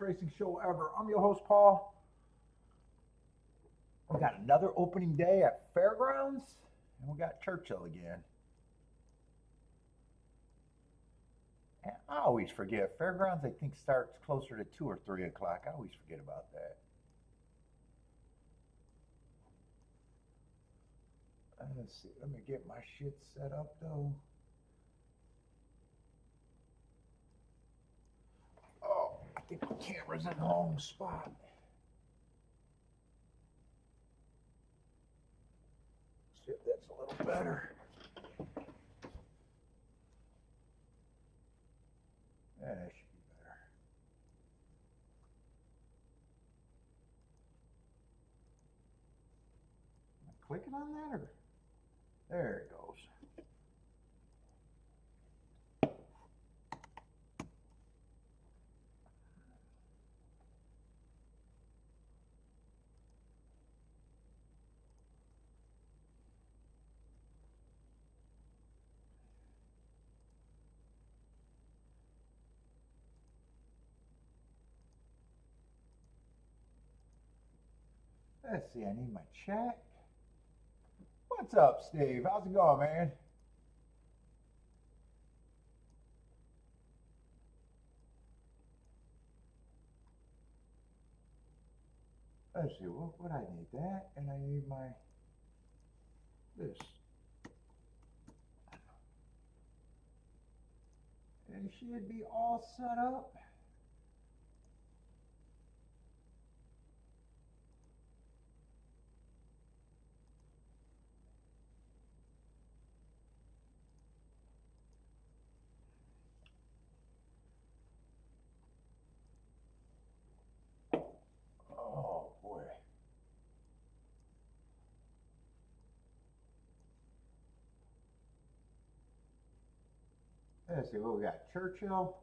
racing show ever. I'm your host, Paul. We got another opening day at Fairgrounds, and we got Churchill again. And I always forget. Fairgrounds, I think, starts closer to 2 or 3 o'clock. I always forget about that. Let's see. Let me get my shit set up, though. Oh, I think my camera's in the wrong spot. See if that's a little better. Yeah, that should be better. Am I clicking on that, or there it goes. Let's see, I need my chat. What's up, Steve? How's it going, man? Let's see, what I need that, and I need my, this. And it should be all set up. Oh boy. Let's see what we got. Churchill.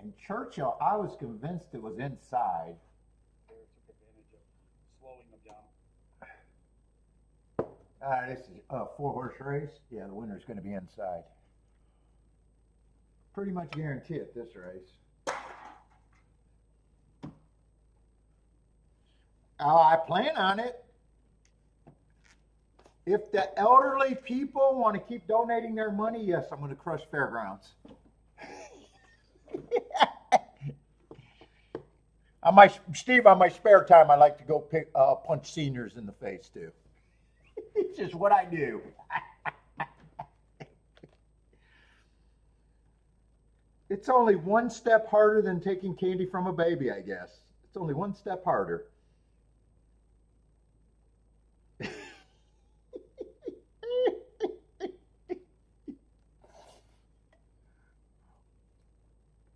And Churchill, I was convinced it was inside. They took advantage of slowing them down. This is a 4-horse race. Yeah, the winner's going to be inside. Pretty much guarantee it this race. I plan on it. If the elderly people want to keep donating their money, yes, I'm going to crush Fairgrounds. Steve, on my spare time, I like to go punch seniors in the face too. It's just what I do. It's only one step harder than taking candy from a baby, I guess. It's only one step harder.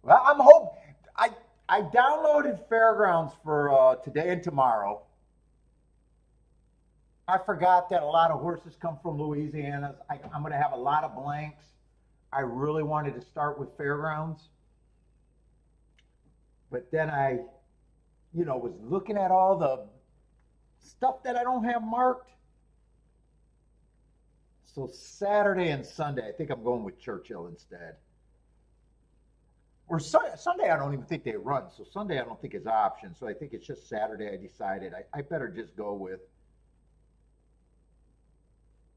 Well, I'm hoping. I downloaded Fairgrounds for today and tomorrow. I forgot that a lot of horses come from Louisiana. I'm going to have a lot of blanks. I really wanted to start with Fairgrounds. But then I, was looking at all the stuff that I don't have marked. So Saturday and Sunday, I think I'm going with Churchill instead. Or Sunday, I don't even think they run. So Sunday, I don't think is an option. So I think it's just Saturday I decided I better just go with.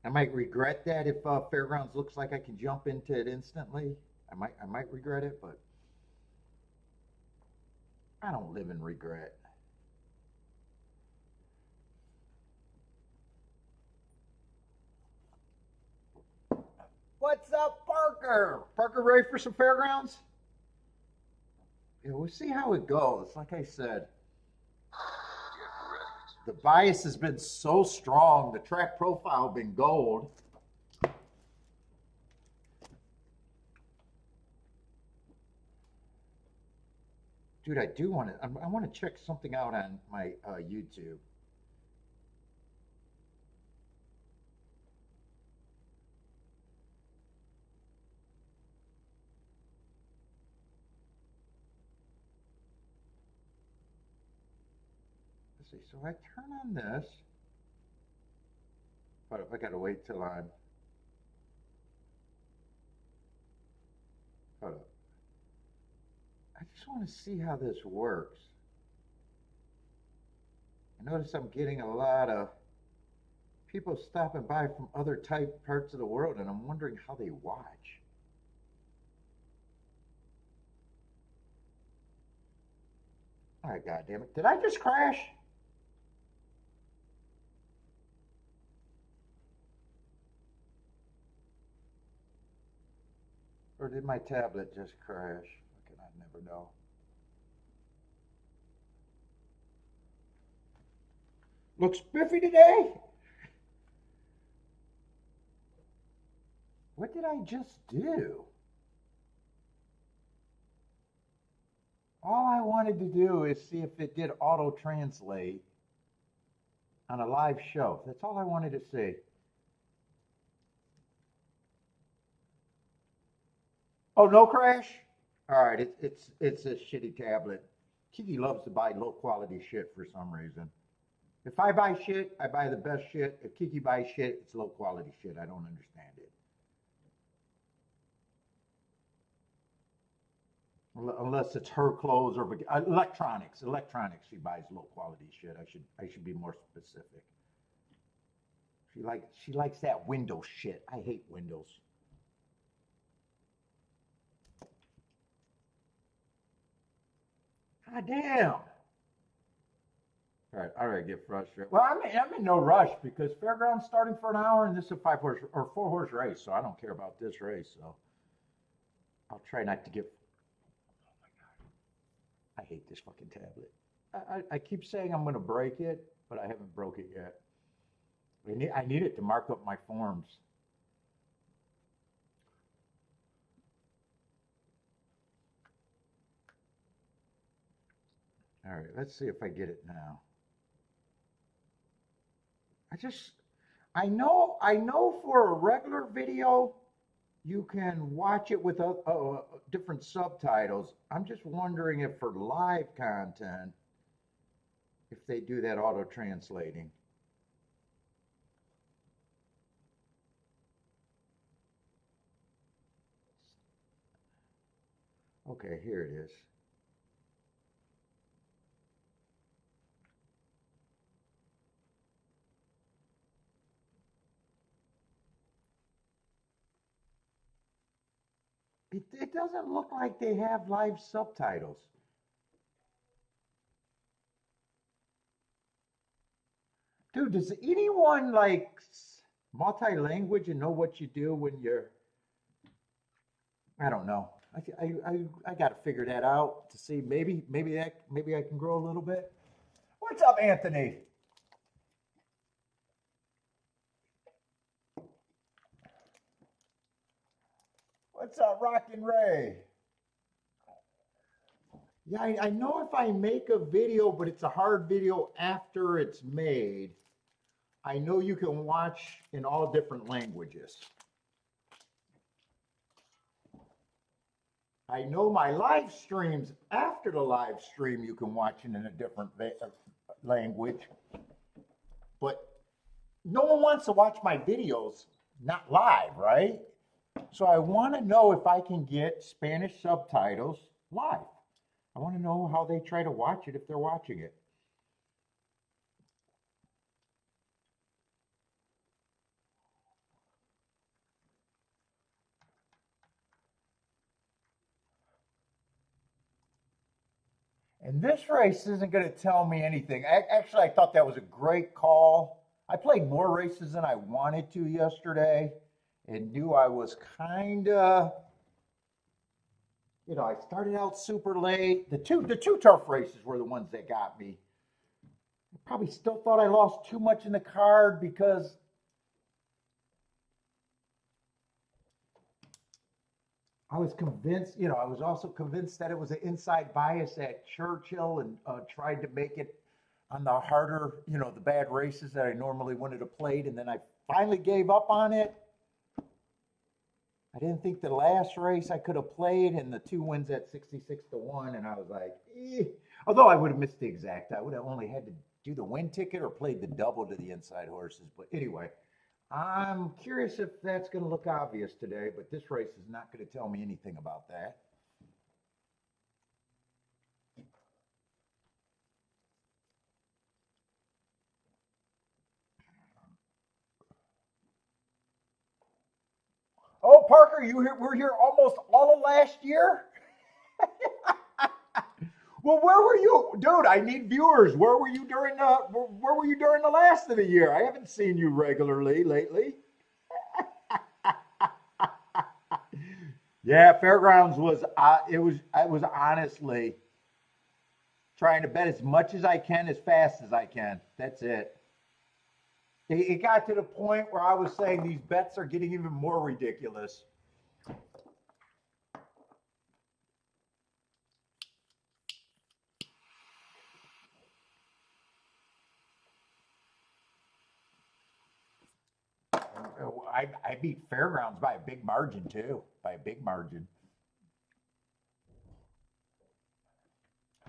I might regret that if Fairgrounds looks like I can jump into it instantly. I might regret it, but I don't live in regret. What's up, Parker? Parker ready for some Fairgrounds? Yeah, we'll see how it goes. Like I said, the bias has been so strong. The track profile has been gold. Dude, I do want to. I want to check something out on my YouTube. See, so I turn on this, but I gotta wait till I'm, hold up. I just want to see how this works. I notice I'm getting a lot of people stopping by from other type parts of the world, and I'm wondering how they watch. All right, goddamn it! Did I just crash? Or did my tablet just crash? Fucking, I never know. Looks spiffy today. What did I just do? All I wanted to do is see if it did auto translate on a live show. That's all I wanted to see. Oh, no crash? All right, it's a shitty tablet. Kiki loves to buy low quality shit for some reason. If I buy shit, I buy the best shit. If Kiki buys shit, it's low quality shit. I don't understand it. Unless it's her clothes or electronics. Electronics, she buys low quality shit. I should be more specific. She likes that Windows shit. I hate Windows. God damn. All right, get frustrated. Well, I'm in no rush because Fairgrounds starting for an hour and this is a 5-horse or 4-horse race, so I don't care about this race. So I'll try not to get. Oh my God, I hate this fucking tablet. I keep saying I'm going to break it, but I haven't broke it yet. I need it to mark up my forms. All right, let's see if I get it now. I know for a regular video, you can watch it with different subtitles. I'm just wondering if for live content, if they do that auto translating. Okay, here it is. It doesn't look like they have live subtitles. Dude, does anyone like multi-language and know what you do when you're, I don't know. I got to figure that out to see maybe I can grow a little bit. What's up, Anthony? What's up, Rockin' Ray? Yeah, I know if I make a video, but it's a hard video after it's made, I know you can watch in all different languages. I know my live streams, after the live stream, you can watch it in a different language. But no one wants to watch my videos not live, right? So I want to know if I can get Spanish subtitles live. I want to know how they try to watch it if they're watching it. And this race isn't going to tell me anything. Actually, I thought that was a great call. I played more races than I wanted to yesterday and knew I was kind of, I started out super late. The two turf races were the ones that got me. I probably still thought I lost too much in the card because I was convinced, I was also convinced that it was an inside bias at Churchill and tried to make it on the harder, the bad races that I normally wanted to play. And then I finally gave up on it. I didn't think the last race I could have played, and the 2 wins at 66-1. And I was like, eh. Although I would have missed the exact, I would have only had to do the win ticket or played the double to the inside horses. But anyway, I'm curious if that's going to look obvious today, but this race is not going to tell me anything about that. Parker, were here almost all of last year? Well, where were you, dude? I need viewers. Where were you during the last of the year? I haven't seen you regularly lately. Yeah, Fairgrounds was I was honestly trying to bet as much as I can as fast as I can. That's it. It got to the point where I was saying these bets are getting even more ridiculous. I beat Fairgrounds by a big margin too, by a big margin.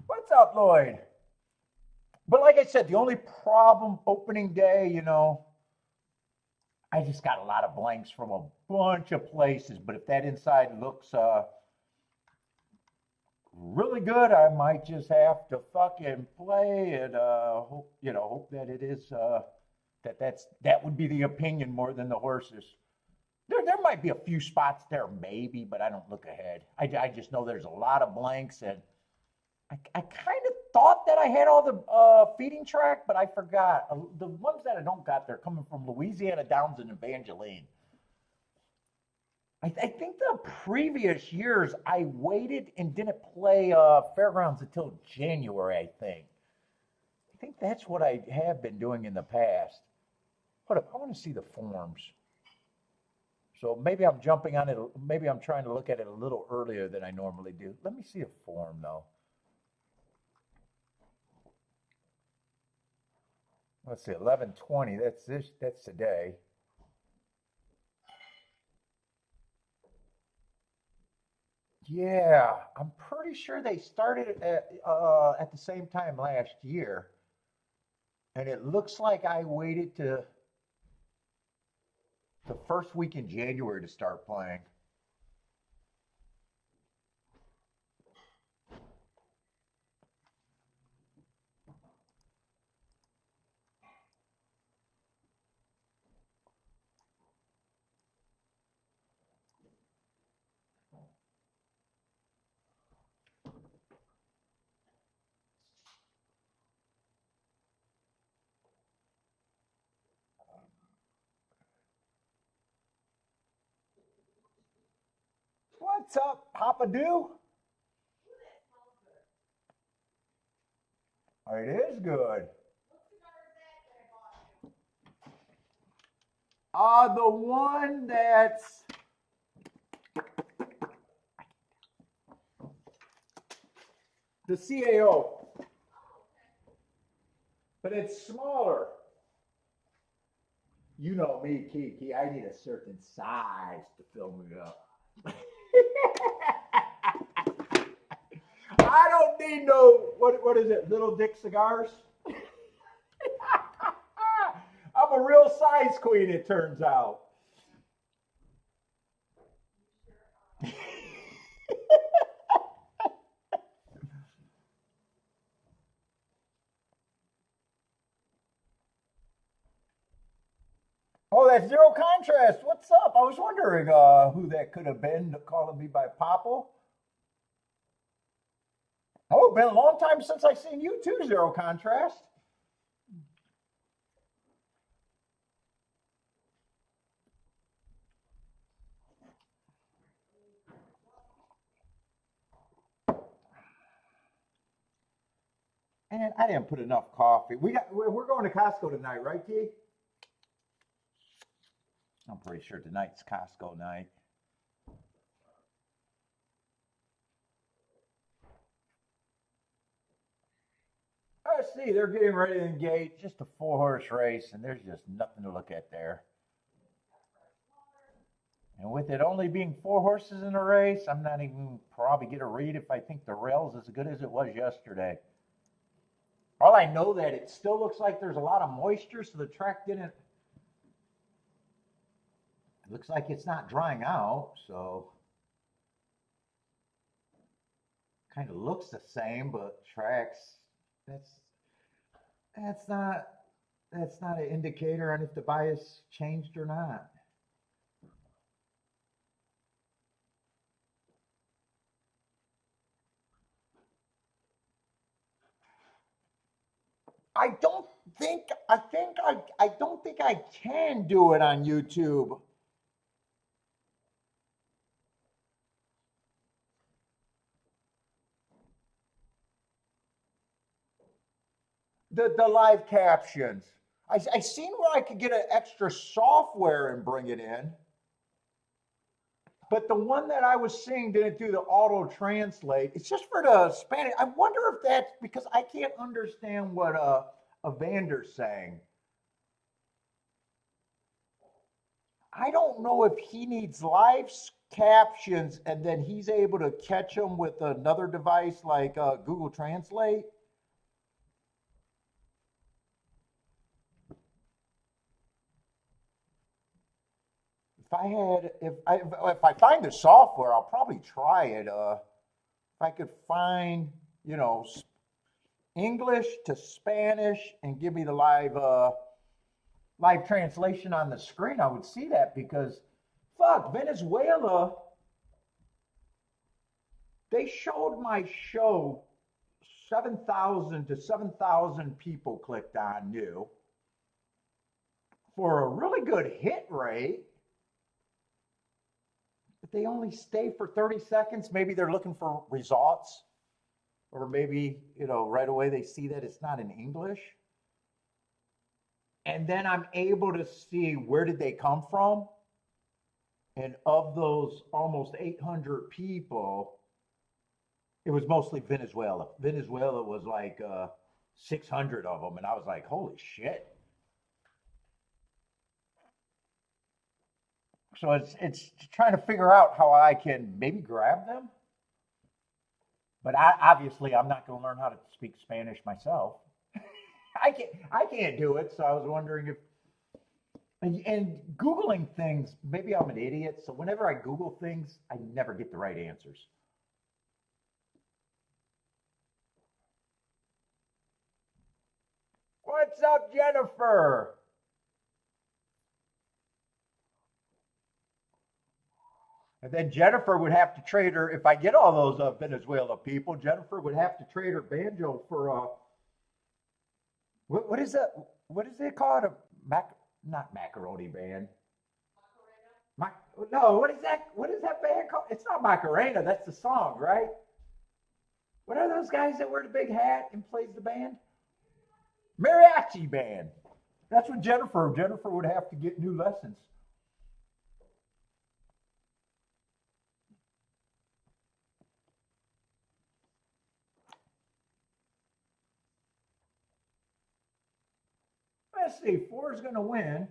What's up, Lloyd? But like I said, the only problem opening day, I just got a lot of blanks from a bunch of places. But if that inside looks really good, I might just have to fucking play and hope that it is that would be the opinion more than the horses. There might be a few spots there, maybe, but I don't look ahead. I just know there's a lot of blanks, and I kind of thought that I had all the feeding track, but I forgot. The ones that I don't got, they're coming from Louisiana Downs and Evangeline. I think the previous years I waited and didn't play Fairgrounds until January, I think. I think that's what I have been doing in the past. Hold up, I want to see the forms. So maybe I'm jumping on it, maybe I'm trying to look at it a little earlier than I normally do. Let me see a form though. Let's see, 11:20, that's today. Yeah, I'm pretty sure they started at the same time last year. And it looks like I waited to the first week in January to start playing. What's up, Papa Do? It is good. The one that's the CAO, but it's smaller. You know me, Kiki. I need a certain size to fill me up. I don't need no what is it? Little Dick cigars. I'm a real size queen, it turns out. Oh, that's zero contrast. What's up? I was wondering who that could have been calling me by Popple. Oh, been a long time since I've seen you too, zero contrast. And I didn't put enough coffee. We're going to Costco tonight, right, Key? I'm pretty sure tonight's Costco night. I see they're getting ready to engage just a 4-horse race, and there's just nothing to look at there. And with it only being 4 horses in a race, I'm not even probably get a read if I think the rail's as good as it was yesterday. All I know that it still looks like there's a lot of moisture, so the track didn't. It looks like it's not drying out, so kind of looks the same, but tracks. That's not that's not an indicator on if the bias changed or not. I don't think I can do it on YouTube. The live captions. I seen where I could get an extra software and bring it in, but the one that I was seeing didn't do the auto translate. It's just for the Spanish. I wonder if that's because I can't understand what Evander's saying. I don't know if he needs live captions and then he's able to catch them with another device like Google Translate. If I find the software, I'll probably try it. If I could find, you know, English to Spanish and give me the live translation on the screen, I would see that because fuck, Venezuela, they showed my show 7,000 to 7,000 people clicked on new for a really good hit rate. But they only stay for 30 seconds. Maybe they're looking for results, or maybe, you know, right away they see that it's not in English. And then I'm able to see where did they come from. And of those almost 800 people, it was mostly Venezuela. Venezuela was like 600 of them. And I was like, holy shit. So it's trying to figure out how I can maybe grab them. But obviously, I'm not going to learn how to speak Spanish myself. I can't do it. So I was wondering if and Googling things, maybe I'm an idiot. So whenever I Google things, I never get the right answers. What's up, Jennifer? And then Jennifer would have to trade her, if I get all those Venezuela people, Jennifer would have to trade her banjo for what is that? What is it called? Not macaroni band. Mac, no, what is that? What is that band called? It's not Macarena. That's the song, right? What are those guys that wear the big hat and plays the band? Mariachi band. That's what Jennifer would have to get new lessons. Let's see. Four is going to win.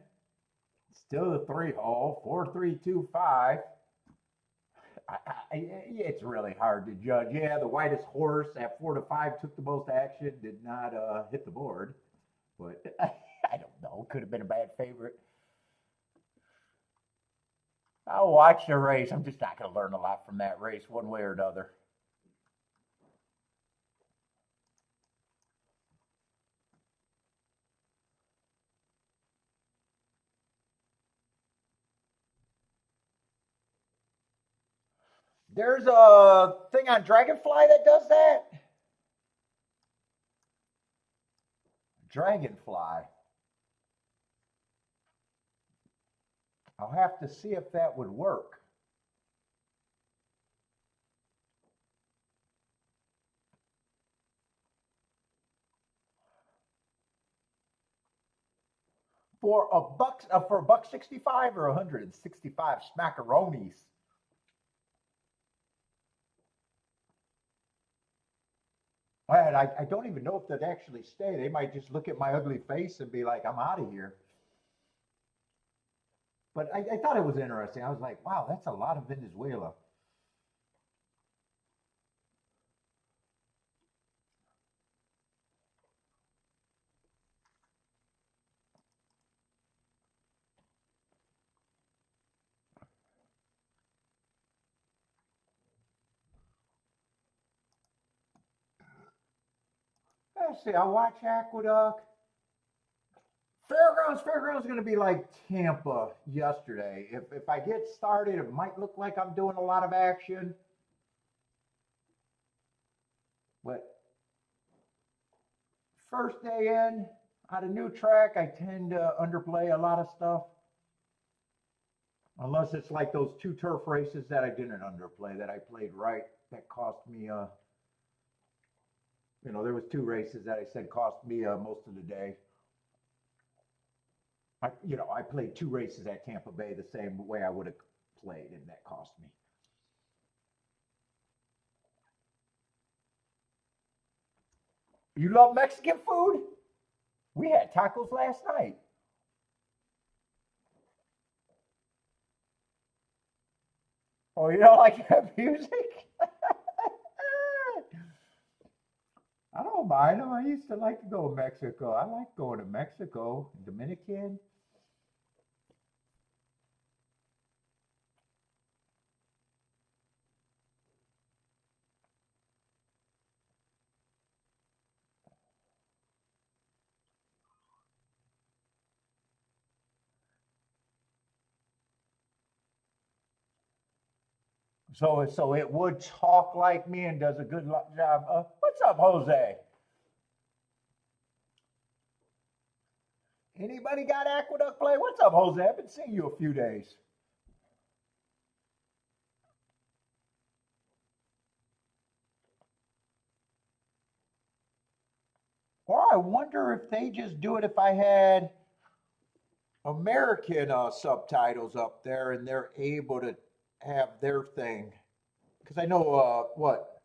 Still the 3 hole. 4-3-2-5. It's really hard to judge. Yeah, the whitest horse at 4-5 took the most action, did not hit the board. But I don't know. Could have been a bad favorite. I'll watch the race. I'm just not going to learn a lot from that race one way or another. There's a thing on Dragonfly that does that. Dragonfly. I'll have to see if that would work. For a buck 65 or 165 smackaronis. And I don't even know if they'd actually stay. They might just look at my ugly face and be like, I'm out of here. But I thought it was interesting. I was like, wow, that's a lot of Venezuela. Let's see, I watch Aqueduct. Fairgrounds is going to be like Tampa yesterday. If I get started, it might look like I'm doing a lot of action. But First day in, on a new track, I tend to underplay a lot of stuff. Unless it's like those two turf races that I didn't underplay, that I played right, that cost me, there was two races that I said cost me most of the day. I played two races at Tampa Bay the same way I would have played, and that cost me. You love Mexican food? We had tacos last night. Oh, you don't like that music? I don't mind them. I used to like to go to Mexico. I like going to Mexico, Dominican. So it would talk like me and does a good job. What's up, Jose? Anybody got Aqueduct play? What's up, Jose? I've been seeing you a few days. Or I wonder if they just do it if I had American subtitles up there and they're able to have their thing. Because I know what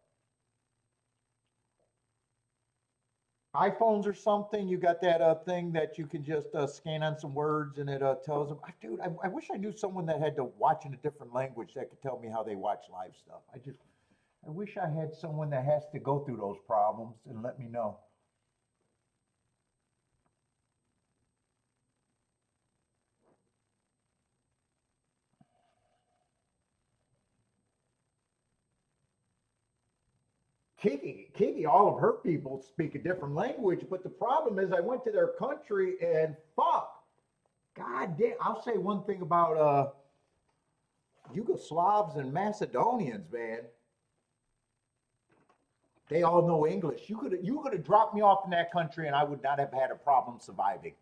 iPhones or something, you got that thing that you can just scan on some words and it tells them. Dude, I wish I knew someone that had to watch in a different language that could tell me how they watch live stuff. I wish I had someone that has to go through those problems and let me know. Kiki, all of her people speak a different language, but the problem is I went to their country and fuck, god damn, I'll say one thing about Yugoslavs and Macedonians, man. They all know English. You could have dropped me off in that country and I would not have had a problem surviving.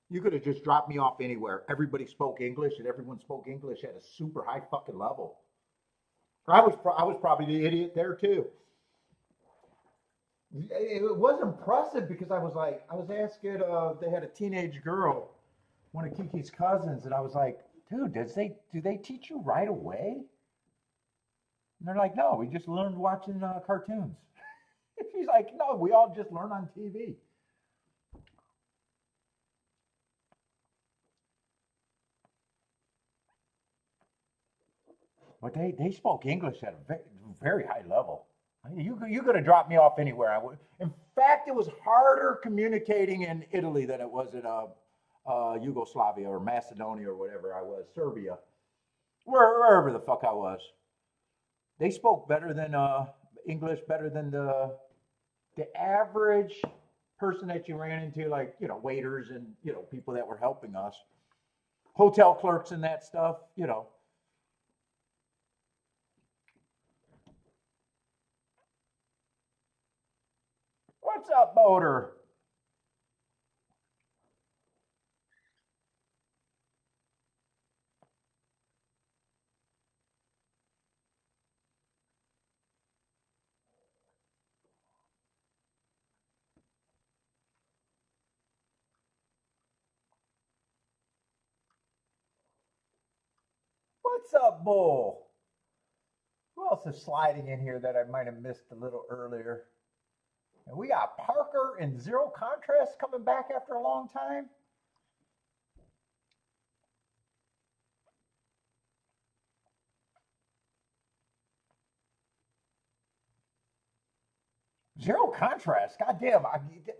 You could have just dropped me off anywhere. Everybody spoke English and everyone spoke English at a super high fucking level. I was probably the idiot there too. It was impressive because I was asking, they had a teenage girl, one of Kiki's cousins, and I was like, dude, do they teach you right away? And they're like, no, we just learned watching cartoons. She's like, no, we all just learn on TV. But they spoke English at a very, very high level. You could have dropped me off anywhere. I would. In fact, it was harder communicating in Italy than it was in Yugoslavia or Macedonia or whatever I was, Serbia, wherever the fuck I was. They spoke better than English, better than the average person that you ran into, like waiters and people that were helping us, hotel clerks and that stuff. What's up, motor? What's up, bull? Who else is sliding in here that I might have missed a little earlier? And we got Parker and Zero Contrast coming back after a long time. Zero Contrast, goddamn,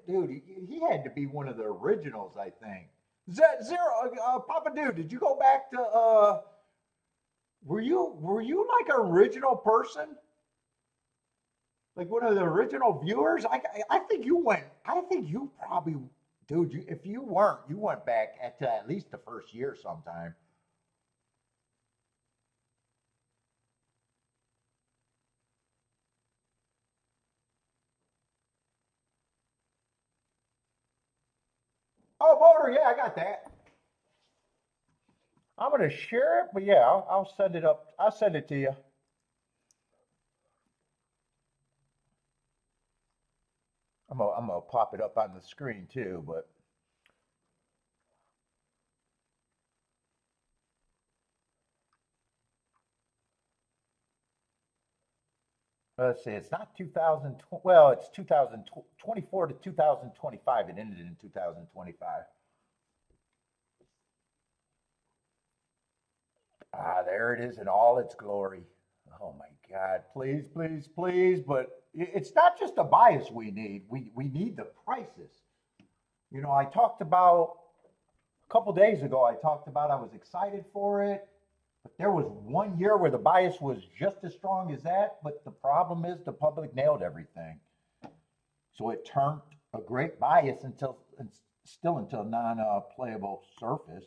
dude, he had to be one of the originals, I think. Zero, Papa Dude, did you go back to? Were you like an original person? Like one of the original viewers? I think you went. I think you probably, dude. If you weren't, you went back at least the first year sometime. motor. Yeah, I got that. I'm gonna share it, but yeah, I'll send it up. I'll send it to you. I'm gonna pop it up on the screen too. But let's see, it's not 2020. Well, it's 2024 to 2025. It ended in 2025. Ah, there it is in all its glory. Oh my God, please, please, please. But it's not just a bias we need. We need the prices. I talked about a couple days ago, I talked about I was excited for it, but there was one year where the bias was just as strong as that. But the problem is the public nailed everything. So it turned a great bias still until non-playable surface.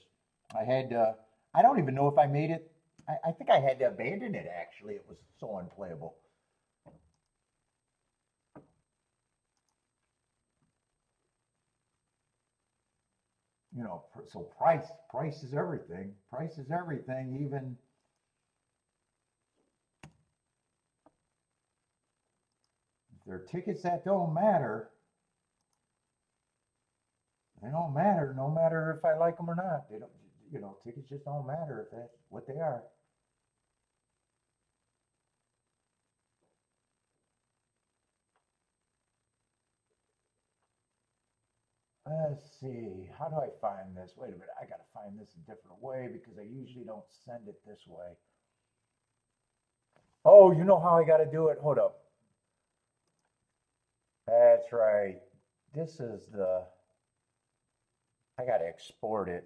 I had I don't even know if I made it. I think I had to abandon it actually. It was so unplayable. So price is everything. Price is everything. Even if there are tickets that don't matter, they don't matter. No matter if I like them or not. They don't. Tickets just don't matter if that's what they are. Let's see. How do I find this? Wait a minute. I gotta find this a different way because I usually don't send it this way. Oh, you know how I gotta do it? Hold up. That's right. This is the. I gotta export it.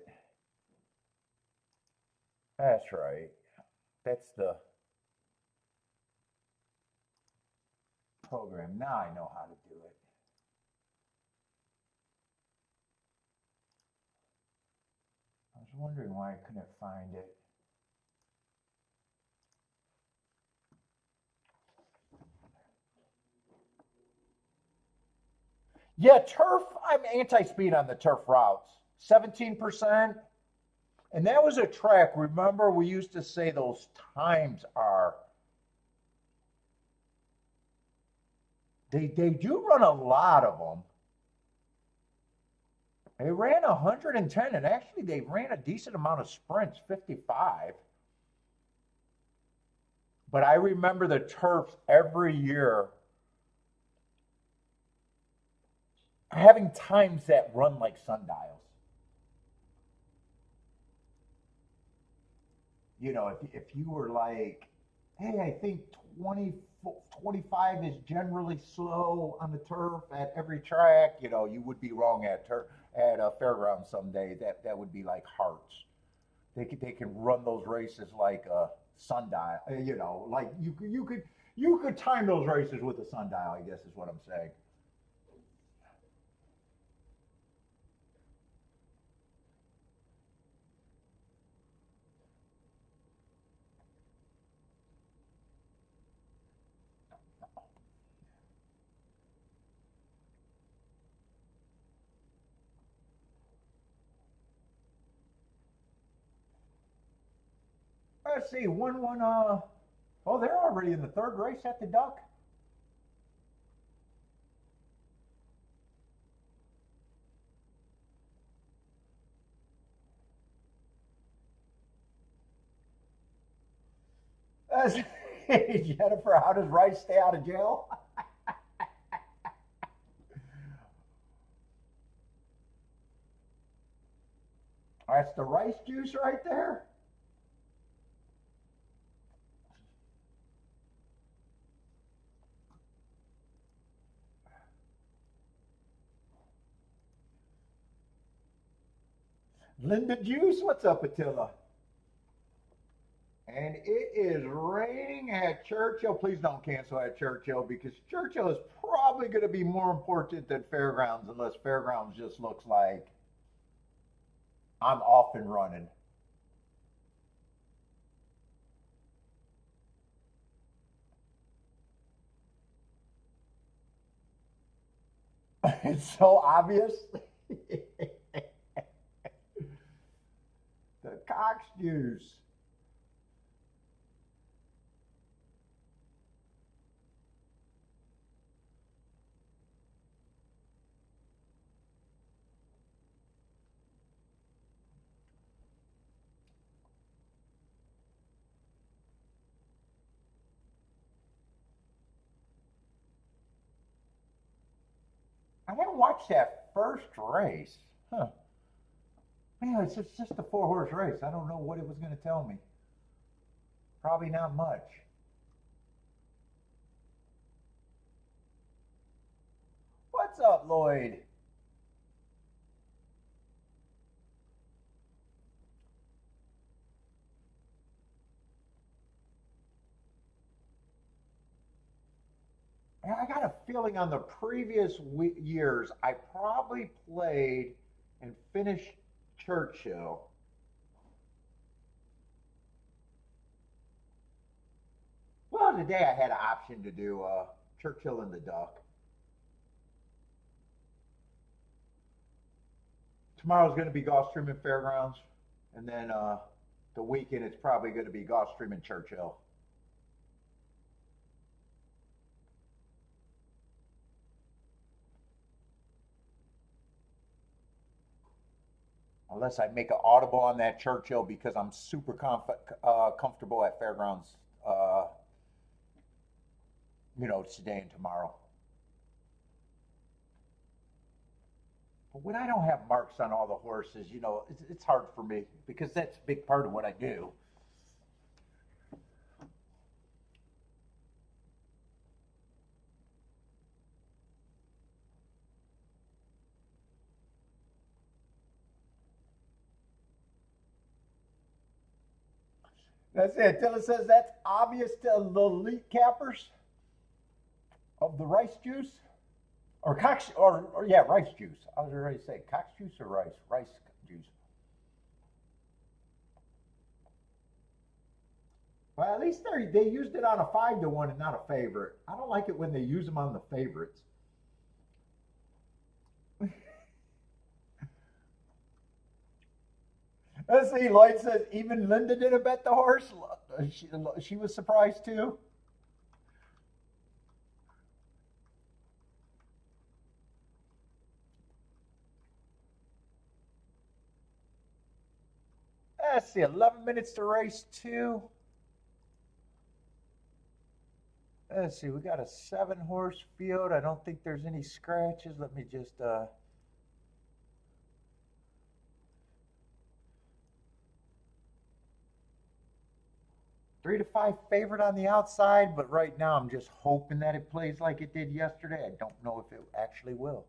That's right. That's the program. Now I know how to do it. I was wondering why I couldn't find it. Yeah, turf. I'm anti-speed on the turf routes. 17%. And that was a track. Remember, we used to say those times are. They do run a lot of them. They ran 110, and actually they ran a decent amount of sprints, 55. But I remember the turfs every year having times that run like sundials. If you were like, hey, I think 20, 25 is generally slow on the turf at every track, you would be wrong at a fairground someday. That would be like hearts. They can run those races like a sundial. Like you could time those races with a sundial. I guess is what I'm saying. Let's see, one. Oh, they're already in the third race at the Duck. That's, Jennifer, how does Rice stay out of jail? That's the rice juice right there. Linda Juice, what's up, Attila? And it is raining at Churchill. Please don't cancel at Churchill because Churchill is probably going to be more important than Fairgrounds unless Fairgrounds just looks like I'm off and running. It's so obvious. Cox juice. I haven't watched that first race. Huh. Man, it's just a 4 horse race. I don't know what it was going to tell me. Probably not much. What's up, Lloyd? I got a feeling on the previous years, I probably played and finished Churchill. Well, today I had an option to do Churchill and the Duck. Tomorrow's going to be Gulfstream and Fairgrounds, and then the weekend it's probably going to be Gulfstream and Churchill. Unless I make an audible on that Churchill because I'm super comfortable at Fairgrounds, uh, today and tomorrow. But when I don't have marks on all the horses, it's hard for me because that's a big part of what I do. That's it. Dylan says that's obvious to the elite cappers of the rice juice. Or Cox, or yeah, rice juice. I was ready to say Cox juice or rice juice. Well, at least they used it on a 5-1 and not a favorite. I don't like it when they use them on the favorites. Let's see. Lloyd says even Linda didn't bet the horse. She was surprised too. Let's see. 11 minutes to race 2. Let's see. We got a 7-horse field. I don't think there's any scratches. Let me just 3-5 favorite on the outside, but right now I'm just hoping that it plays like it did yesterday. I don't know if it actually will.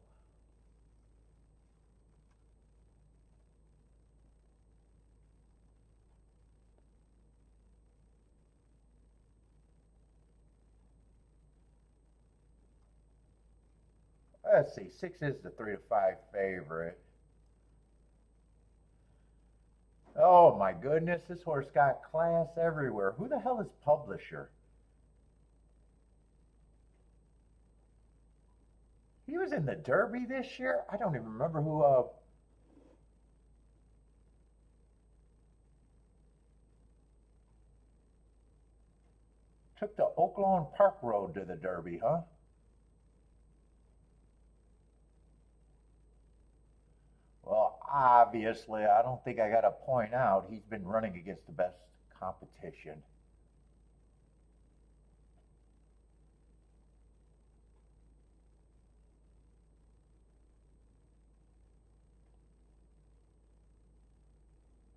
Let's see. 6 is the 3-5 favorite. Oh my goodness, this horse got class everywhere. Who the hell is publisher? He was in the Derby this year. I don't even remember who. Took the Oaklawn Park Road to the Derby, huh? Well, obviously, I don't think I got to point out he's been running against the best competition.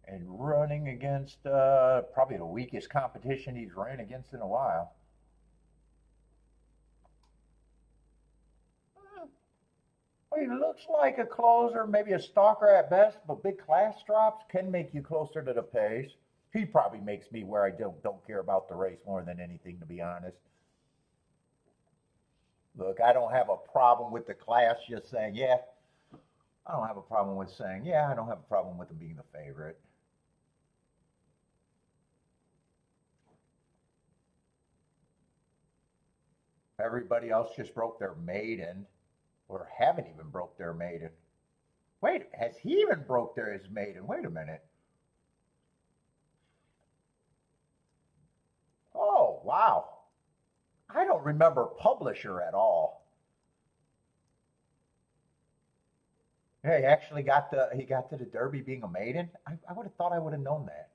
And running against probably the weakest competition he's ran against in a while. Well, he looks like a closer, maybe a stalker at best, but big class drops can make you closer to the pace. He probably makes me where I don't care about the race more than anything, to be honest. Look, I don't have a problem with the class just saying, yeah. I don't have a problem with saying, yeah, I don't have a problem with him being the favorite. Everybody else just broke their maiden or haven't even broke their maiden. Wait, has he even broke his maiden? Wait a minute. Wow. I don't remember publisher at all. Yeah, he actually got to the Derby being a maiden. I would have thought I would have known that.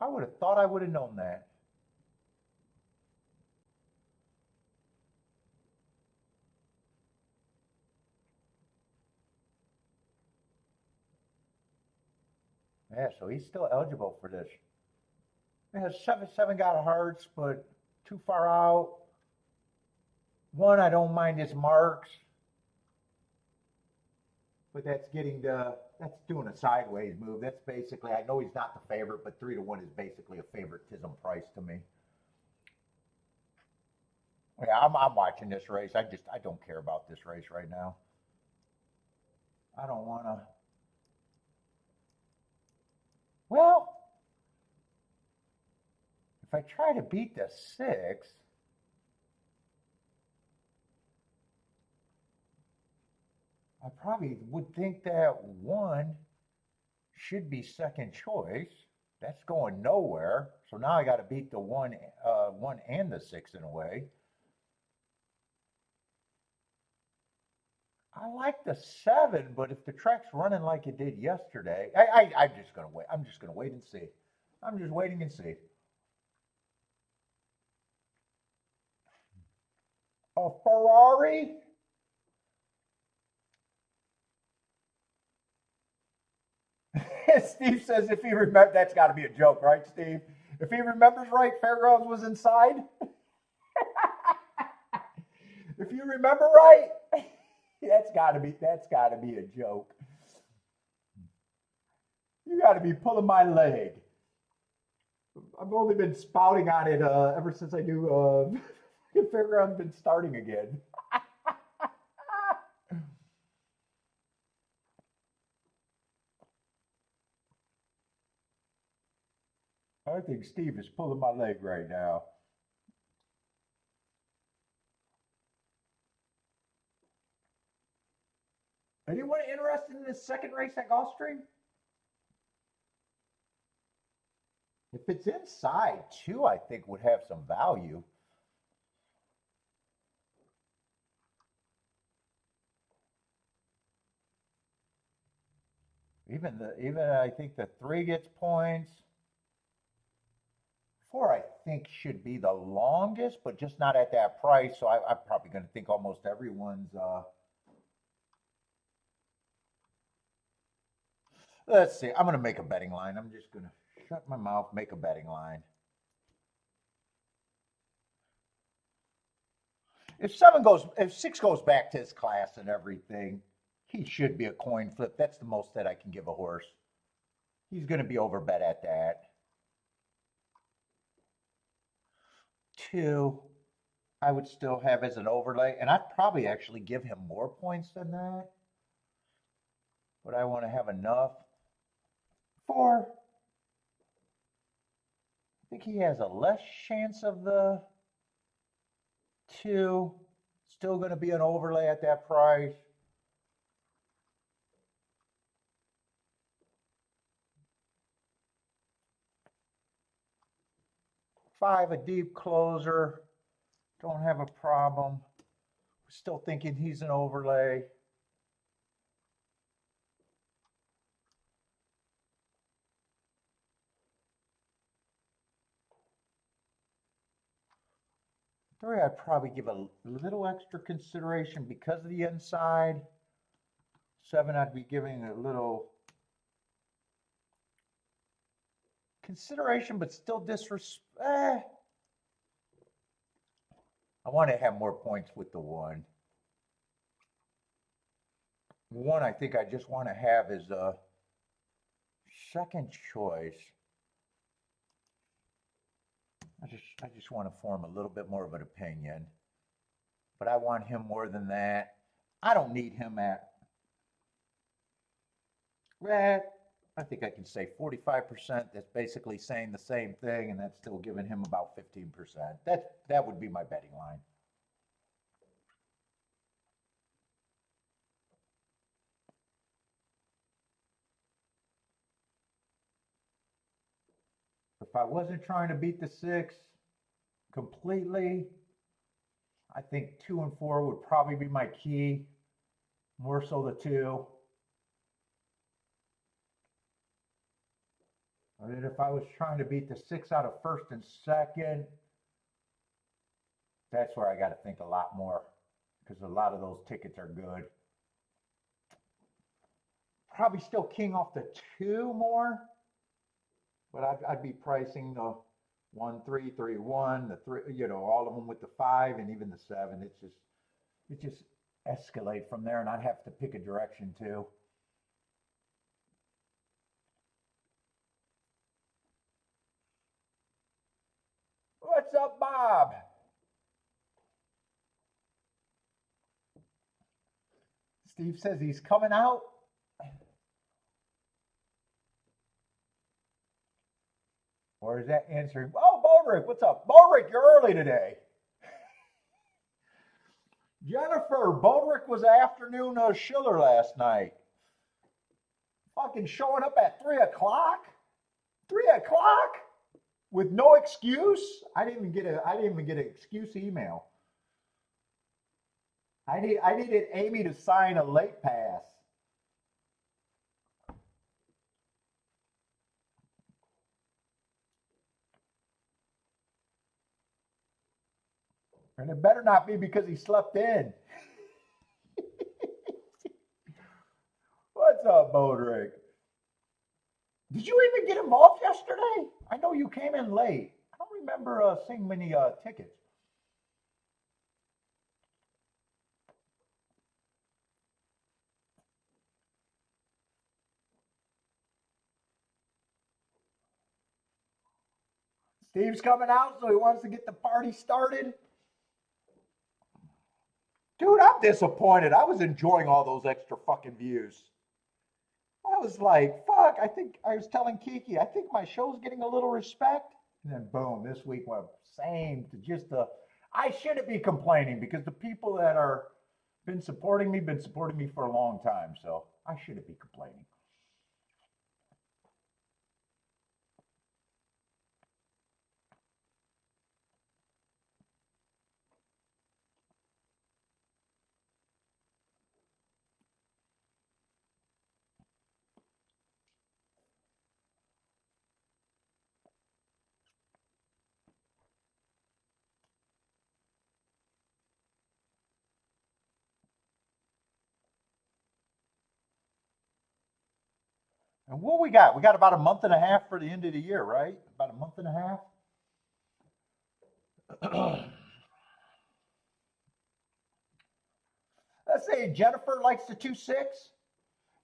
I would have thought I would have known that. Yeah, so he's still eligible for this. Yeah, 7-7 got hearts, but too far out. One, I don't mind his marks, but that's doing a sideways move. That's basically, I know he's not the favorite, but 3-1 is basically a favoritism price to me. Yeah, I'm watching this race. I don't care about this race right now. I don't want to. Well, if I try to beat the 6, I probably would think that 1 should be second choice. That's going nowhere. So now I got to beat the 1 and the 6 in a way. I like the 7, but if the track's running like it did yesterday, I'm just gonna wait. I'm just gonna wait and see. I'm just waiting and see. A Ferrari? Steve says if he remembers, that's got to be a joke, right, Steve? If he remembers right, Fairgrounds was inside. If you remember right, that's got to be a joke. You got to be pulling my leg. I've only been spouting on it ever since I knew Fairgrounds been starting again. I think Steve is pulling my leg right now. Anyone interested in this second race at Gulfstream? If it's inside, 2, I think would have some value. Even I think the 3 gets points. 4, I think should be the longest, but just not at that price. So I'm probably going to think almost everyone's. Let's see. I'm going to make a betting line. I'm just going to shut my mouth, make a betting line. If 6 goes back to his class and everything, he should be a coin flip. That's the most that I can give a horse. He's going to be overbet at that. 2, I would still have as an overlay, and I'd probably actually give him more points than that. But I want to have enough. 4, I think he has a less chance of the 2. Still going to be an overlay at that price. 5, a deep closer. Don't have a problem. Still thinking he's an overlay. Three, I'd probably give a little extra consideration because of the inside. 7, I'd be giving a little consideration, but still disrespect. I want to have more points with the 1. 1, I think I just want to have as a second choice. I just want to form a little bit more of an opinion, but I want him more than that. I don't need him at. I think I can say 45%. That's basically saying the same thing, and that's still giving him about 15%. That would be my betting line. if I wasn't trying to beat the 6 completely, I think 2 and 4 would probably be my key, more so the 2. And then if I was trying to beat the 6 out of first and second, that's where I got to think a lot more because a lot of those tickets are good. Probably still king off the 2 more, but I'd be pricing the 1, 3, 3, 1, the 3, all of them with the 5 and even the 7. It just escalate from there, and I'd have to pick a direction too. What's up, Bob? Steve says he's coming out. Or is that answering? Oh, Bodrick, what's up? Bodrick, you're early today. Jennifer, Bodrick was afternoon Schiller last night. Fucking showing up at 3 o'clock? 3 o'clock? With no excuse? I didn't even get an excuse email. I needed Amy to sign a late pass. And it better not be because he slept in. What's up, Bodrick? Did you even get involved yesterday? I know you came in late. I don't remember seeing many tickets. Steve's coming out, so he wants to get the party started. Dude, I'm disappointed. I was enjoying all those extra fucking views. I was like, fuck, I think I was telling Kiki, I think my show's getting a little respect. And then boom, this week went same to just the, I shouldn't be complaining because the people that are been supporting me for a long time. So I shouldn't be complaining. And what we got? We got about a month and a half for the end of the year, right? About a month and a half. Let's say Jennifer likes the 2-6.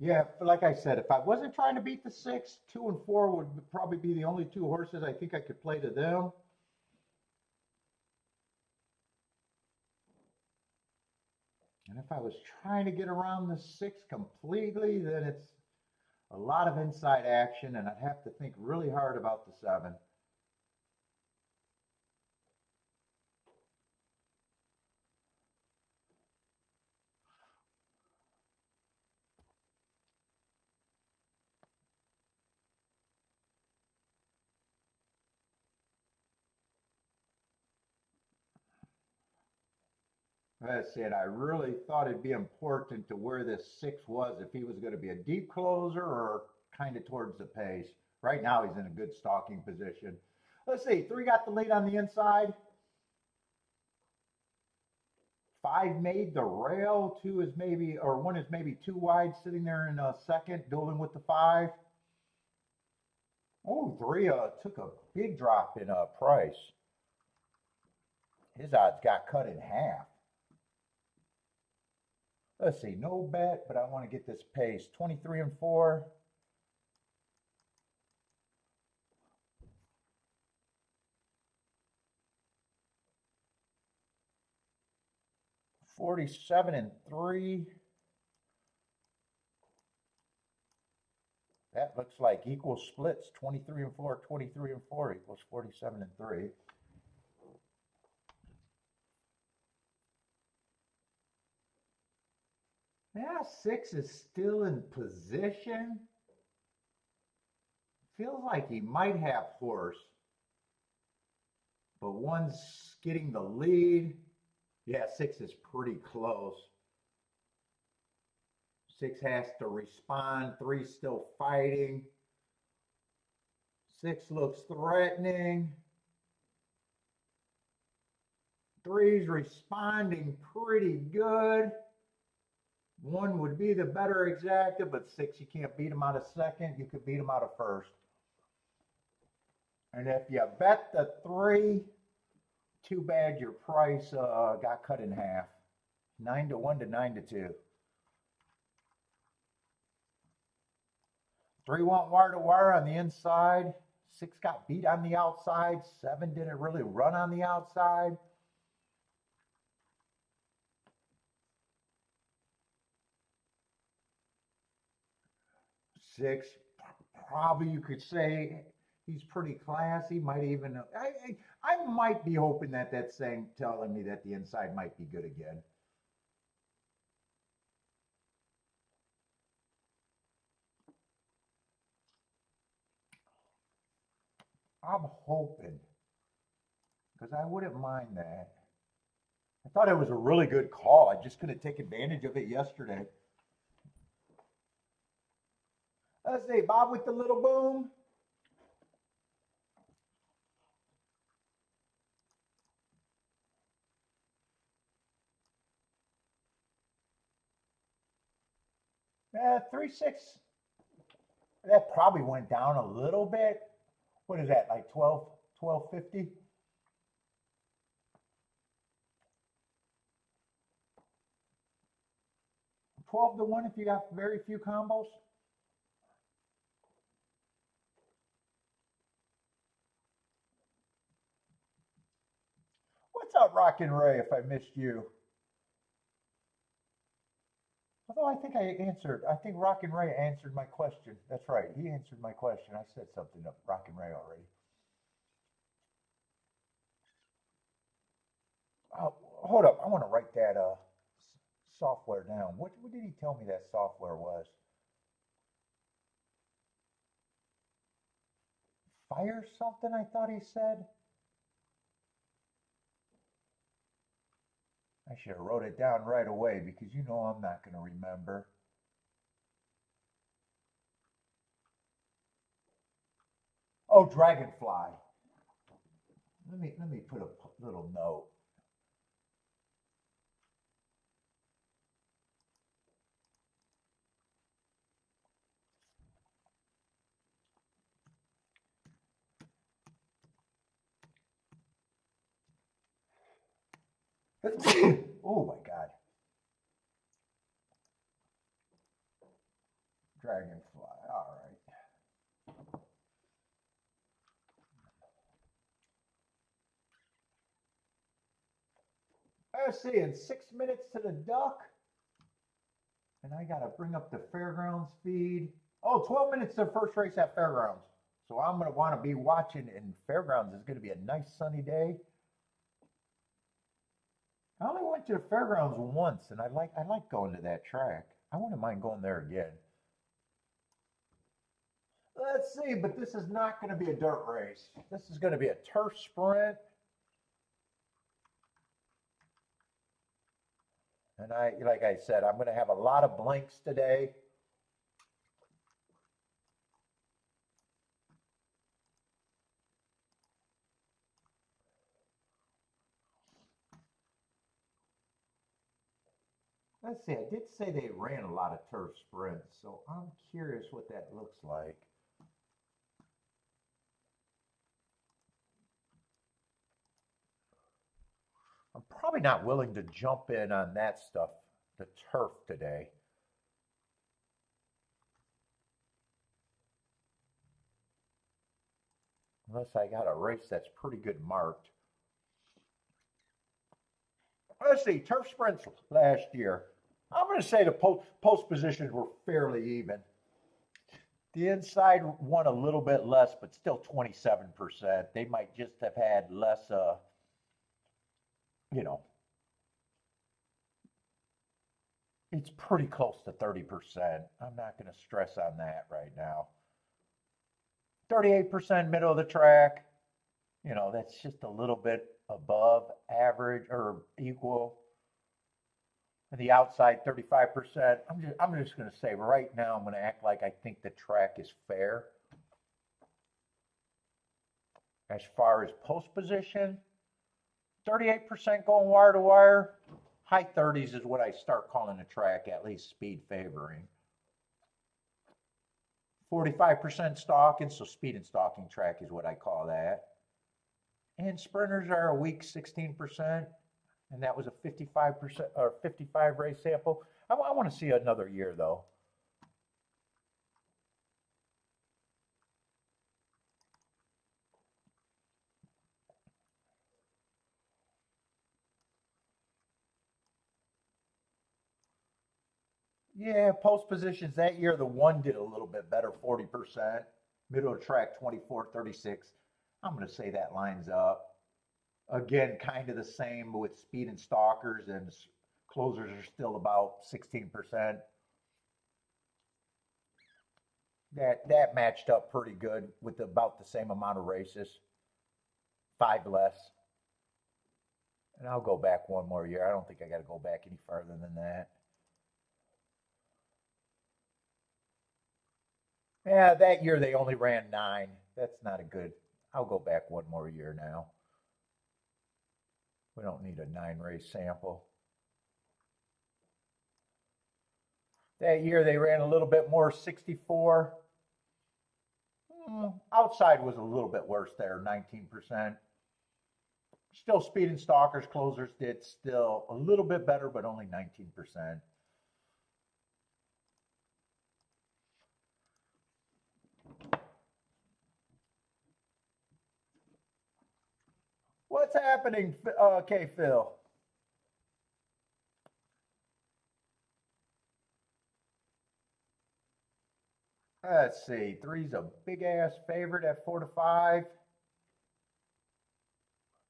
Yeah, like I said, if I wasn't trying to beat the 6, 2 and 4 would probably be the only 2 horses I think I could play to them. And if I was trying to get around the 6 completely, then it's a lot of inside action, and I'd have to think really hard about the 7. I said I really thought it'd be important to where this 6 was, if he was going to be a deep closer or kind of towards the pace. Right now he's in a good stalking position. Let's see, 3 got the lead on the inside. 5 made the rail. 2 is maybe, or 1 is maybe too wide, sitting there in a second, dueling with the 5. Oh, 3 took a big drop in price. His odds got cut in half. Let's see, no bet, but I want to get this pace. 23 and 4. $47 and 3. That looks like equal splits. 23 and 4, 23 and 4 equals 47 and 3. Yeah, 6 is still in position. Feels like he might have horse. but one's getting the lead. Yeah, 6 is pretty close. 6 has to respond. 3's still fighting. 6 looks threatening. 3's responding pretty good. 1 would be the better exacta, but 6, you can't beat him out of second. You could beat him out of first. And if you bet the 3, too bad your price got cut in half. 9-1 to 9-2. 3 went wire to wire on the inside. 6 got beat on the outside. 7 didn't really run on the outside. Six, probably you could say he's pretty classy. Might even I might be hoping that that's saying telling me that the inside might be good again. I'm hoping, because I wouldn't mind that. I thought it was a really good call. I just couldn't take advantage of it yesterday. Let's see, Bob with the little boom. Yeah, 3-6. That probably went down a little bit. What is that, like 12.50? 12-1 if you got very few combos. What's up, Rockin' Ray, if I missed you? Although I think I think Rockin' Ray answered my question. That's right, he answered my question. I said something to Rockin' Ray already. Hold up, I want to write that software down. What did he tell me that software was? Fire something, I thought he said. I should have wrote it down right away because you know I'm not going to remember. Oh, Dragonfly. Let me put a little note. Oh my God. Dragonfly. All right. Let's see, in 6 minutes to the duck. And I got to bring up the Fairgrounds feed. Oh, 12 minutes to the first race at Fairgrounds. So I'm going to want to be watching, and Fairgrounds is going to be a nice sunny day. I only went to the Fairgrounds once, and I like going to that track. I wouldn't mind going there again. Let's see, but this is not going to be a dirt race. This is going to be a turf sprint. And like I said, I'm going to have a lot of blanks today. Let's see, I did say they ran a lot of turf sprints, so I'm curious what that looks like. I'm probably not willing to jump in on that stuff, the turf today. Unless I got a race that's pretty good marked. Let's see, turf sprints last year. I'm going to say the post positions were fairly even. The inside won a little bit less, but still 27%. They might just have had less, you know, it's pretty close to 30%. I'm not going to stress on that right now. 38% middle of the track. You know, that's just a little bit above average or equal. And the outside 35%. I'm just going to say right now, I'm going to act like I think the track is fair. As far as post position, 38% going wire to wire. High 30s is what I start calling a track, at least speed favoring. 45% stalking, so speed and stalking track is what I call that. And sprinters are a weak 16%, and that was a 55% or 55 race sample. I want to see another year though. Yeah, post positions that year, the one did a little bit better, 40%. Middle of track, 24, 36. I'm going to say that lines up. Again, kind of the same with speed and stalkers, and closers are still about 16%. That matched up pretty good with about the same amount of races, five less. And I'll go back one more year. I don't think I got to go back any farther than that. Yeah, that year they only ran nine. That's not a good. I'll go back one more year now. We don't need a nine race sample. That year they ran a little bit more, 64. Outside was a little bit worse there, 19%. Still speed and stalkers, closers did still a little bit better, but only 19%. What's happening, okay, Phil? Let's see. Three's a big ass favorite at 4 to 5,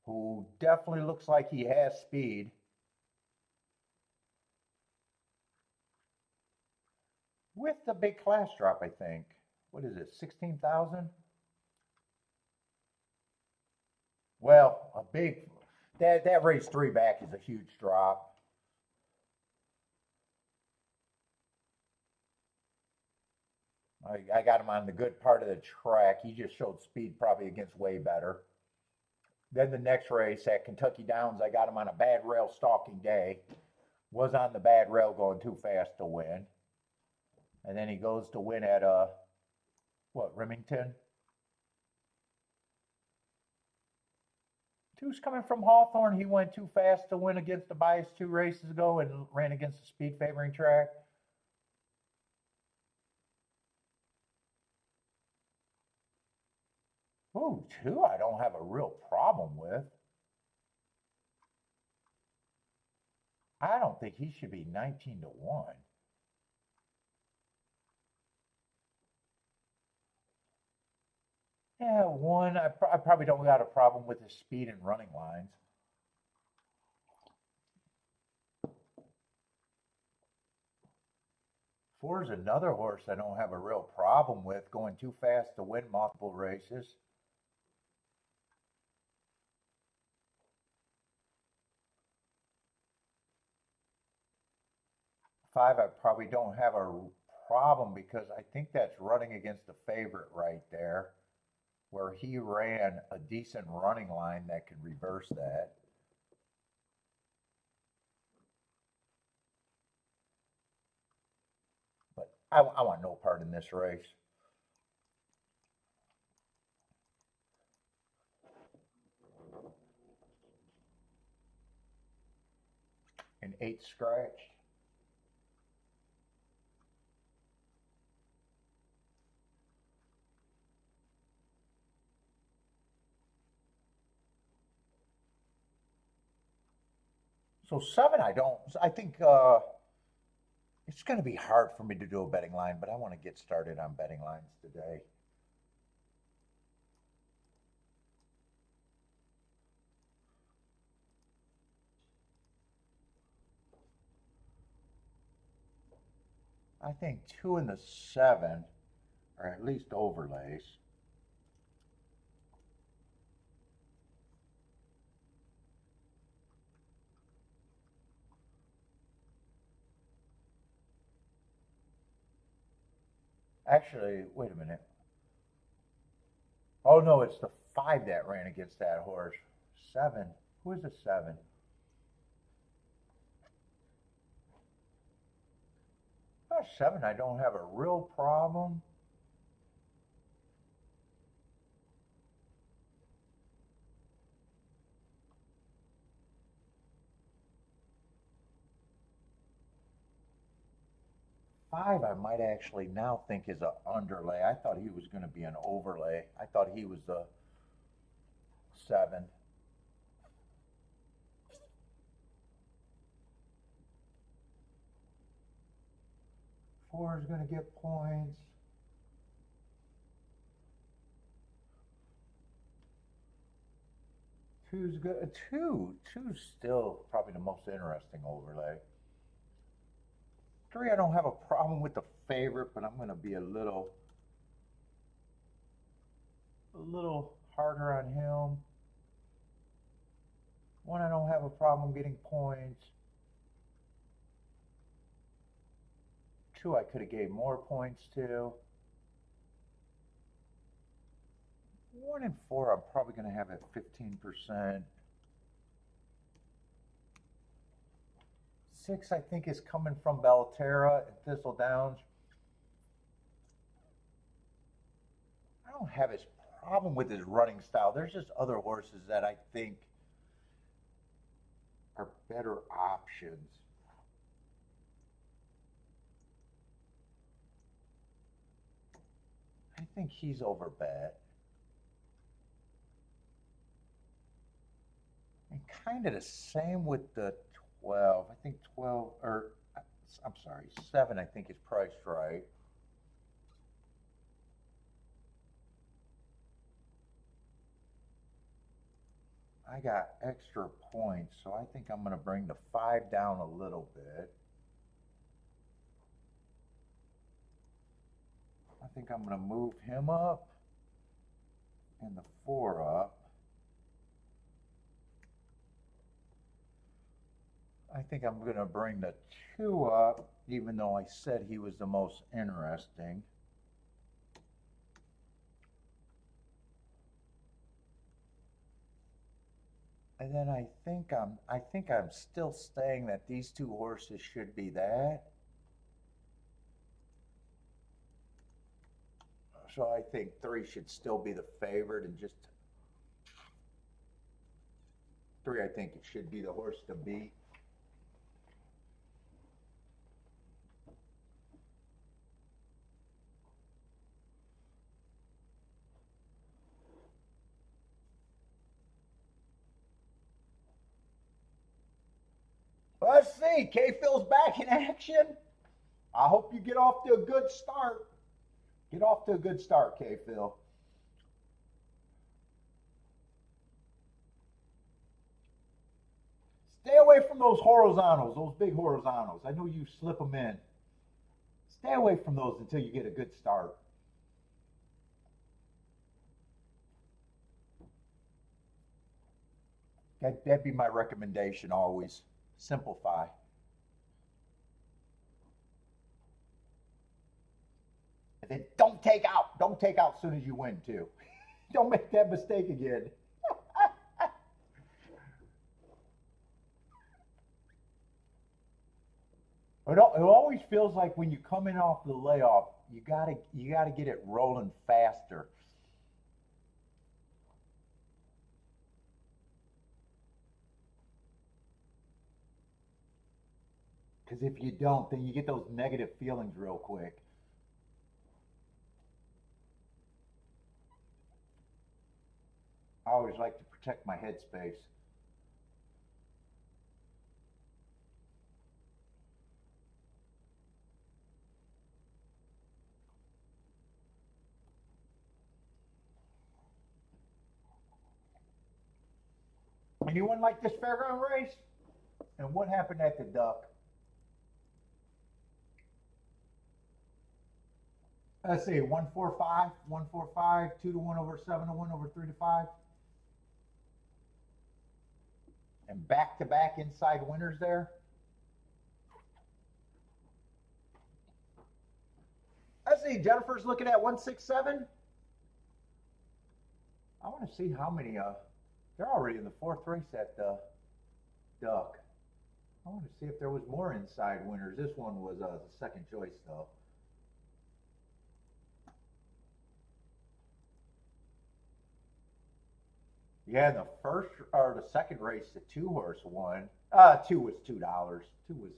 who definitely looks like he has speed. With the big class drop, I think. What is it, 16,000? Well, a big, that race three back is a huge drop. I got him on the good part of the track. He just showed speed probably against way better. Then the next race at Kentucky Downs, I got him on a bad rail stalking day. Was on the bad rail going too fast to win. And then he goes to win at what, Remington? Two's coming from Hawthorne. He went too fast to win against the bias 2 races ago and ran against the speed favoring track. Ooh, two I don't have a real problem with. I don't think he should be 19 to 1. Yeah, one, I probably don't got a problem with his speed and running lines. Four is another horse I don't have a real problem with, going too fast to win multiple races. Five, I probably don't have a problem because I think that's running against the favorite right there, where he ran a decent running line that could reverse that. But I want no part in this race. An eight scratch. So seven, I think it's going to be hard for me to do a betting line, but I want to get started on betting lines today. I think two and the seven are at least overlays. Actually, wait a minute. Oh no, it's the 5 that ran against that horse. 7. Who is the 7? Oh, 7, I don't have a real problem. Five, I might actually now think is a underlay. I thought he was going to be an overlay. I thought he was the 7. 4 is going to get points. Two's good. Two's still probably the most interesting overlay. 3, I don't have a problem with the favorite, but I'm going to be a little harder on him. 1, I don't have a problem getting points. 2, I could have gave more points to. 1 and 4, I'm probably going to have at 15%. 6, I think, is coming from Belterra and Thistle Downs. I don't have his problem with his running style. There's just other horses that I think are better options. I think he's overbet. And kind of the same with the 12. I think 12, or I'm sorry, 7, I think is priced right. I got extra points, so I think I'm going to bring the 5 down a little bit. I think I'm going to move him up and the 4 up. I think I'm going to bring the 2 up, even though I said he was the most interesting. And then I think I'm still staying that these 2 horses should be that. So I think 3 should still be the favorite, and just 3, I think it should be the horse to beat. Let's see, K-Phil's back in action. I hope you get off to a good start. Get off to a good start, K-Phil. Stay away from those horizontals, those big horizontals. I know you slip them in. Stay away from those until you get a good start. That'd be my recommendation always. Simplify. And then don't take out. Don't take out as soon as you win, too. Don't make that mistake again. It always feels like when you come in off the layoff, you gotta get it rolling faster. Because if you don't, then you get those negative feelings real quick. I always like to protect my headspace. Anyone like this fairground race? And what happened at the Duck? Let's see, 145, 145, 2 to 1 over 7 to 1 over 3 to 5. And back to back inside winners there. I see Jennifer's looking at 167. I want to see how many, they're already in the fourth race at the Duck. I want to see if there was more inside winners. This one was the second choice though. Yeah, the first or the second race, the 2-horse won. Two was $2. Two was.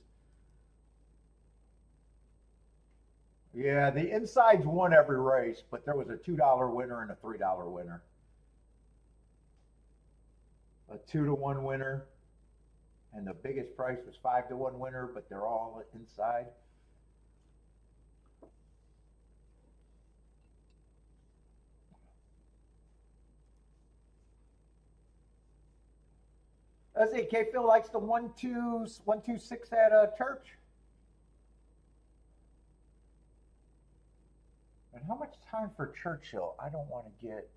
Yeah, the insides won every race, but there was a $2 winner and a $3 winner. A 2-to-1 winner, and the biggest price was 5-to-1 winner, but they're all inside. Let's see, K Phil likes the 126 at Church. And how much time for Churchill? I don't want to get,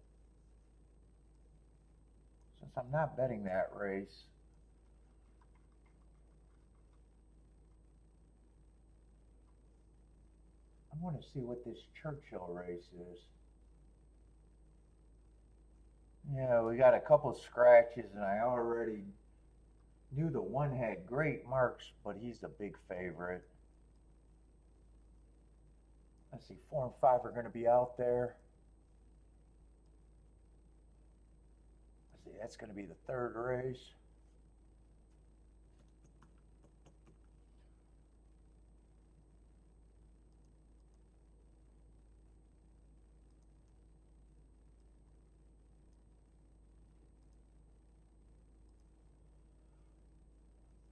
since I'm not betting that race. I want to see what this Churchill race is. Yeah, we got a couple scratches, and I already knew the one had great marks, but he's a big favorite. Let's see, 4 and 5 are going to be out there. Let's see, that's going to be the third race.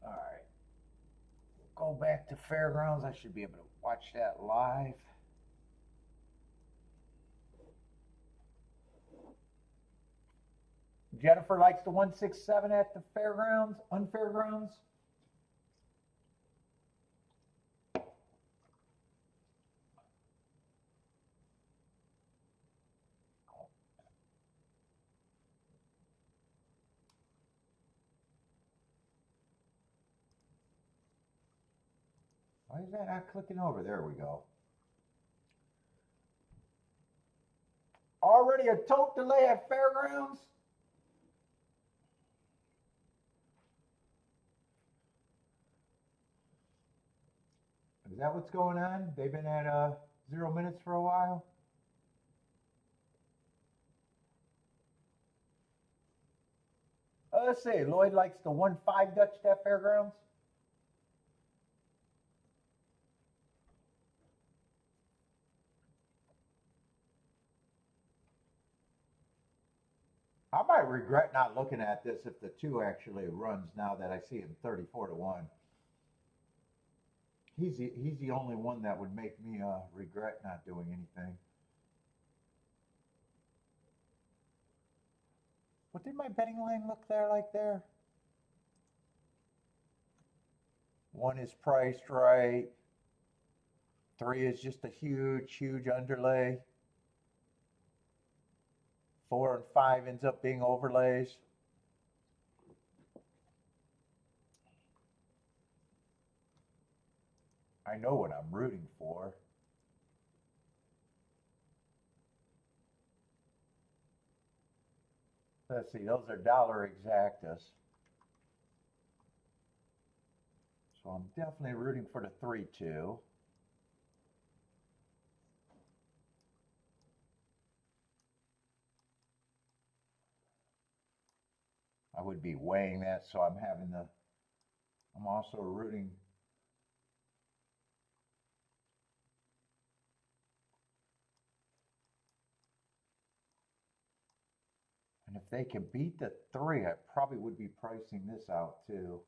All right. We'll go back to Fairgrounds. I should be able to watch that live. Jennifer likes the 167 at the Fairgrounds, Unfairgrounds. Why is that not clicking over? There we go. Already a tote delay at Fairgrounds. Is that what's going on? They've been at 0 minutes for a while. Let's see. Lloyd likes the 1-5 Dutch at Fairgrounds. I might regret not looking at this if the 2 actually runs now that I see him 34-1. He's the only one that would make me regret not doing anything. What did my betting line look there like there? 1 is priced right. 3 is just a huge underlay. 4 and 5 ends up being overlays. I know what I'm rooting for. Let's see, those are dollar exactas. So I'm definitely rooting for the 3-2. I would be weighing that, so I'm also rooting. And if they can beat the 3, I probably would be pricing this out too.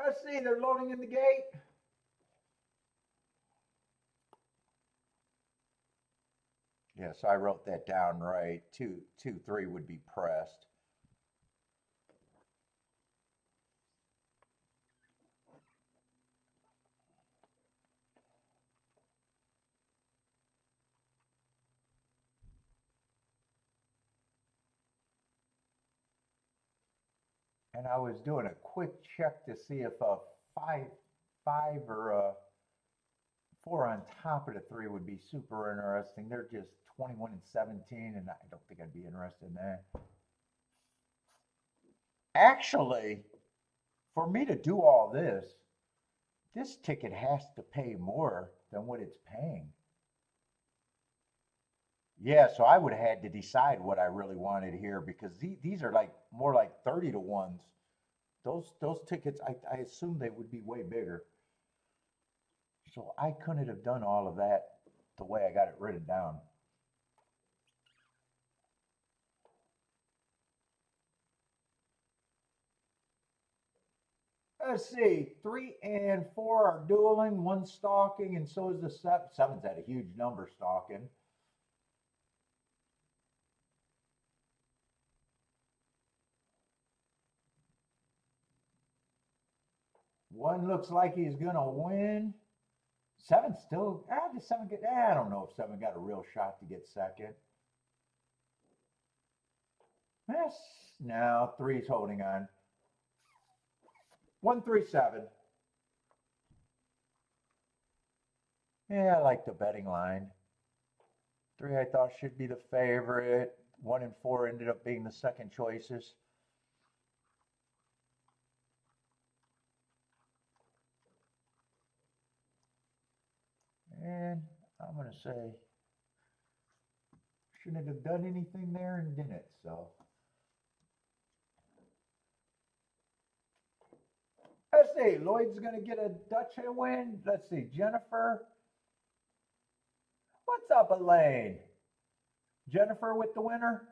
Let's see, they're loading in the gate. Yes, I wrote that down right. 2-3 would be pressed. And I was doing a quick check to see if a five or a four on top of the three would be super interesting. They're just 21 and 17, and I don't think I'd be interested in that. Actually, for me to do all this ticket has to pay more than what it's paying. Yeah, so I would have had to decide what I really wanted here because these are like more like 30 to ones. Those tickets, I assume they would be way bigger. So I couldn't have done all of that the way I got it written down. Let's see, three and four are dueling, one stalking, and so is the seven. Seven's at a huge number stalking. One looks like he's gonna win. Seven still, does seven get, I don't know if seven got a real shot to get second. Yes, no, three's holding on. 137. Yeah, I like the betting line. Three I thought should be the favorite. One and four ended up being the second choices. And I'm going to say, shouldn't have done anything there and didn't. So let's see. Lloyd's going to get a Dutch win. Let's see. Jennifer. What's up, Elaine? Jennifer with the winner.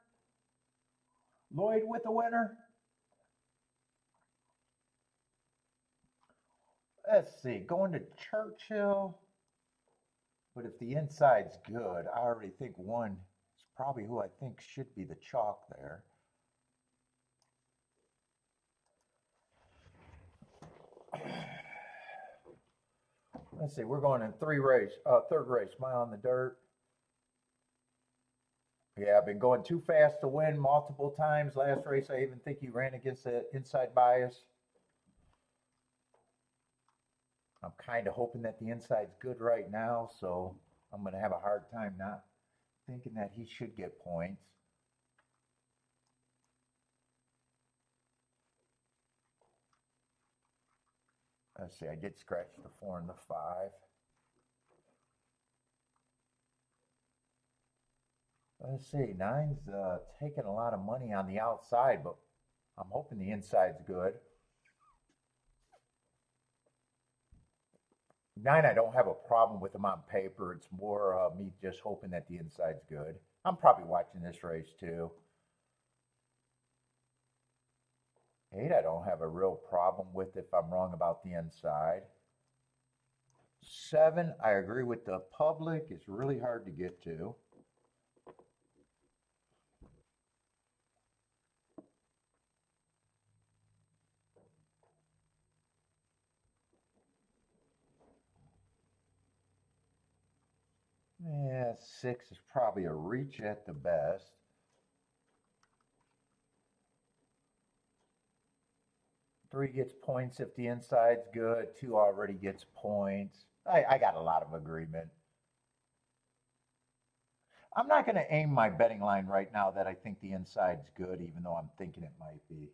Lloyd with the winner. Let's see. Going to Churchill. But if the inside's good, I already think one is probably who I think should be the chalk there. Let's see, we're going in third race, Mile in the Dirt. Yeah, I've been going too fast to win multiple times. Last race, I even think he ran against the inside bias. I'm kind of hoping that the inside's good right now, so I'm going to have a hard time not thinking that he should get points. Let's see, I did scratch the four and the five. Let's see, nine's taking a lot of money on the outside, but I'm hoping the inside's good. Nine, I don't have a problem with him on paper. It's more me just hoping that the inside's good. I'm probably watching this race too. Eight, I don't have a real problem with if I'm wrong about the inside. Seven, I agree with the public. It's really hard to get to. Yeah, six is probably a reach at the best. Three gets points if the inside's good. Two already gets points. I got a lot of agreement. I'm not going to aim my betting line right now that I think the inside's good, even though I'm thinking it might be.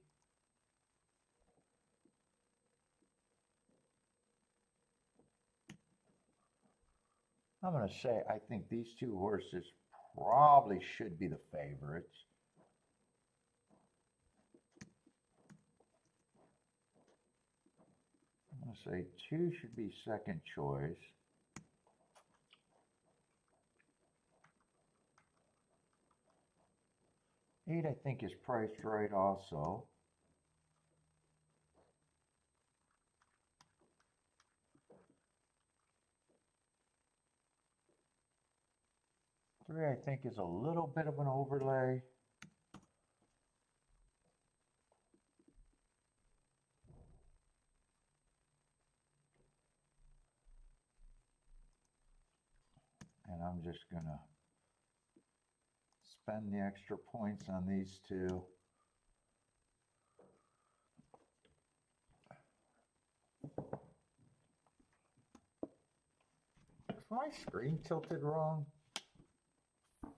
I'm going to say I think these two horses probably should be the favorites. I'm going to say two should be second choice. Eight, I think, is priced right also. Three, I think, is a little bit of an overlay. And I'm just going to spend the extra points on these two. my screen tilted wrong? I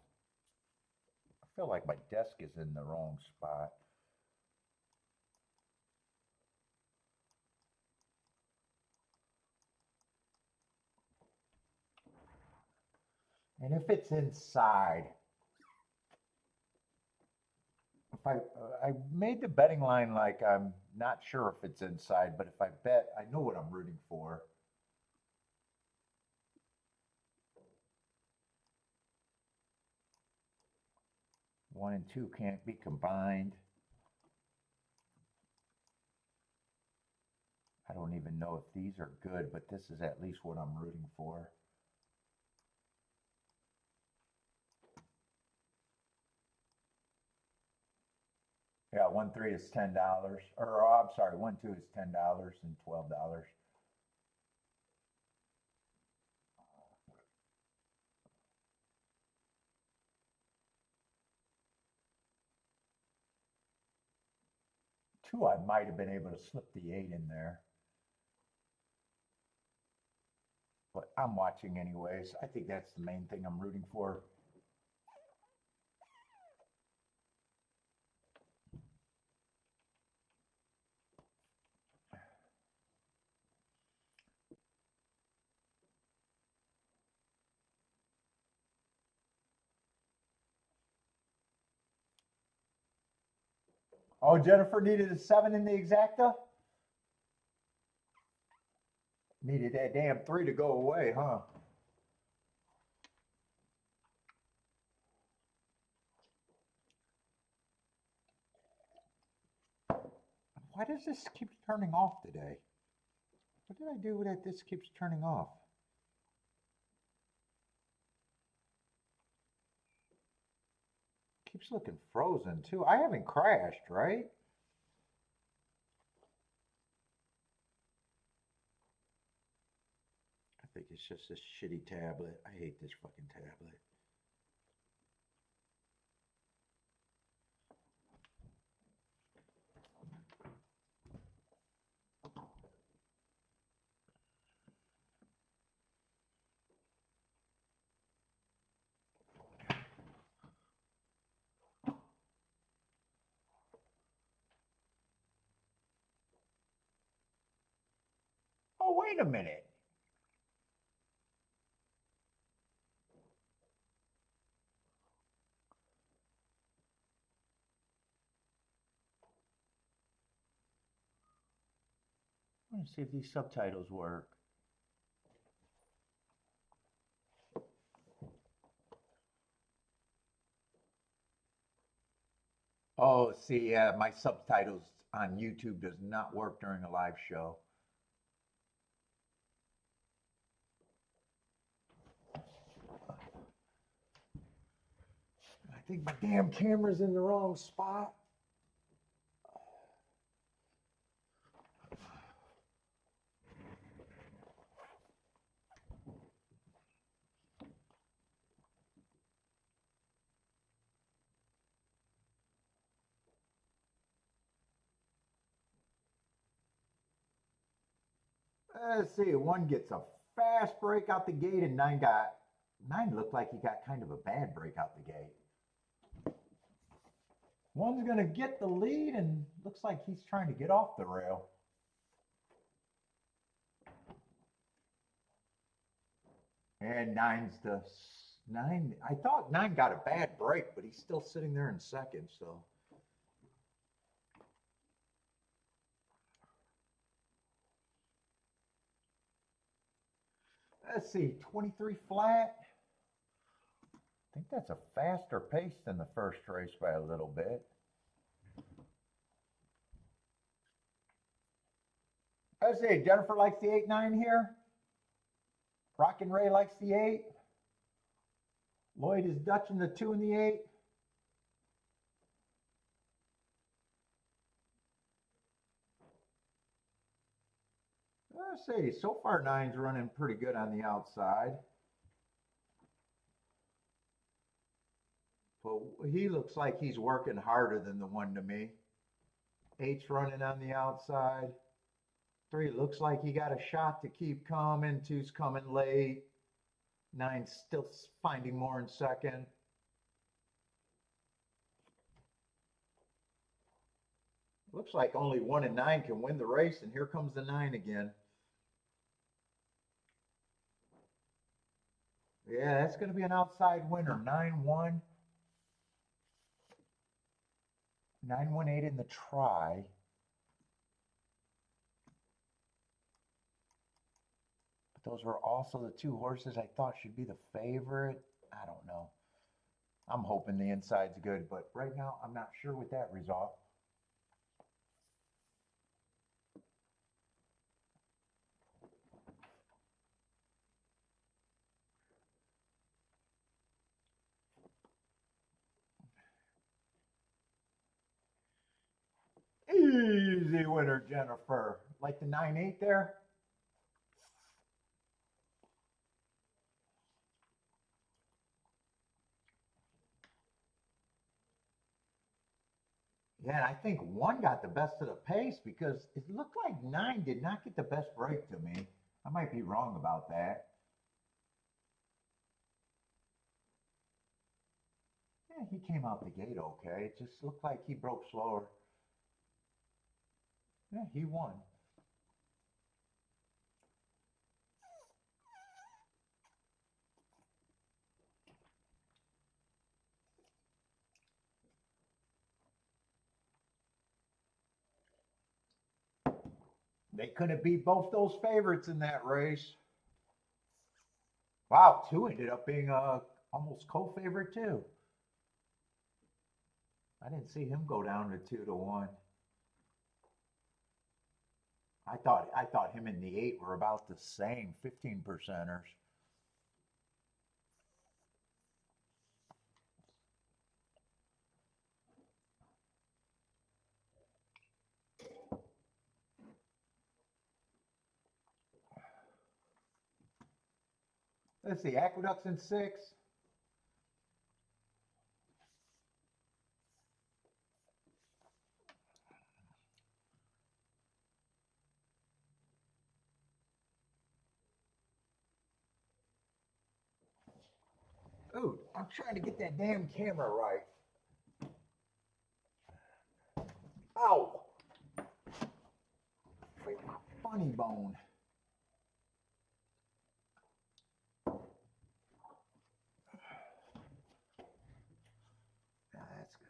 feel like my desk is in the wrong spot. And if it's inside, if I made the betting line like I'm not sure if it's inside, but if I bet, I know what I'm rooting for. One and two can't be combined. I don't even know if these are good, but this is at least what I'm rooting for. Yeah, 1-3 is $10, or oh, I'm sorry, 1-2 is $10 and $12. Two, I might have been able to slip the 8 in there. But I'm watching anyways. I think that's the main thing I'm rooting for. Oh, Jennifer needed a 7 in the exacta? Needed that damn 3 to go away, huh? Why does this keep turning off today? What did I do that this keeps turning off? Keeps looking frozen too. I haven't crashed, right? I think it's just this shitty tablet. I hate this fucking tablet. Oh, wait a minute. Let me see if these subtitles work. Oh, see, yeah, my subtitles on YouTube does not work during a live show. I think my damn camera's in the wrong spot. Let's see, one gets a fast break out the gate, and nine looked like he got kind of a bad break out the gate. One's gonna get the lead, and looks like he's trying to get off the rail. And nine. I thought nine got a bad break, but he's still sitting there in second. So. Let's see, 23 flat. I think that's a faster pace than the first race by a little bit. Let's see, Jennifer likes the 8-9 here. Rockin' Ray likes the 8. Lloyd is Dutching the 2 and the 8. Let's see, so far nine's running pretty good on the outside. But he looks like he's working harder than the 1 to me. 8's running on the outside. 3 looks like he got a shot to keep coming. 2's coming late. Nine's still finding more in second. Looks like only 1 and 9 can win the race, and here comes the 9 again. Yeah, that's going to be an outside winner. 9-1. 9-1-8 in the try. But those were also the two horses I thought should be the favorite. I don't know. I'm hoping the inside's good, but right now I'm not sure with that result. Easy winner, Jennifer. Like the 9-8 there? Yeah, and I think 1 got the best of the pace because it looked like 9 did not get the best break to me. I might be wrong about that. Yeah, he came out the gate okay. It just looked like he broke slower. Yeah, he won. They couldn't beat both those favorites in that race. Wow, 2 ended up being almost co-favorite too. I didn't see him go down to 2-1. I thought him and the 8 were about the same, 15%ers. Let's see, Aqueducts in 6. Dude, I'm trying to get that damn camera right. Ow! Wait, my funny bone. Now that's good.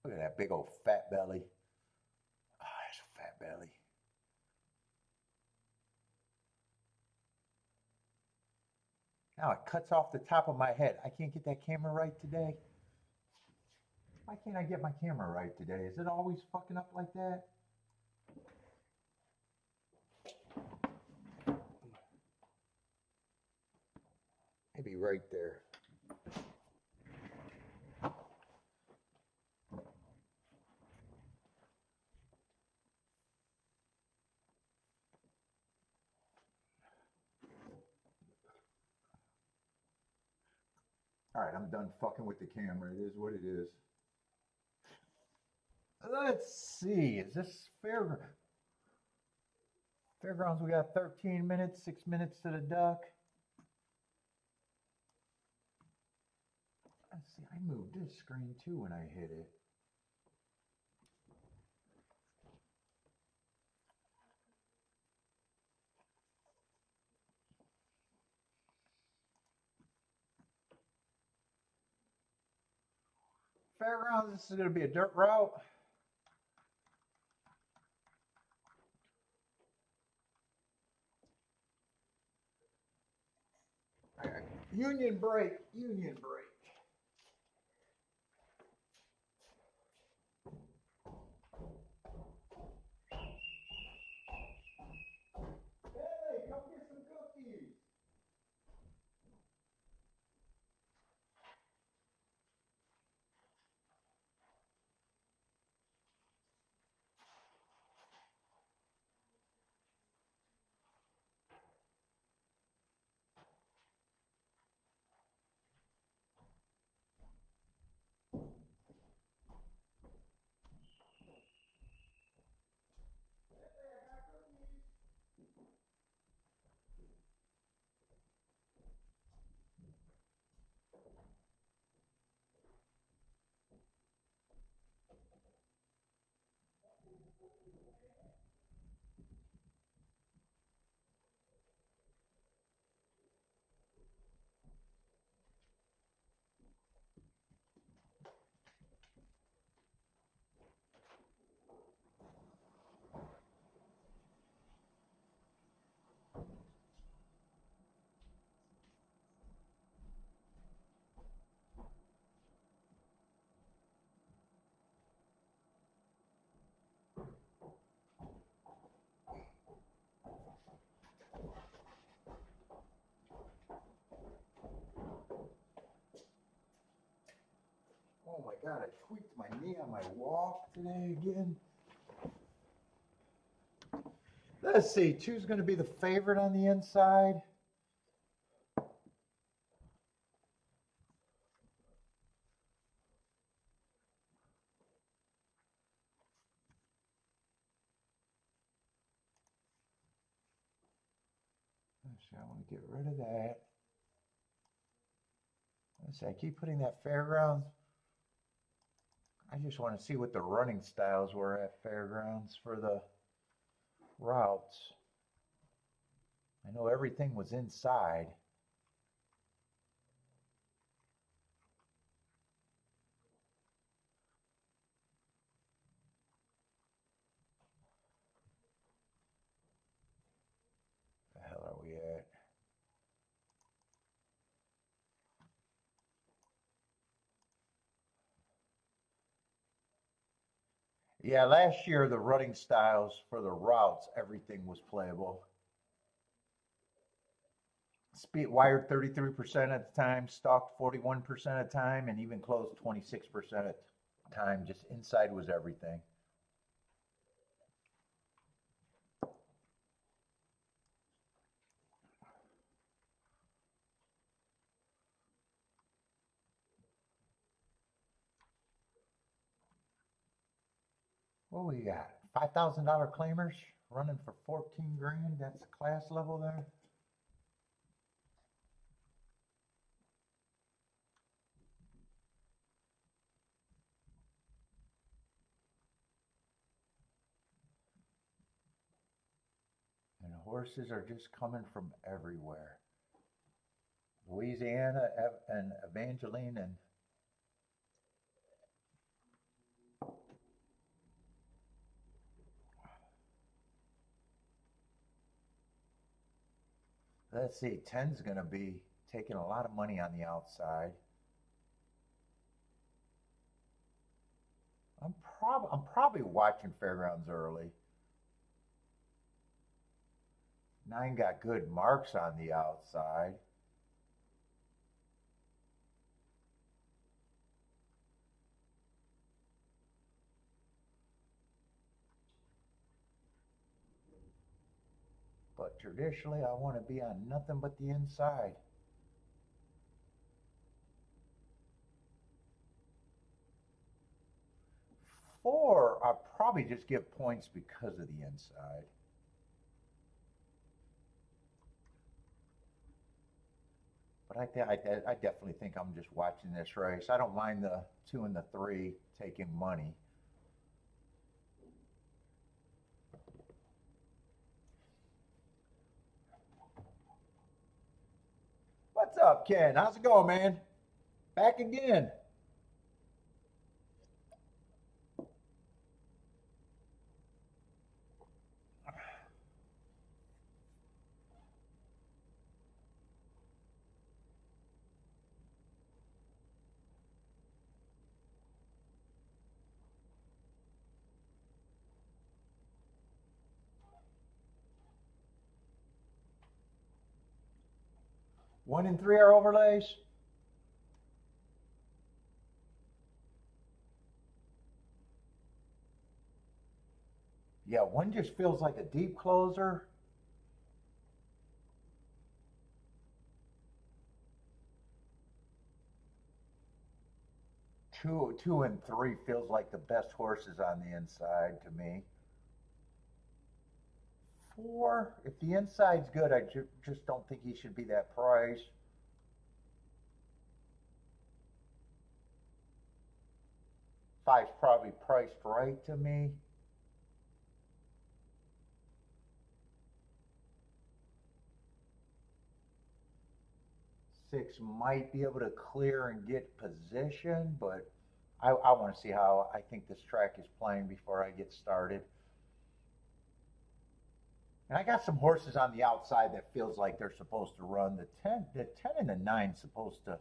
Look at that big old fat belly. Oh, that's a fat belly. Now it cuts off the top of my head. I can't get that camera right today. Why can't I get my camera right today? Is it always fucking up like that? Maybe right there. All right, I'm done fucking with the camera. It is what it is. Let's see. Is this Fairgrounds? Fairgrounds, we got 13 minutes, 6 minutes to the duck. Let's see. I moved this screen too when I hit it. Fairgrounds, this is going to be a dirt route. All right. Union break, union break. Hey, come get some cookies. God, I tweaked my knee on my walk today again. Let's see, 2's going to be the favorite on the inside. Let's see, I want to get rid of that. Let's see, I keep putting that Fairgrounds. I just want to see what the running styles were at Fairgrounds for the routes. I know everything was inside. The hell are we at? Yeah, last year the running styles for the routes, everything was playable. Speed wired 33% at the time, stalked 41% of the time, and even closed 26% at the time. Just inside was everything. What we got? $5,000 claimers running for 14 grand. That's class level there. And the horses are just coming from everywhere. Louisiana and Evangeline and let's see, 10's going to be taking a lot of money on the outside. I'm probably watching Fairgrounds early. 9 got good marks on the outside. But traditionally, I want to be on nothing but the inside. 4, I'll probably just give points because of the inside. But I definitely think I'm just watching this race. I don't mind the 2 and the 3 taking money. What's up, Ken? How's it going, man? Back again. One and 3 are overlays. Yeah, 1 just feels like a deep closer. 2 and 3 feels like the best horses on the inside to me. 4, if the inside's good, I just don't think he should be that price. 5's probably priced right to me. 6 might be able to clear and get position, but I want to see how I think this track is playing before I get started. And I got some horses on the outside that feels like they're supposed to run. The 10 and the 9 supposed to.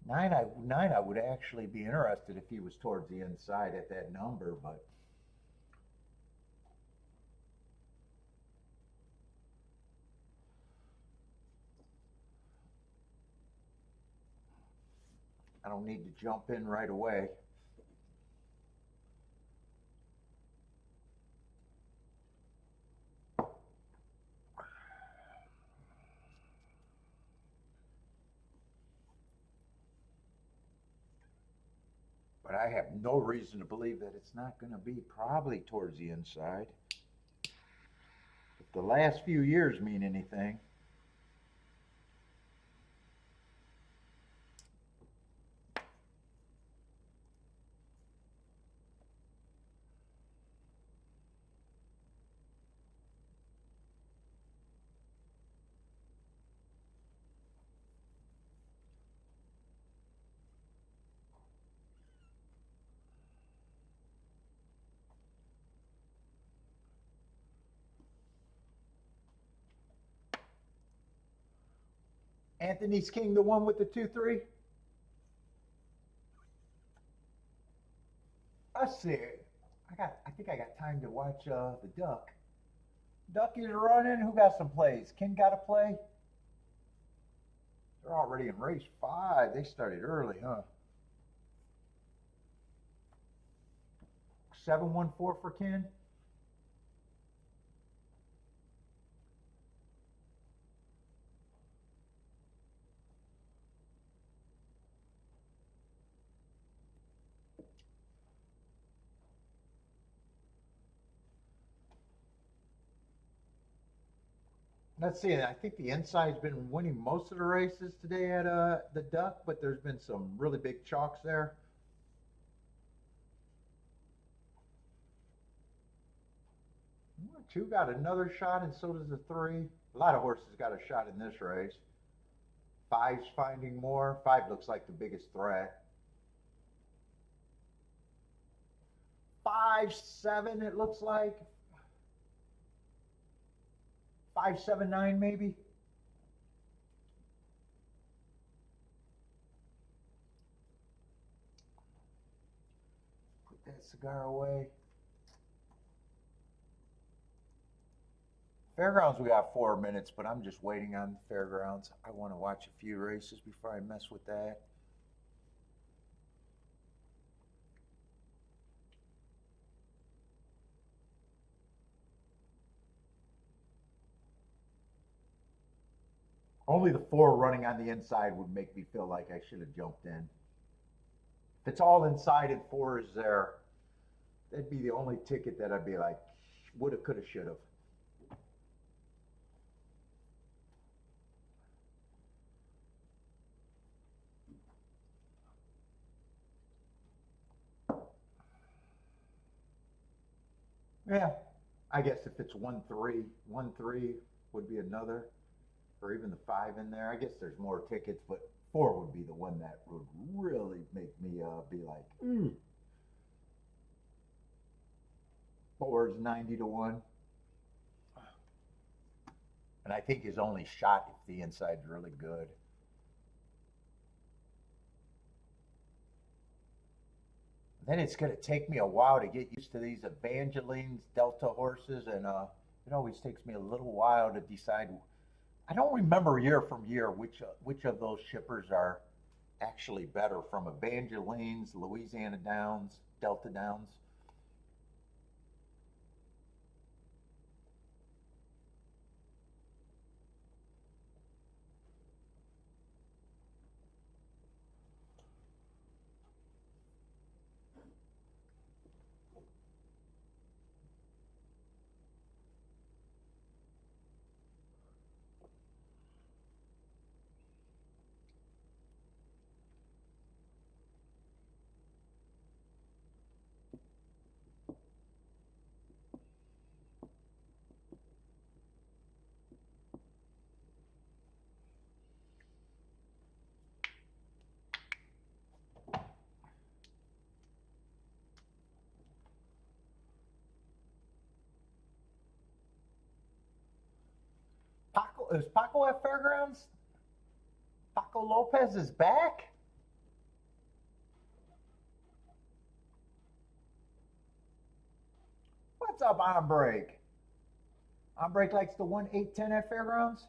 9 I would actually be interested if he was towards the inside at that number, but I don't need to jump in right away. But I have no reason to believe that it's not going to be probably towards the inside. If the last few years mean anything. Anthony's King, the one with the 2-3? Let's see. I think I got time to watch the duck. Duck is running. Who got some plays? Ken got a play? They're already in race 5. They started early, huh? 714 for Ken. Let's see. I think the inside's been winning most of the races today at the Duck, but there's been some really big chalks there. Two got another shot, and so does the 3. A lot of horses got a shot in this race. 5's finding more. 5 looks like the biggest threat. 5, 7, it looks like. 5, 7, 9, maybe. Put that cigar away. Fairgrounds, we got 4 minutes, but I'm just waiting on Fairgrounds. I want to watch a few races before I mess with that. Only the 4 running on the inside would make me feel like I should have jumped in. If it's all inside and 4 is there, that'd be the only ticket that I'd be like, woulda, coulda, shoulda. Yeah, I guess if it's 1-3, 1-3 would be another, or even the 5 in there. I guess there's more tickets, but 4 would be the one that would really make me be like, 4 is 90-1. And I think his only shot if the inside's really good. Then it's going to take me a while to get used to these Evangeline's Delta horses, and it always takes me a little while to decide. I don't remember year from year which of those shippers are actually better, from Evangeline's, Louisiana Downs, Delta Downs. Is Paco at Fairgrounds? Paco Lopez is back? What's up, on break? On break likes the 1-8-10 at Fairgrounds?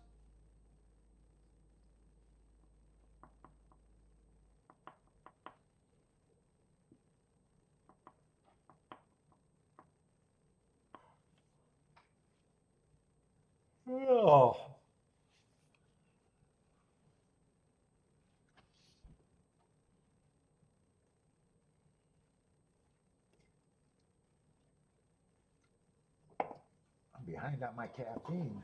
behind on my caffeine.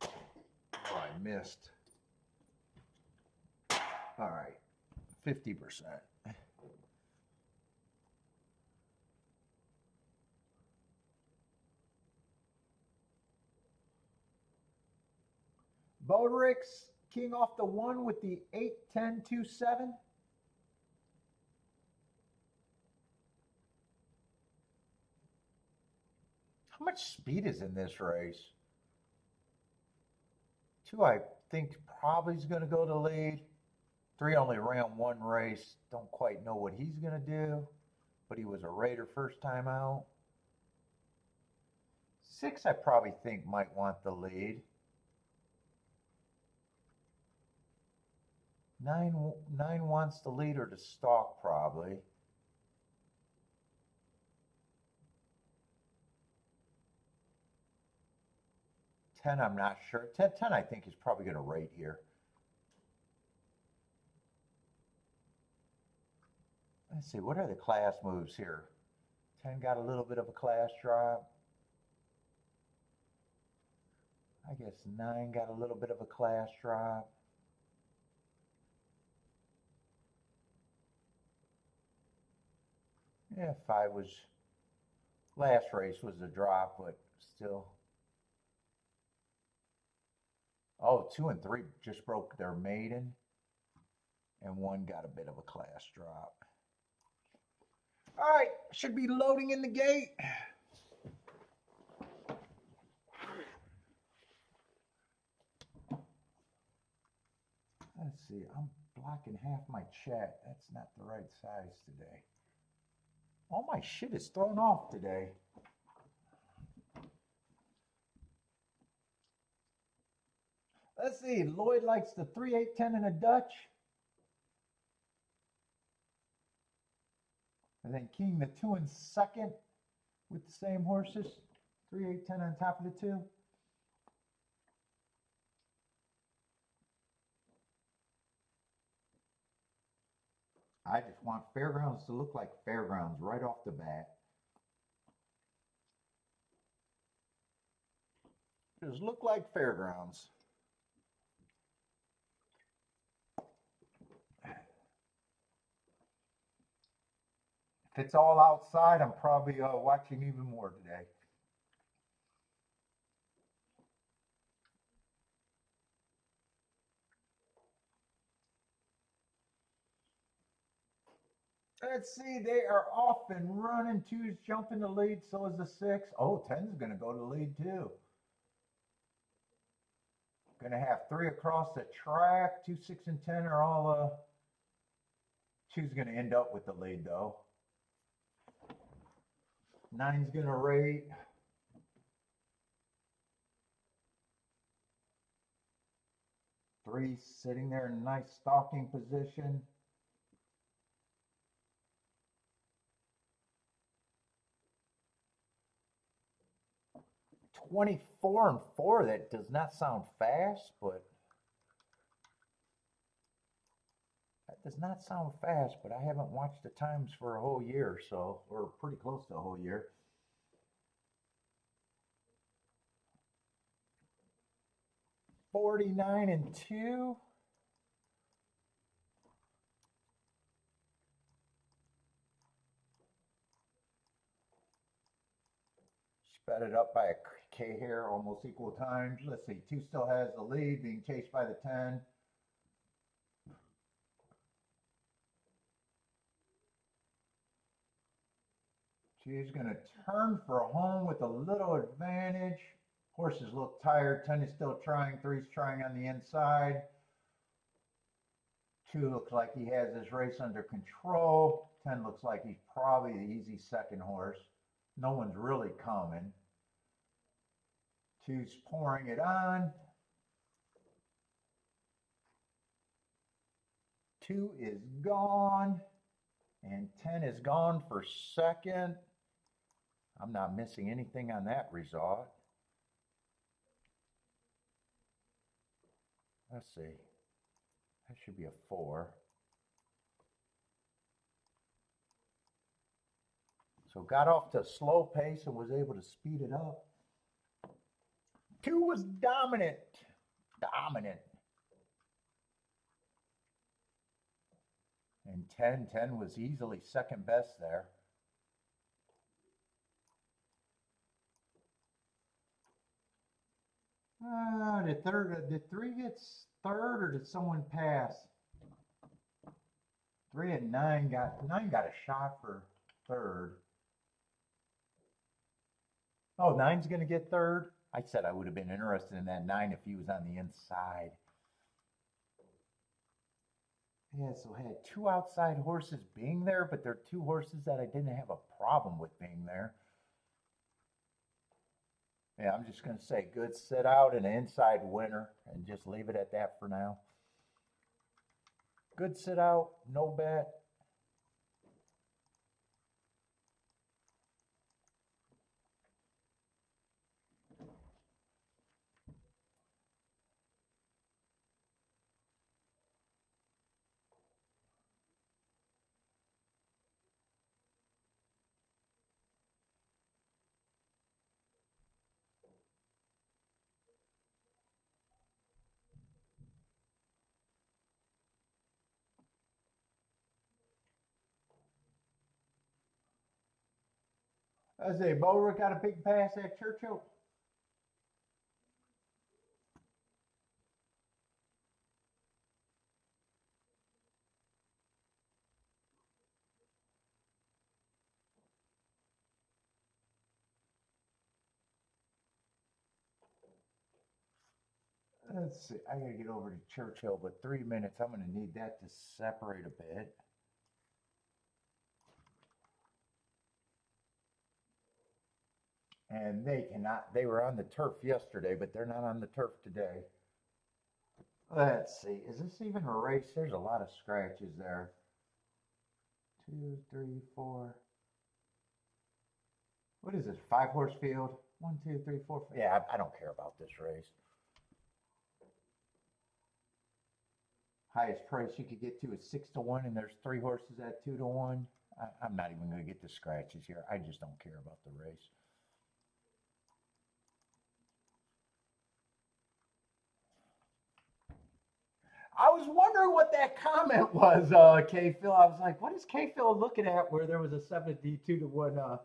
Oh, I missed. All right, 50%. Bodrix, king off the 1 with the 8-10-2-7. How much speed is in this race? 2, I think, probably is going to go to lead. 3 only ran 1 race. Don't quite know what he's going to do, but he was a Raider first time out. 6, I probably think might want the lead. 9 wants the lead or to stalk probably. 10, I'm not sure. 10, I think is probably going to rate here. Let's see, what are the class moves here? 10 got a little bit of a class drop. I guess 9 got a little bit of a class drop. Yeah, 5 was, last race was a drop, but still. Oh, 2 and 3 just broke their maiden, and 1 got a bit of a class drop. All right, should be loading in the gate. Let's see, I'm blocking half my chat. That's not the right size today. All my shit is thrown off today. Let's see, Lloyd likes the 3-8-10 in a Dutch. And then King the 2 and 2nd with the same horses. 3-8-10 on top of the 2. I just want Fairgrounds to look like Fairgrounds right off the bat. Just look like Fairgrounds. If it's all outside, I'm probably watching even more today. Let's see, they are off and running. 2's jumping the lead, so is the 6. Oh, 10's going to go to the lead too. Going to have 3 across the track. 2, 6, and 10 are all, 2's going to end up with the lead though. 9's going to rate. 3's sitting there in a nice stalking position. 24 and 4, that does not sound fast, but I haven't watched the times for a whole year, so we're pretty close to a whole year. $49 and 2. Sped it up by a K here, almost equal times. Let's see, 2 still has the lead, being chased by the 10. She's going to turn for home with a little advantage. Horses look tired. 10 is still trying. 3's trying on the inside. 2 looks like he has his race under control. 10 looks like he's probably the easy second horse. No one's really coming. 2's pouring it on. 2 is gone. And 10 is gone for second. I'm not missing anything on that result. Let's see. That should be a 4. So got off to a slow pace and was able to speed it up. 2 was dominant. Dominant. And 10 was easily second best there. Did 3 get third or did someone pass? 3 and 9 got a shot for third. Oh, 9's gonna get third. I said I would have been interested in that 9 if he was on the inside. Yeah, so I had 2 outside horses being there, but they're 2 horses that I didn't have a problem with being there. Yeah, I'm just going to say good sit out and an inside winner and just leave it at that for now. Good sit out, no bet. I say, Bowler got a big pass at Churchill. Let's see, I gotta get over to Churchill, but 3 minutes, I'm gonna need that to separate a bit. And they were on the turf yesterday, but they're not on the turf today. Let's see, is this even a race? There's a lot of scratches there. 2, 3, 4. What is this, 5-horse field? 1, 2, 3, 4. Yeah, I don't care about this race. Highest price you could get to is 6 to 1, and there's 3 horses at 2 to 1. I'm not even going to get the scratches here. I just don't care about the race. I was wondering what that comment was, K Phil. I was like, what is K Phil looking at where there was a 72 to 1?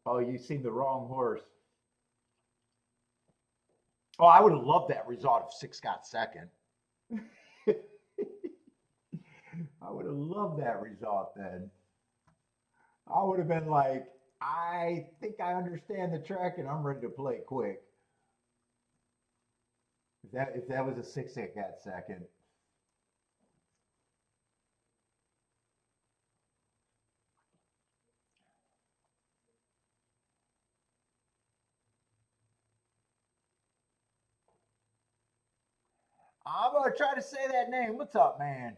Oh, you seen the wrong horse. Oh, I would have loved that result if 6 got second. I would have loved that result then. I would have been like, I think I understand the track and I'm ready to play quick. If that was a 6 that got second. I'm gonna try to say that name. What's up, man?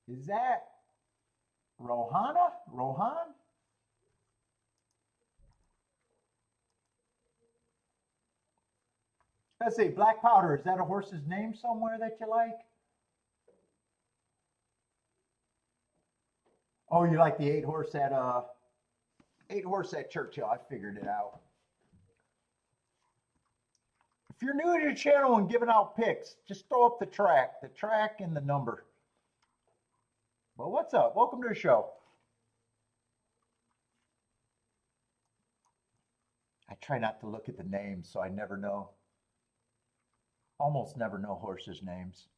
Is that Rohana? Rohan? Let's see, Black Powder. Is that a horse's name somewhere that you like? Oh, you like the 8-horse at Churchill. I figured it out. If you're new to the channel and giving out picks, just throw up the track and the number. Well, what's up? Welcome to the show. I try not to look at the names, so I never know. Almost never know horses' names.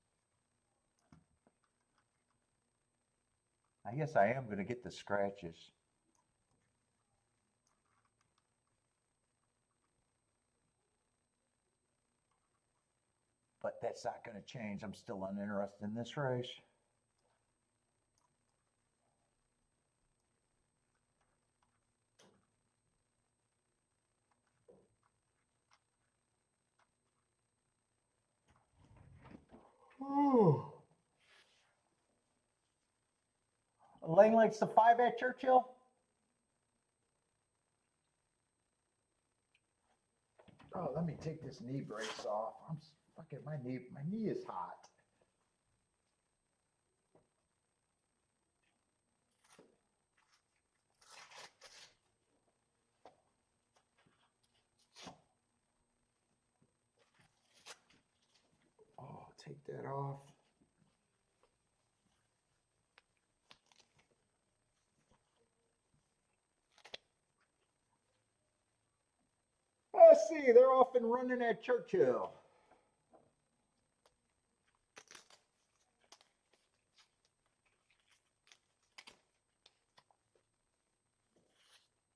I guess I am going to get the scratches. But that's not going to change. I'm still uninterested in this race. Ooh. Lane likes the 5 at Churchill. Oh, let me take this knee brace off. I'm fucking my knee is hot. take that off. Let's see, they're off and running at Churchill.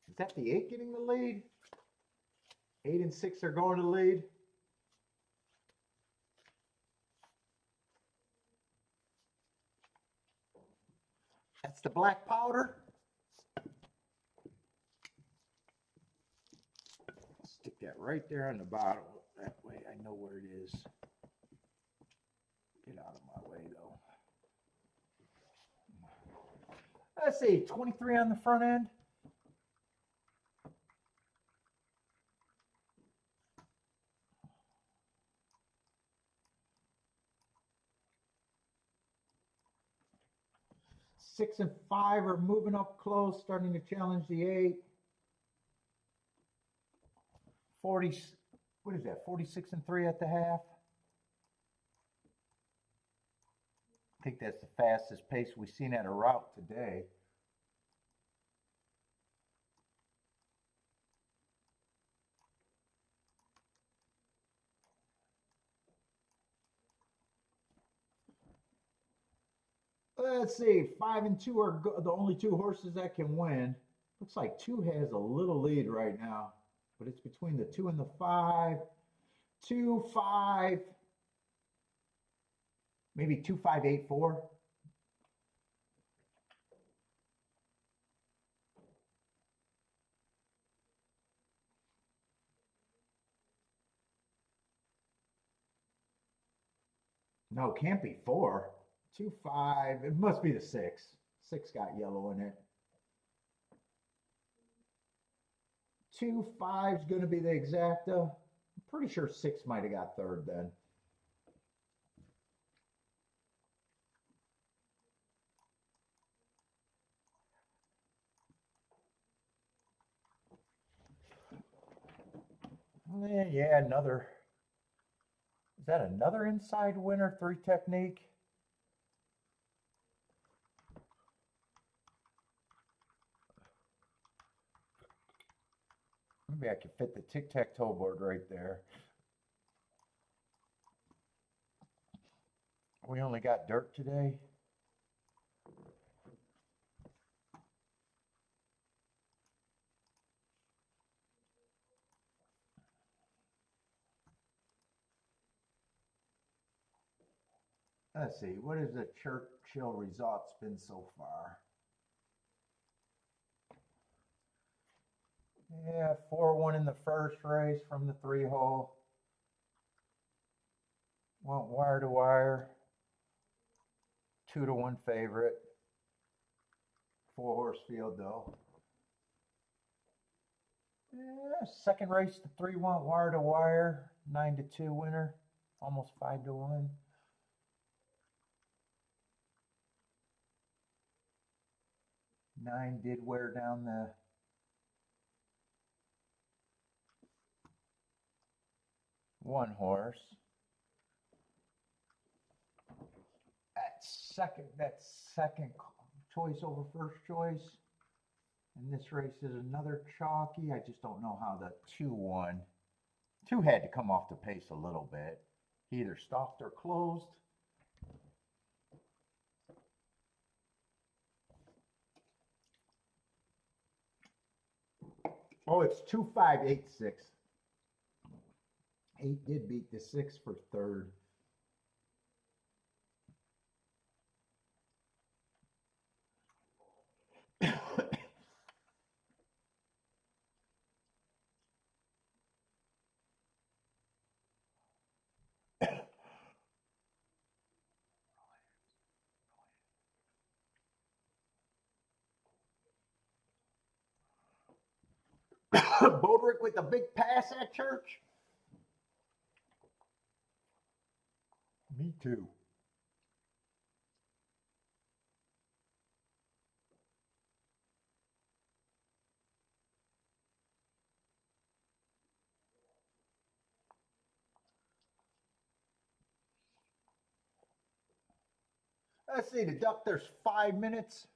Is that the 8 getting the lead? 8 and 6 are going to lead. That's the black powder. Stick that right there on the bottle. That way I know where it is. Get out of my way though. Let's see, 23 on the front end. Six and 5 are moving up close, starting to challenge the 8. 40, what is that, 46 and 3 at the half? I think that's the fastest pace we've seen at a route today. Let's see, 5 and 2 are the only 2 horses that can win. Looks like 2 has a little lead right now, but it's between the 2 and the 5. 2, 5, maybe 2, 5, 8, 4. No, it can't be 4. 2, 5, it must be the 6. 6 got yellow in it. 2, 5 is going to be the exacta. I'm pretty sure 6 might have got third then. Yeah, another. Is that another inside winner? 3 technique? Maybe I could fit the tic-tac-toe board right there. We only got dirt today. Let's see, what has the Churchill results been so far? Yeah, 4-1 in the first race from the 3-hole. Went wire to wire. 2-1 favorite. 4-horse field though. Yeah, second race, the 3 went wire to wire. 9-2 winner. Almost 5-1. Nine did wear down the one horse. That's second choice over first choice. And this race is another chalky. I just don't know how the 2 won. 2 had to come off the pace a little bit. He either stopped or closed. Oh, it's 2, 5, 8, 6. 8 did beat the 6 for third. Bodrick with the big pass at Church. Me too. Let's see, the duck, there's 5 minutes.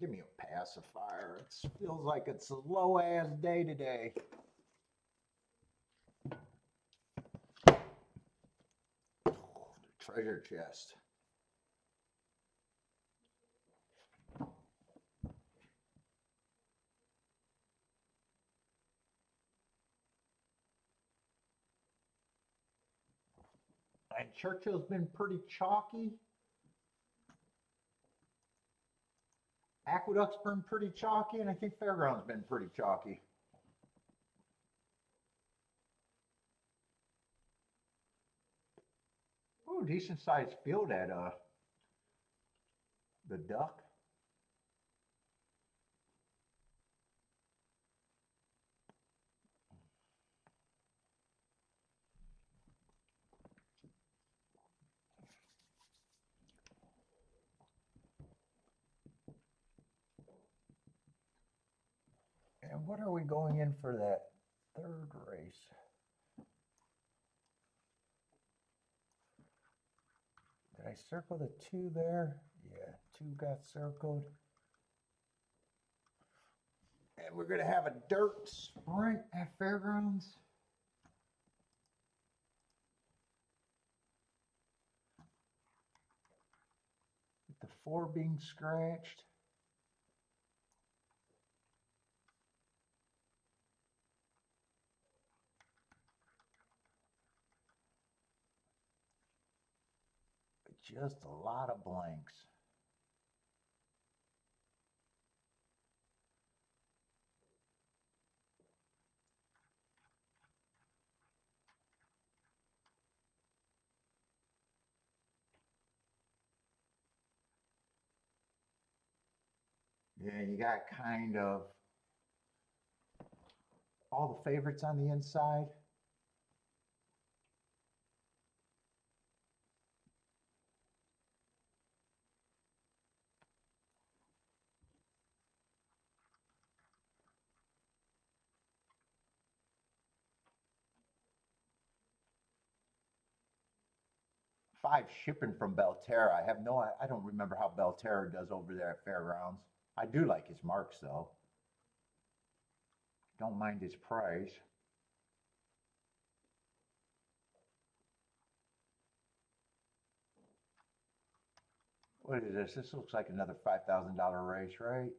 Give me a pacifier. It feels like it's a low ass day today. The treasure chest. And Churchill's been pretty chalky. Aqueduct's been pretty chalky, and I think Fairgrounds been pretty chalky. Oh, decent sized field at the duck. And what are we going in for that third race? Did I circle the 2 there? Yeah, 2 got circled. And we're going to have a dirt sprint at Fairgrounds. With the 4 being scratched. Just a lot of blanks. Yeah, you got kind of all the favorites on the inside. Five shipping from Belterra. I don't remember how Belterra does over there at Fairgrounds. I do like his marks though. Don't mind his price. What is this? This looks like another $5,000 race, right?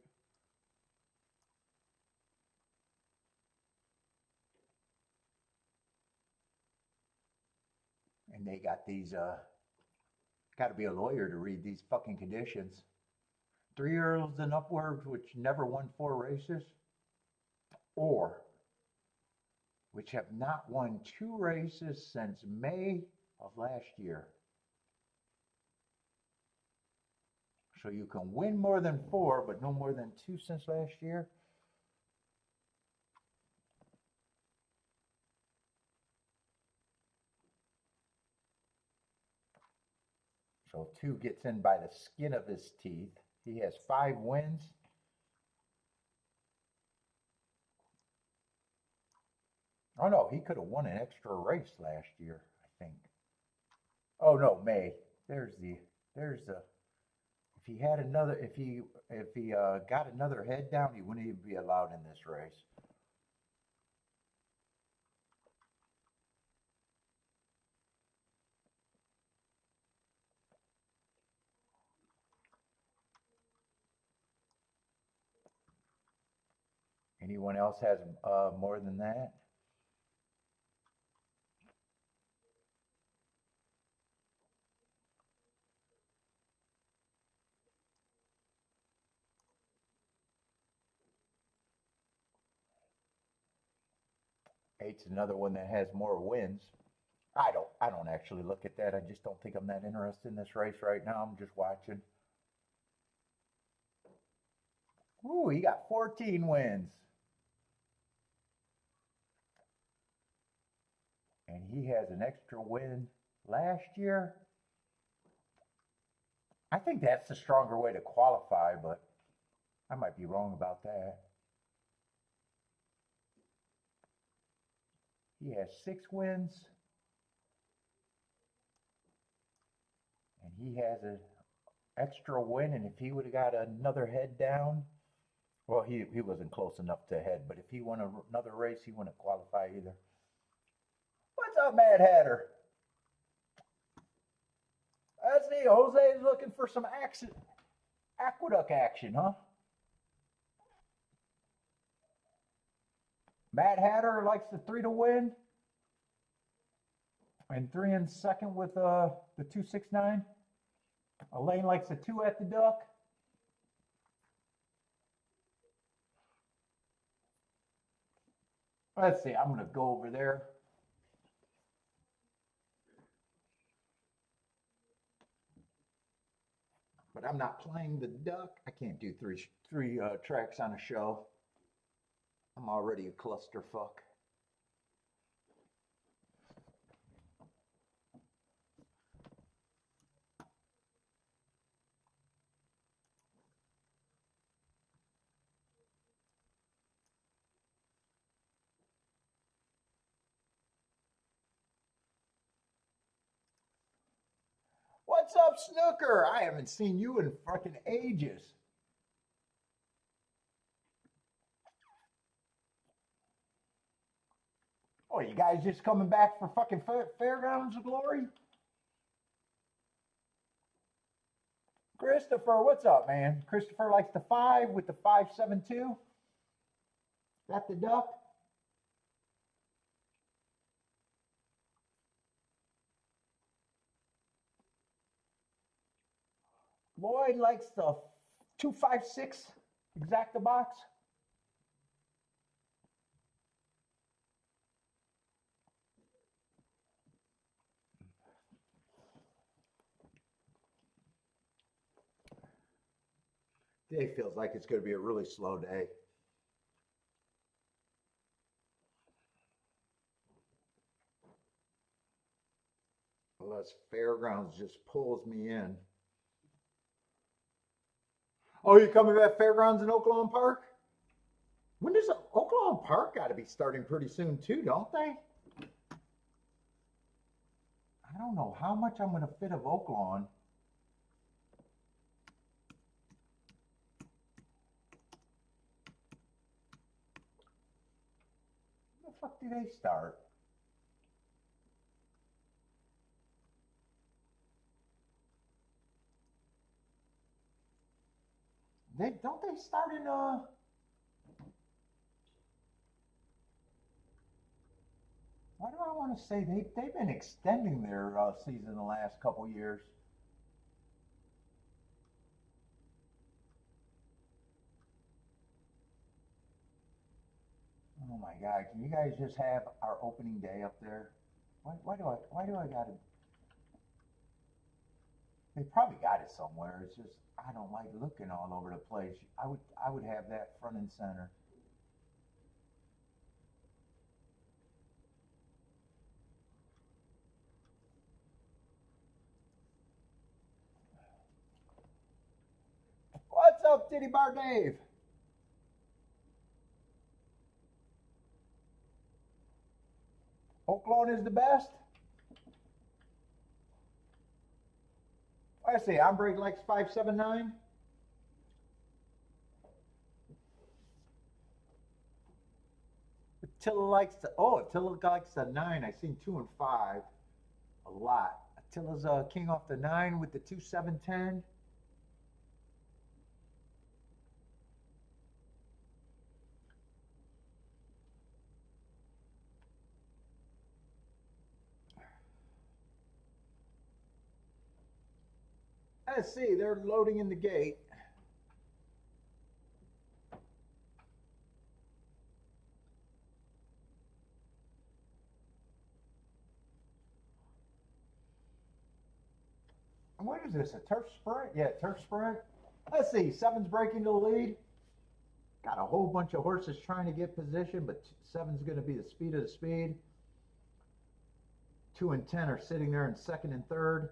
And they got these, got to be a lawyer to read these fucking conditions. 3-year-olds and upwards which never won 4 races, or which have not won 2 races since May of last year. So you can win more than 4, but no more than 2 since last year. So 2 gets in by the skin of his teeth. He has 5 wins. Oh no, he could have won an extra race last year, I think. Oh no, May. There's the, if he had another, if he got another head down, he wouldn't even be allowed in this race. Anyone else has more than that? Eight's another one that has more wins. I don't actually look at that. I just don't think I'm that interested in this race right now. I'm just watching. Ooh, he got 14 wins. And he has an extra win last year. I think that's the stronger way to qualify, but I might be wrong about that. He has 6 wins, and he has an extra win. And if he would have got another head down, well, he wasn't close enough to head, but if he won another race, he wouldn't qualify either. What's up, Mad Hatter? That's neat. Jose's looking for some aqueduct action, huh? Mad Hatter likes the 3 to win. And 3 in second with the 269. Elaine likes the 2 at the duck. Let's see, I'm going to go over there. But I'm not playing the duck. I can't do three tracks on a show. I'm already a clusterfuck. What's up, Snooker? I haven't seen you in fucking ages. Oh, you guys just coming back for fucking Fairgrounds of Glory? Christopher, what's up, man? Christopher likes the 5 with the 572. Got the duck. Lloyd likes the 256 exacta box. Day feels like it's going to be a really slow day. Unless Fairgrounds just pulls me in. Oh, you coming back Fairgrounds in Oklahoma Park? When does Oklahoma Park got to be starting pretty soon too, don't they? I don't know how much I'm going to fit of Oaklawn. When the fuck do they start? Don't they start in why do I want to say they've been extending their season the last couple years? Oh my God! Can you guys just have our opening day up there? Why do I gotta? They probably got it somewhere. It's just I don't like looking all over the place. I would have that front and center. What's up, Titty Bar Dave? Oaklawn is the best. I see. Ombre likes 579. Attila likes Attila likes the 9. I've seen 2 and 5 a lot. Attila's king off the 9 with the 2-7-10. Let's see, they're loading in the gate. What is this, a turf sprint? Yeah, turf sprint. Let's see, 7's breaking the lead. Got a whole bunch of horses trying to get position, but 7's going to be the speed of the speed. 2 and 10 are sitting there in second and third,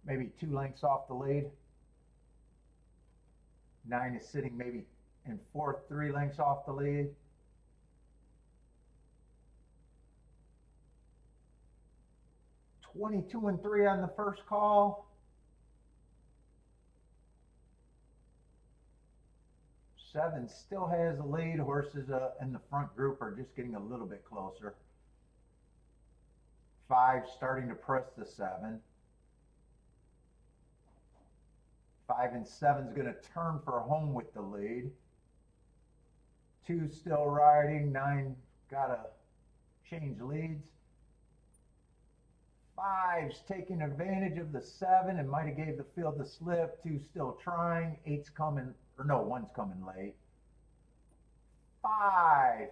maybe 2 lengths off the lead. 9 is sitting maybe in fourth, 3 lengths off the lead. 22 and 3 on the first call. 7 still has the lead. Horses in the front group are just getting a little bit closer. 5 starting to press the 7. 5 and 7 is going to turn for home with the lead. 2 still riding. 9 got to change leads. 5's taking advantage of the 7 and might have gave the field the slip. 2 still trying. 8's coming, or no, 1's coming late. 5,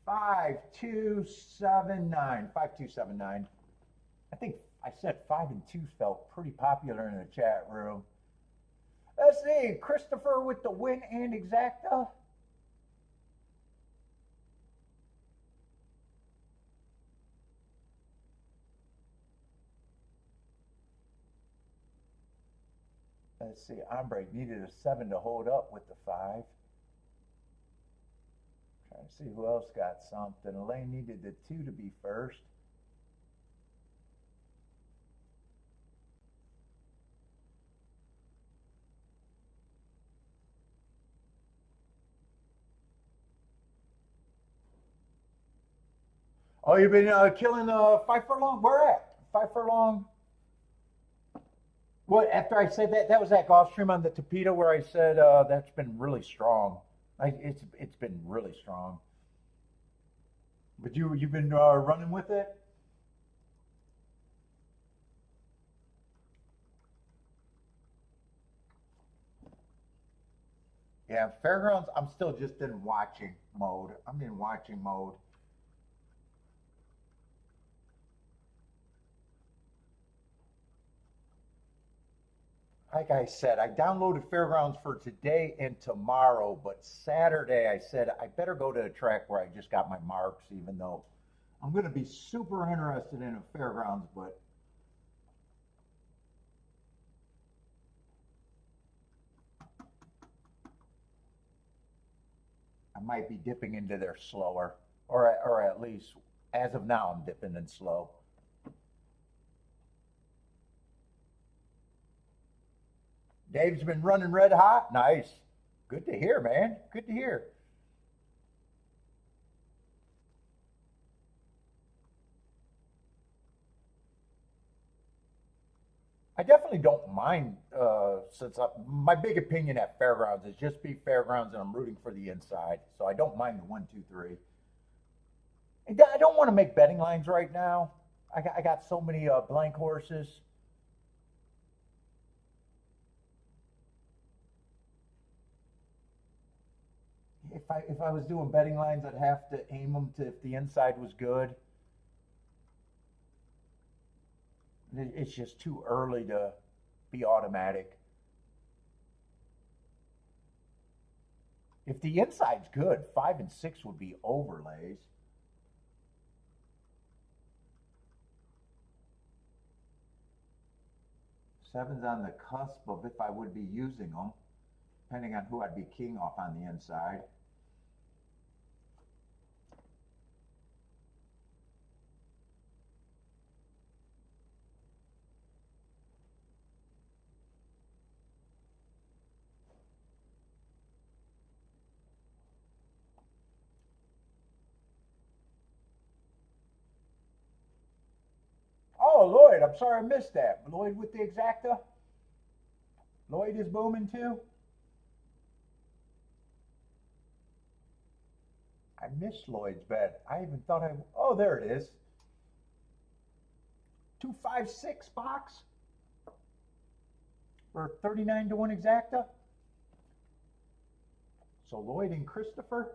5, 2, 7, 9. 5, 2, 7, 9. I think I said 5 and 2 felt pretty popular in the chat room. Let's see, Christopher with the win and exacta. Let's see, Ombre needed a 7 to hold up with the 5. Trying to see who else got something. Elaine needed the 2 to be first. Oh, you've been killing 5 furlong? Where at? 5 furlong? Well, after I said that, that was at Gulfstream on the Tapeta where I said that's been really strong. It's been really strong. But you've been running with it? Yeah, Fairgrounds, I'm still just in watching mode. I'm in watching mode. Like I said, I downloaded Fairgrounds for today and tomorrow, but Saturday I said I better go to a track where I just got my marks, even though I'm going to be super interested in a Fairgrounds, but I might be dipping into there slower, or at least as of now I'm dipping in slow. Dave's been running red hot. Nice. Good to hear, man. Good to hear. I definitely don't mind since my big opinion at Fairgrounds is just be Fairgrounds and I'm rooting for the inside. So I don't mind the 1, 2, 3. And I don't want to make betting lines right now. I got so many blank horses. If I was doing betting lines, I'd have to aim them to if the inside was good. It's just too early to be automatic. If the inside's good, 5 and 6 would be overlays. Seven's on the cusp of if I would be using them, depending on who I'd be keying off on the inside. Oh, Lloyd, I'm sorry I missed that. Lloyd with the exacta? Lloyd is booming too? I missed Lloyd's bet. I even thought oh, there it is. 256 box for 39 to 1 exacta. So Lloyd and Christopher.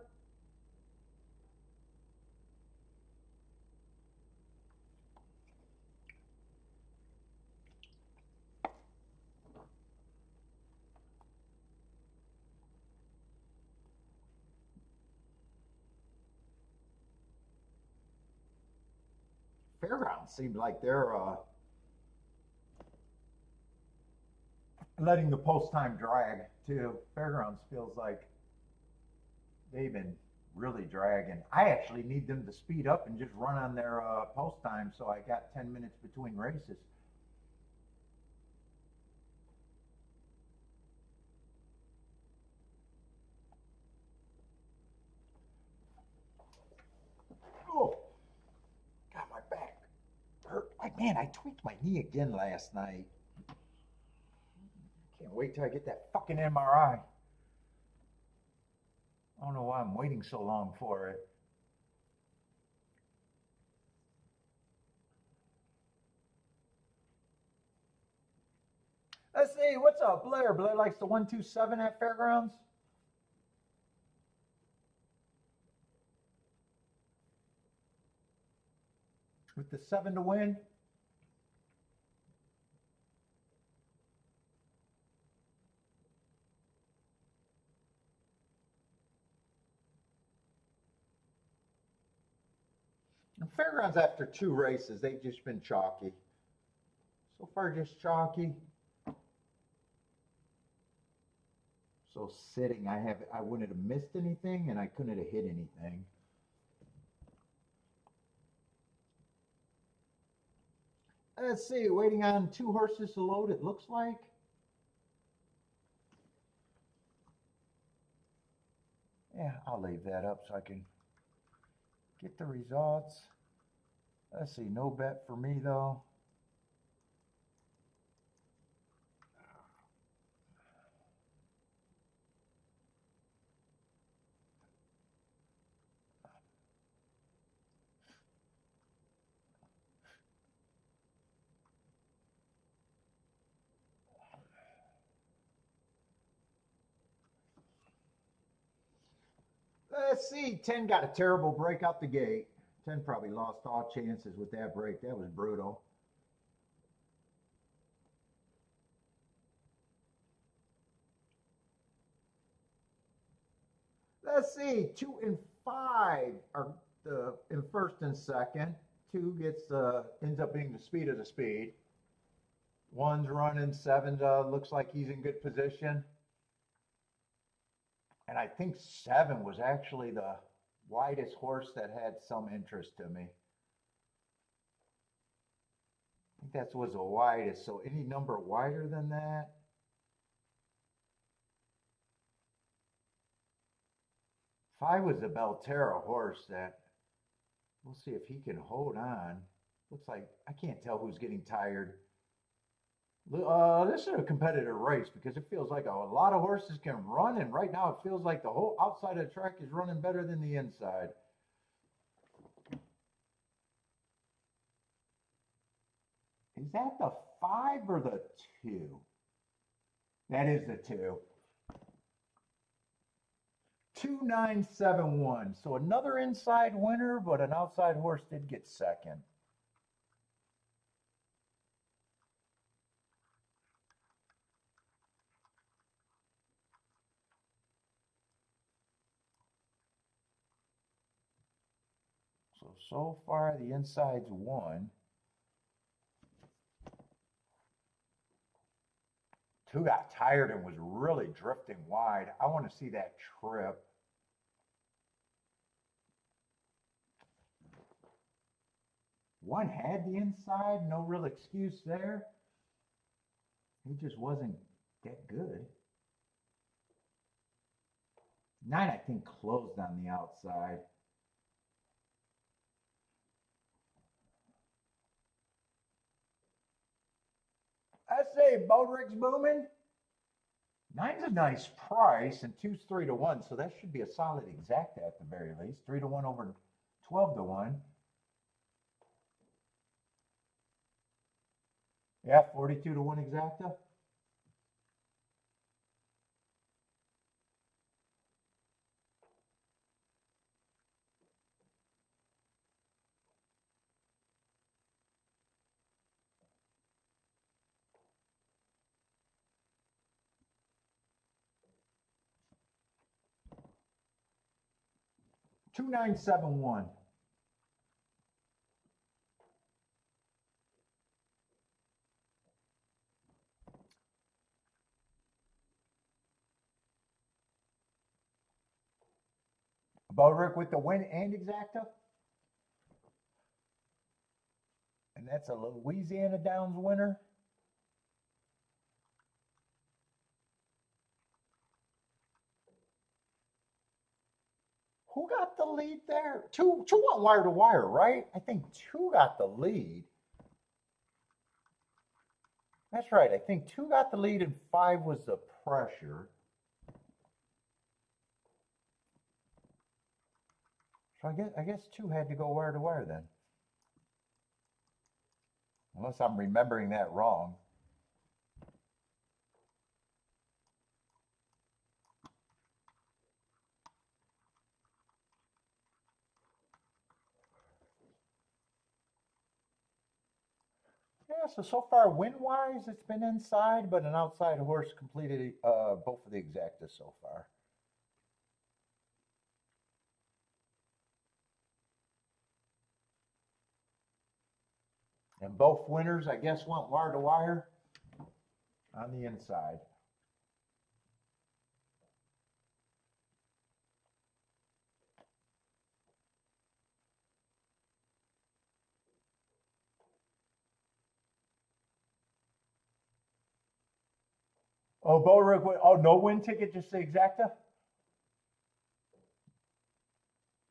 Fairgrounds seems like they're letting the post time drag too. Fairgrounds feels like they've been really dragging. I actually need them to speed up and just run on their post time, so I got 10 minutes between races. Oh, God, my back hurt. Like, man, I tweaked my knee again last night. Can't wait till I get that fucking MRI. I don't know why I'm waiting so long for it. Let's see, what's up, Blair? Blair likes the 127 at Fairgrounds. With the 7 to win. And Fairgrounds, after 2 races, they've just been chalky. So far, just chalky. So sitting, I wouldn't have missed anything, and I couldn't have hit anything. Let's see, waiting on 2 horses to load, it looks like. Yeah, I'll leave that up so I can get the results. Let's see, no bet for me though. Let's see, 10 got a terrible break out the gate. 10 probably lost all chances with that break. That was brutal. Let's see, 2 and 5 are in first and second. 2 ends up being the speed of the speed. 1's running, 7 looks like he's in good position. And I think 7 was actually the widest horse that had some interest to me. I think that was the widest. So any number wider than that? Five was the Belterra horse that we'll see if he can hold on. Looks like I can't tell who's getting tired. This is a competitive race because it feels like a lot of horses can run, and right now it feels like the whole outside of the track is running better than the inside. Is that the 5 or the 2? That is the 2. 2971. So another inside winner, but an outside horse did get second. So far the inside's won. 2 got tired and was really drifting wide. I want to see that trip. One had the inside, no real excuse there. He just wasn't that good. 9, I think, closed on the outside. I say Bodrick's booming. 9's a nice price, and 2's 3 to 1, so that should be a solid exacta at the very least. 3 to 1 over 12 to 1. Yeah, 42 to 1 exacta. $2,971. Bodrick with the win and exacta. And that's a Louisiana Downs winner. Who got the lead there? Two went wire to wire, right? I think two got the lead. That's right. I think two got the lead and five was the pressure. So I guess two had to go wire to wire then. Unless I'm remembering that wrong. Yeah, so far win-wise, it's been inside, but an outside horse completed both of the exactas so far. And both winners, I guess, went wire to wire on the inside. Oh, Bodrick, oh, no win ticket, just the exacta?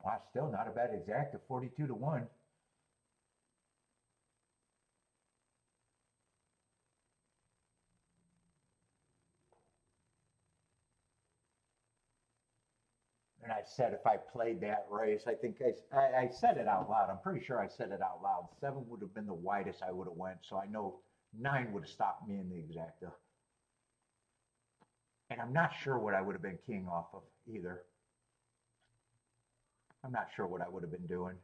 Wow, still not a bad exacta, 42 to 1. And I said if I played that race, I think I said it out loud. I'm pretty sure I said it out loud. 7 would have been the widest I would have went, so I know 9 would have stopped me in the exacta. And I'm not sure what I would have been king off of either. I'm not sure what I would have been doing.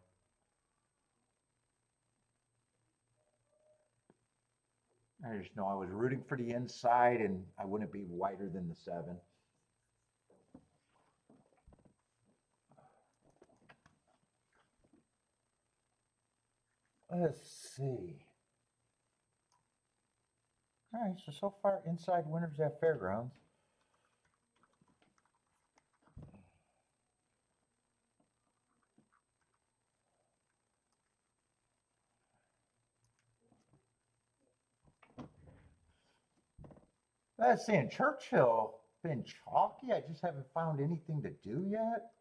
I just know I was rooting for the inside and I wouldn't be wider than the 7. Let's see. All right, so far inside winners at Fairgrounds. Let's see, in Churchill, been chalky. I just haven't found anything to do yet.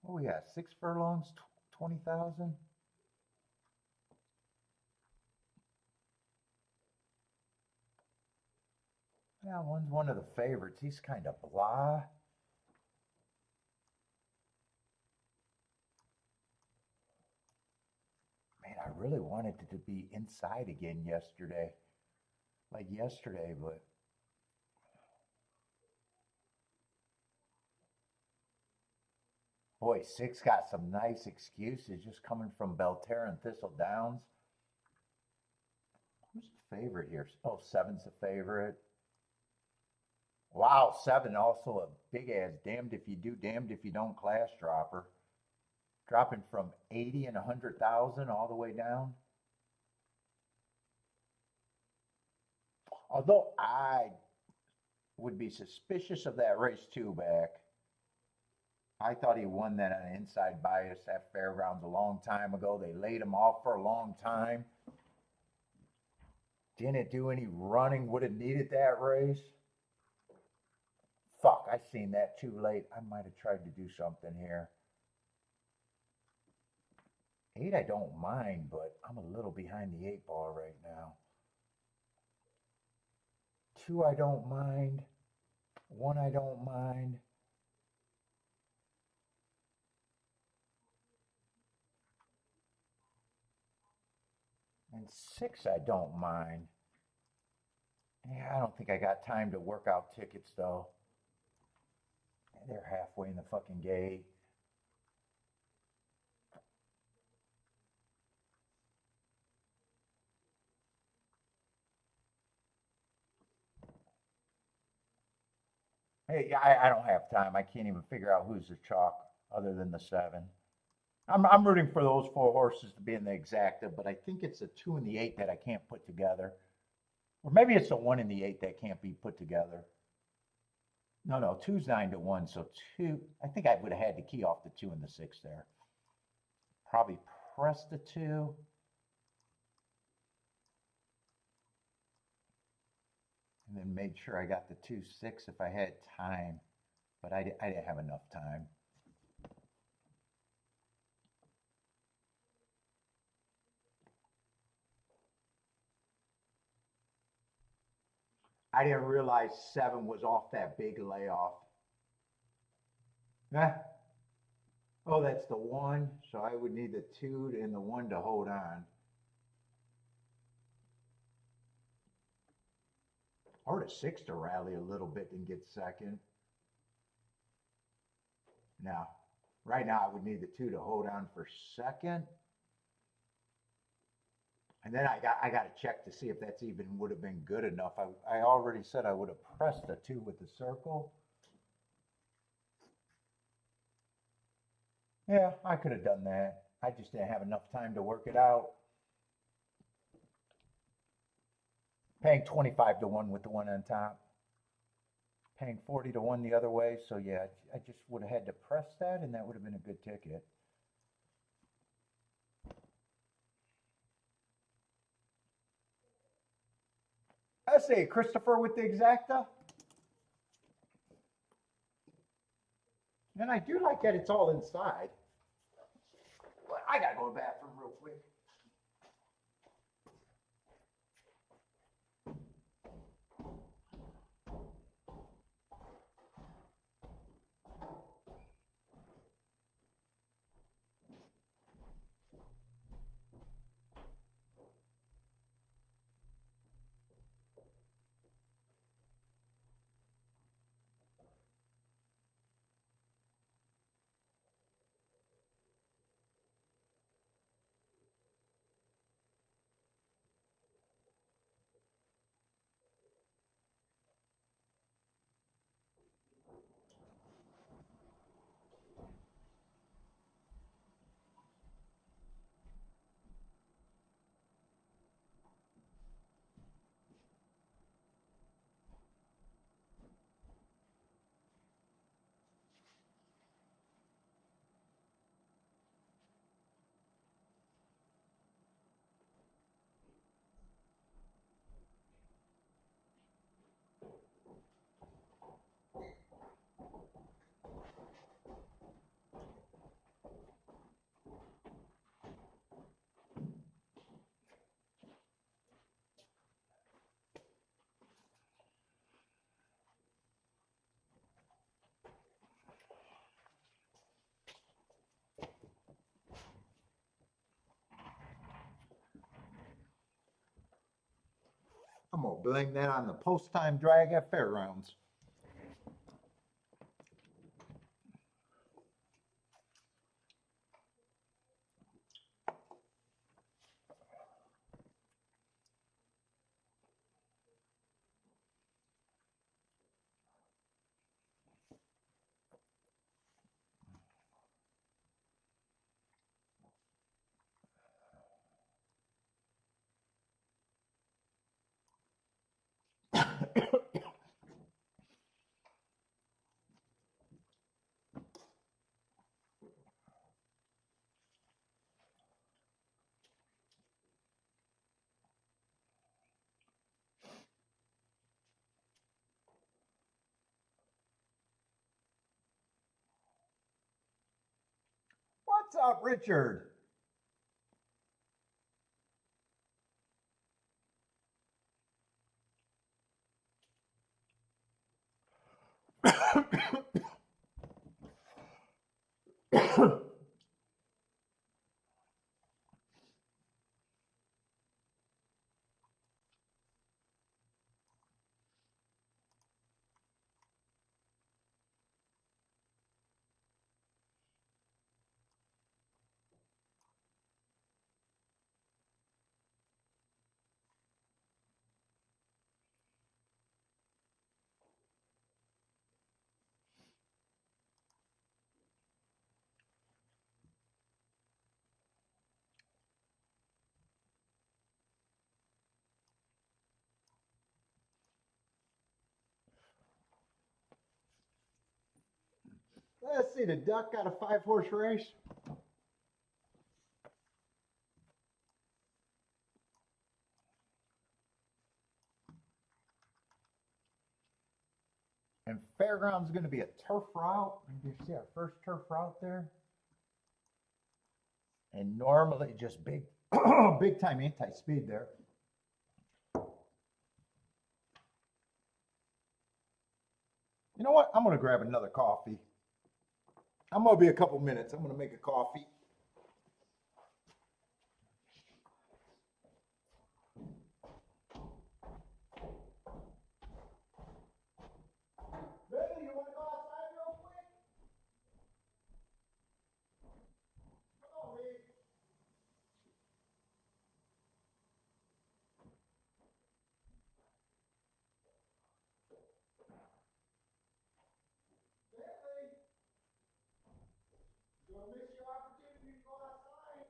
What we got? 6 furlongs, 20,000. Yeah, one's one of the favorites. He's kind of blah. Man, I really wanted it to be inside again yesterday. Like yesterday, but boy, 6 got some nice excuses just coming from Belterra and Thistle Downs. Who's the favorite here? Oh, 7's the favorite. Wow, 7 also a big ass damned if you do, damned if you don't class dropper. Dropping from 80 and 100,000 all the way down. Although I would be suspicious of that race two back. I thought he won that on inside bias at Fairgrounds a long time ago. They laid him off for a long time. Didn't do any running. Would have needed that race. Fuck, I seen that too late. I might have tried to do something here. 8 I don't mind, but I'm a little behind the 8 ball right now. 2 I don't mind. 1 I don't mind. And 6 I don't mind. Yeah, I don't think I got time to work out tickets though. They're halfway in the fucking gate. Hey, I don't have time. I can't even figure out who's the chalk other than the 7. I'm rooting for those four horses to be in the exacta, but I think it's the 2 and the 8 that I can't put together. Or maybe it's the 1 and the 8 that can't be put together. No, two's 9-1, so two. I think I would have had to key off the 2 and the 6 there. Probably press the 2. And then made sure I got the 2-6 if I had time, but I didn't have enough time. I didn't realize 7 was off that big layoff. Huh? Oh, that's the 1, so I would need the 2 and the 1 to hold on. Or the 6 to rally a little bit and get second. Now, right now I would need the 2 to hold on for second. And then I got to check to see if that's even would have been good enough. I already said I would have pressed the 2 with the circle. Yeah, I could have done that. I just didn't have enough time to work it out. Paying 25-1 with the 1 on top. Paying 40-1 the other way. So yeah, I just would have had to press that, and that would have been a good ticket. I say Christopher with the exacta. And I do like that it's all inside. But I gotta go to the bathroom real quick. I'm gonna blame that on the post-time drag at Fairgrounds. What's up, Richard? Let's see, the duck got a 5-horse race. And Fairgrounds is going to be a turf route. You see our first turf route there. And normally just big, big time anti-speed there. You know what? I'm going to grab another coffee. I'm going to be a couple minutes. I'm going to make a coffee. Billy, you want to go outside real quick? Come on, Lee. Billy, you don't miss your opportunity to go outside.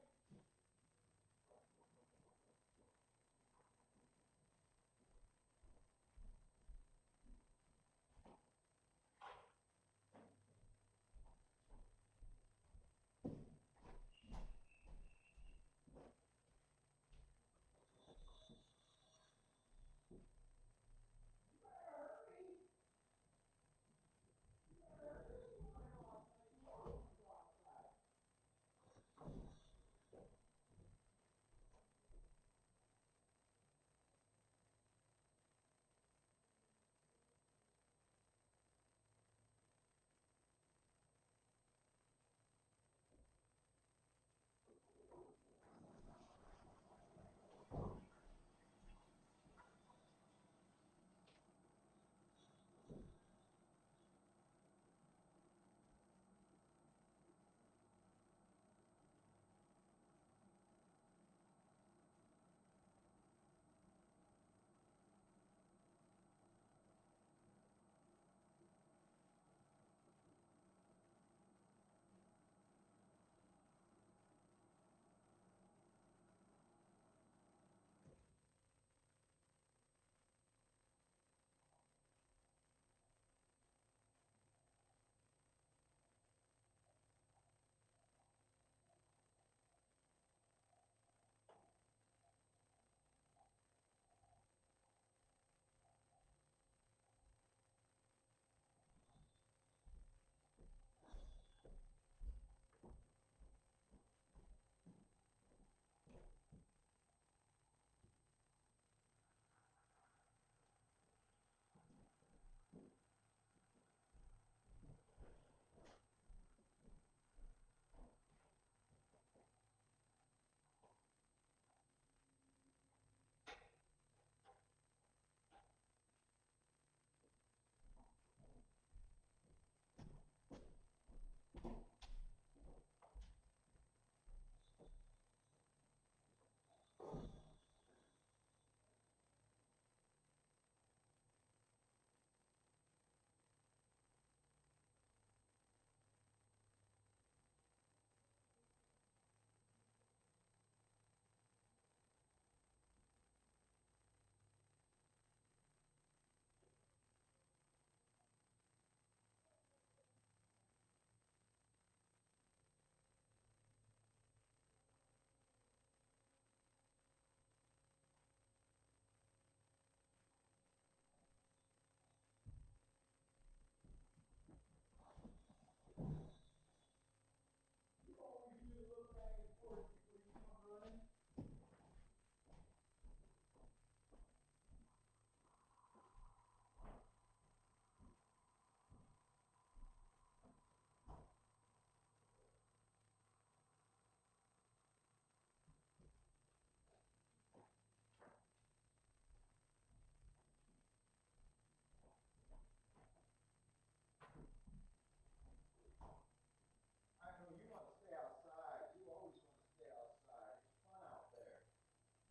I know you want to stay outside. You always want to stay outside. It's fun out there.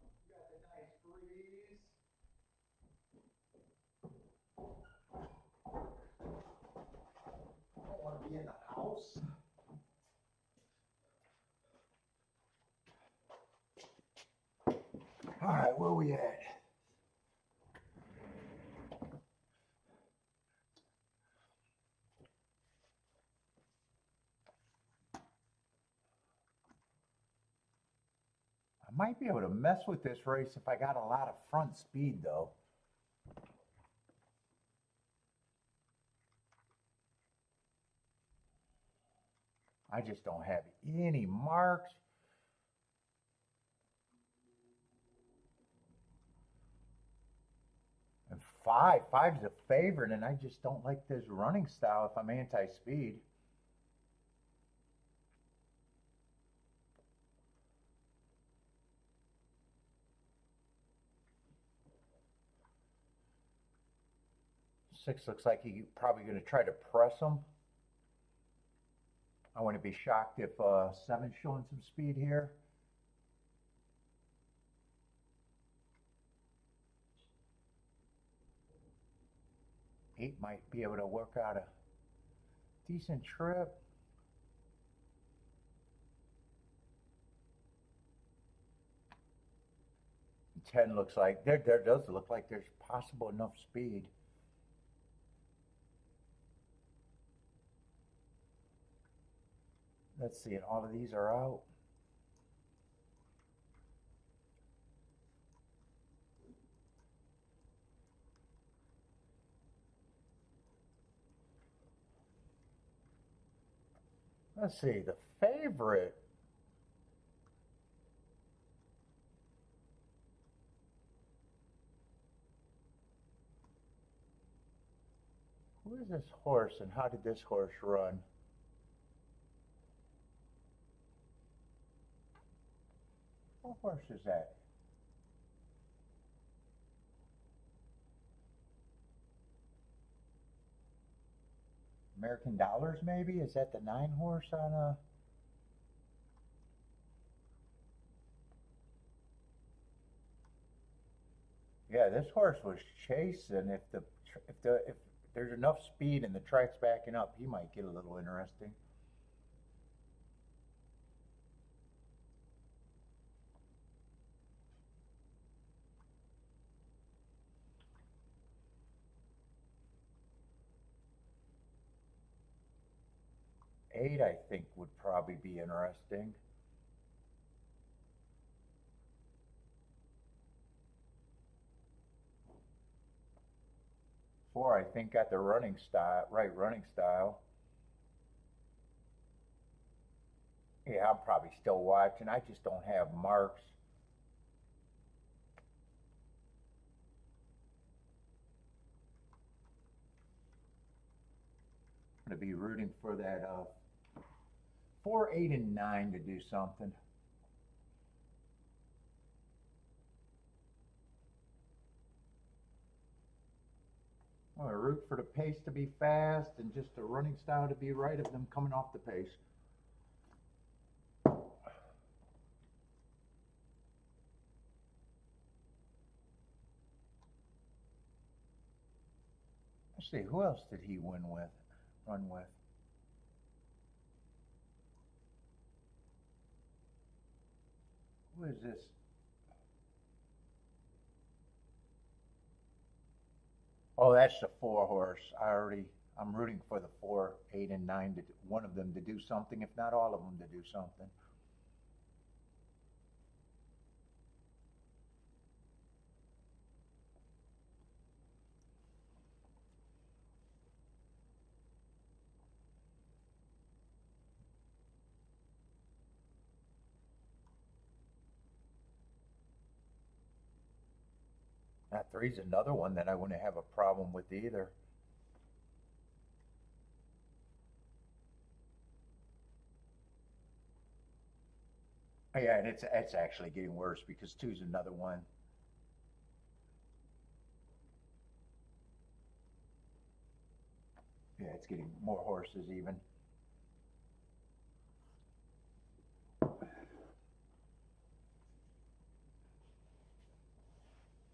You got the nice breeze. I don't want to be in the house. All right, where we at? might be able to mess with this race if I got a lot of front speed though. I just don't have any marks. And five's a favorite, and I just don't like this running style if I'm anti-speed. Six looks like he's probably going to try to press him. I wouldn't be shocked if seven's showing some speed here. Eight might be able to work out a decent trip. 10 looks like, there does look like there's possible enough speed. Let's see, and all of these are out. Let's see, the favorite. Who is this horse and how did this horse run? What horse is that? American Dollars maybe? Is that the 9 horse on a... Yeah, this horse was chasing. If there's enough speed and the track's backing up, he might get a little interesting. Eight, I think, would probably be interesting. Four, I think, got the running style, right running style. Yeah, I'm probably still watching. I just don't have marks. I'm going to be rooting for that 4, 8, and 9 to do something. I'm going to root for the pace to be fast and just the running style to be right of them coming off the pace. Let's see, who else did he run with? Who is this? Oh, that's the 4 horse. I'm rooting for the 4, 8, and 9 to one of them to do something, if not all of them to do something. That 3's another one that I wouldn't have a problem with either. Oh, yeah, and it's actually getting worse because 2's another one. Yeah, it's getting more horses even.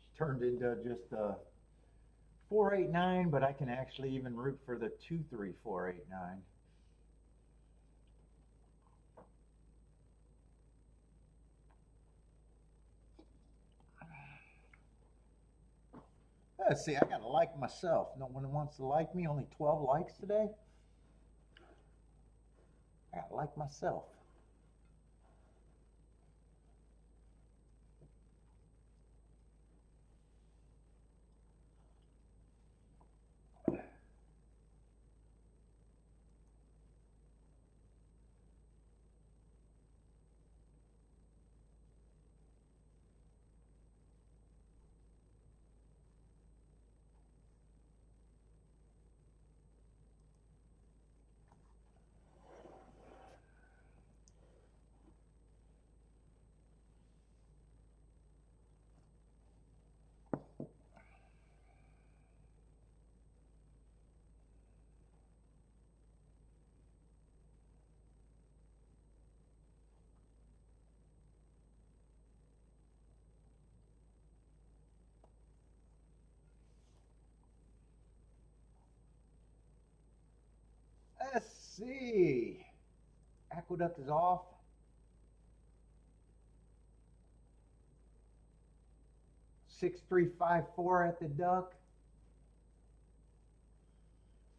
It's turned into just 4, 8, 9, but I can actually even root for the 2, 3, 4, 8, 9. Let's see, I gotta like myself. No one wants to like me. Only 12 likes today. I gotta like myself. Let's see. Aqueduct is off. 6354 at the duck.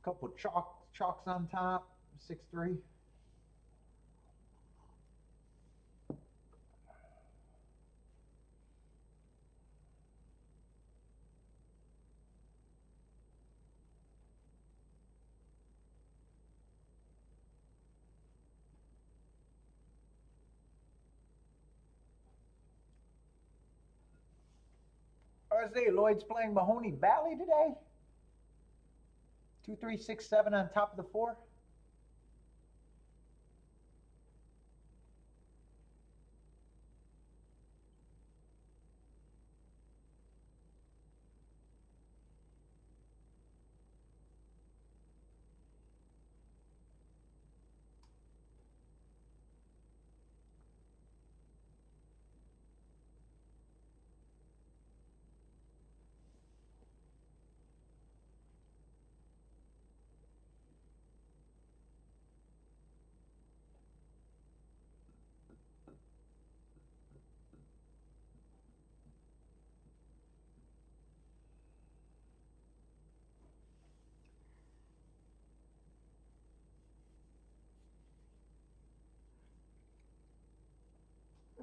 Couple chalks on top. 6-3. Thursday, Lloyd's playing Mahoney Valley today. 2367 on top of the 4.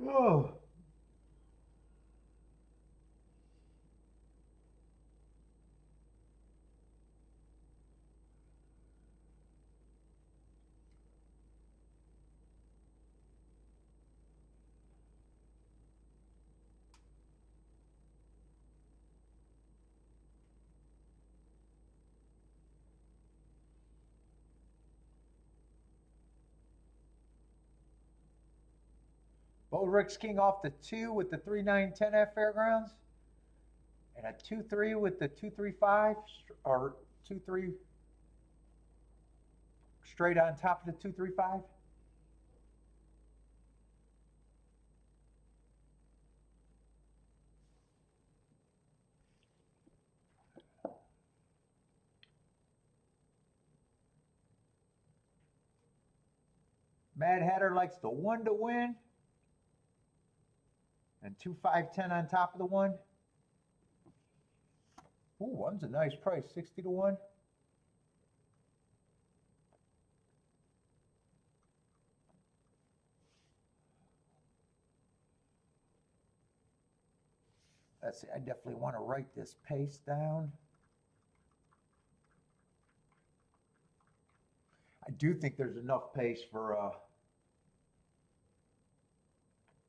Oh. Bo Ricks King off the 2 with the 3-9-10 at Fairgrounds. And a 2-3 with the 2-3-5 or 2-3 straight on top of the 2-3-5. Mad Hatter likes the 1 to win. And 2-5-10 on top of the 1. Ooh, 1's a nice price, 60 to 1. Let's see, I definitely want to write this pace down. I do think there's enough pace for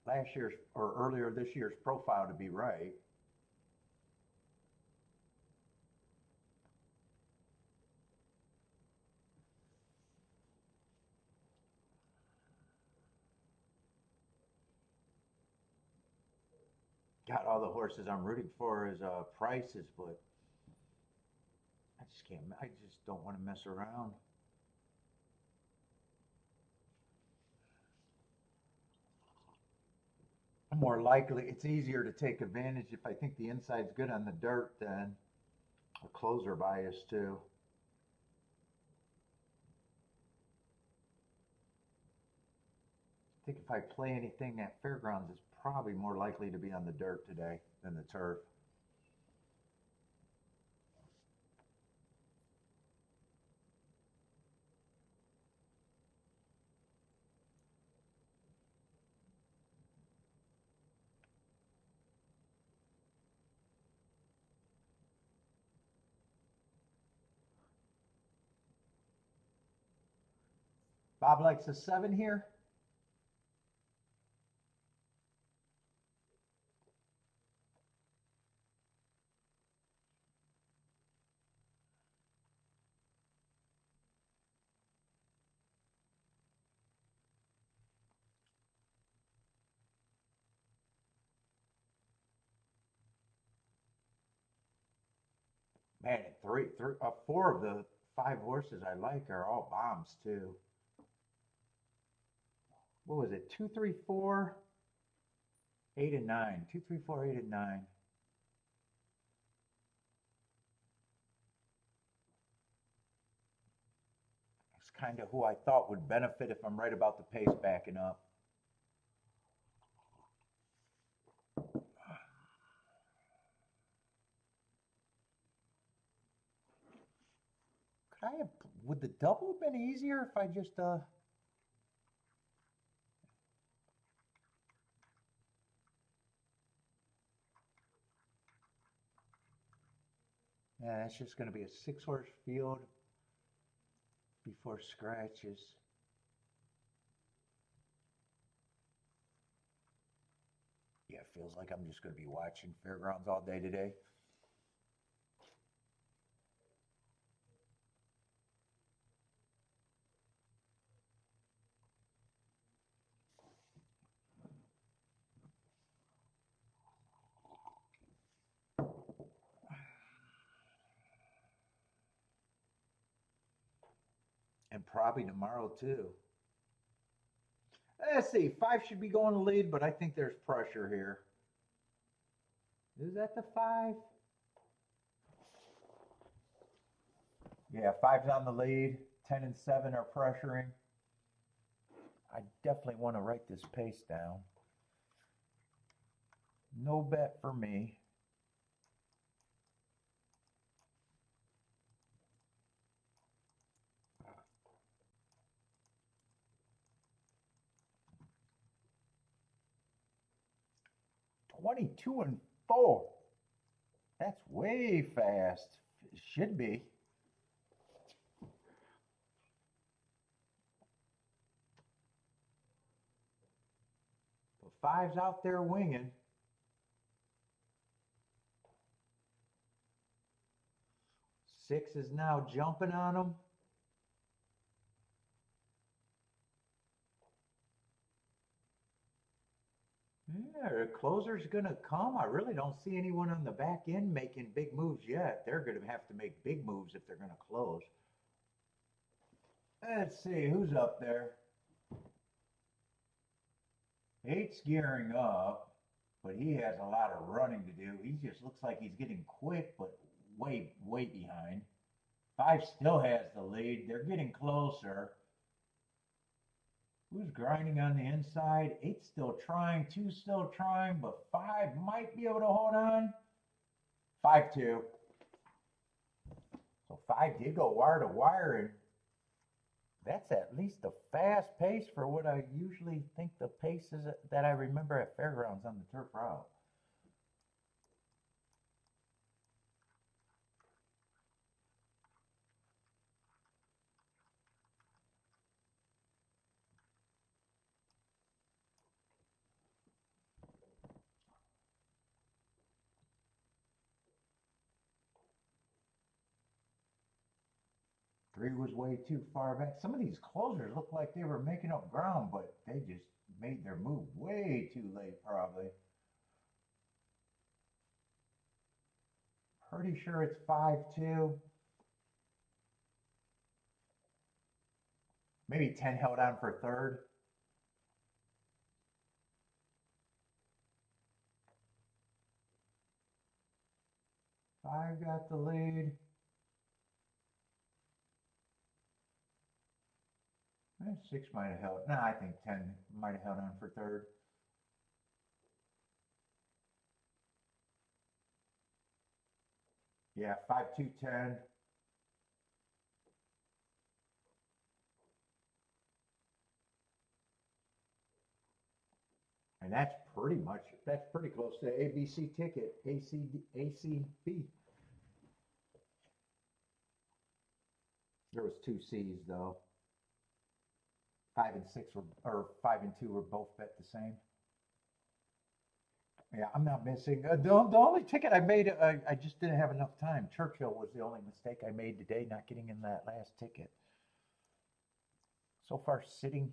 last year's or earlier this year's profile to be right. Got all the horses I'm rooting for as prices, but I just can't. I just don't want to mess around. More likely, it's easier to take advantage if I think the inside's good on the dirt than a closer bias too. I think if I play anything at Fairgrounds, it's probably more likely to be on the dirt today than the turf. Bob likes a 7 here. Man, 4 of the 5 horses I like are all bombs too. What was it? 2, 3, 4, 8, and 9. 2, 3, 4, 8, and 9. kind of who I thought would benefit if I'm right about the pace backing up. Could I have, would the double been easier if I just, yeah, it's just going to be a 6-horse field before scratches. Yeah, it feels like I'm just going to be watching Fairgrounds all day today. And probably tomorrow too. Let's see, 5 should be going to lead, but I think there's pressure here. Is that the 5? Yeah, 5's on the lead. 10 and 7 are pressuring. I definitely want to write this pace down. No bet for me. $22 and 4. That's way fast. It should be. But 5's out there winging. 6 is now jumping on him. Yeah, the closer's going to come. I really don't see anyone on the back end making big moves yet. They're going to have to make big moves if they're going to close. Let's see, who's up there? 8's gearing up, but he has a lot of running to do. He just looks like he's getting quick, but way behind. 5 still has the lead. They're getting closer. Who's grinding on the inside? 8's still trying, 2's still trying, but 5 might be able to hold on. 5-2. So 5 did go wire to wire, and that's at least a fast pace for what I usually think the pace is that I remember at Fairgrounds on the turf route. Three was way too far back. Some of these closers look like they were making up ground, but they just made their move way too late, probably. Pretty sure it's 5-2. Maybe 10 held on for third. Five got the lead. 6 might have held. No, I think 10 might have held on for third. Yeah, 5-2-10. And that's pretty close to the ABC ticket, ACB. There was 2 C's though. 5 and 6 were, or 5 and 2 were both bet the same. Yeah, I'm not missing. The only ticket I made, I just didn't have enough time. Churchill was the only mistake I made today, not getting in that last ticket. So far, sitting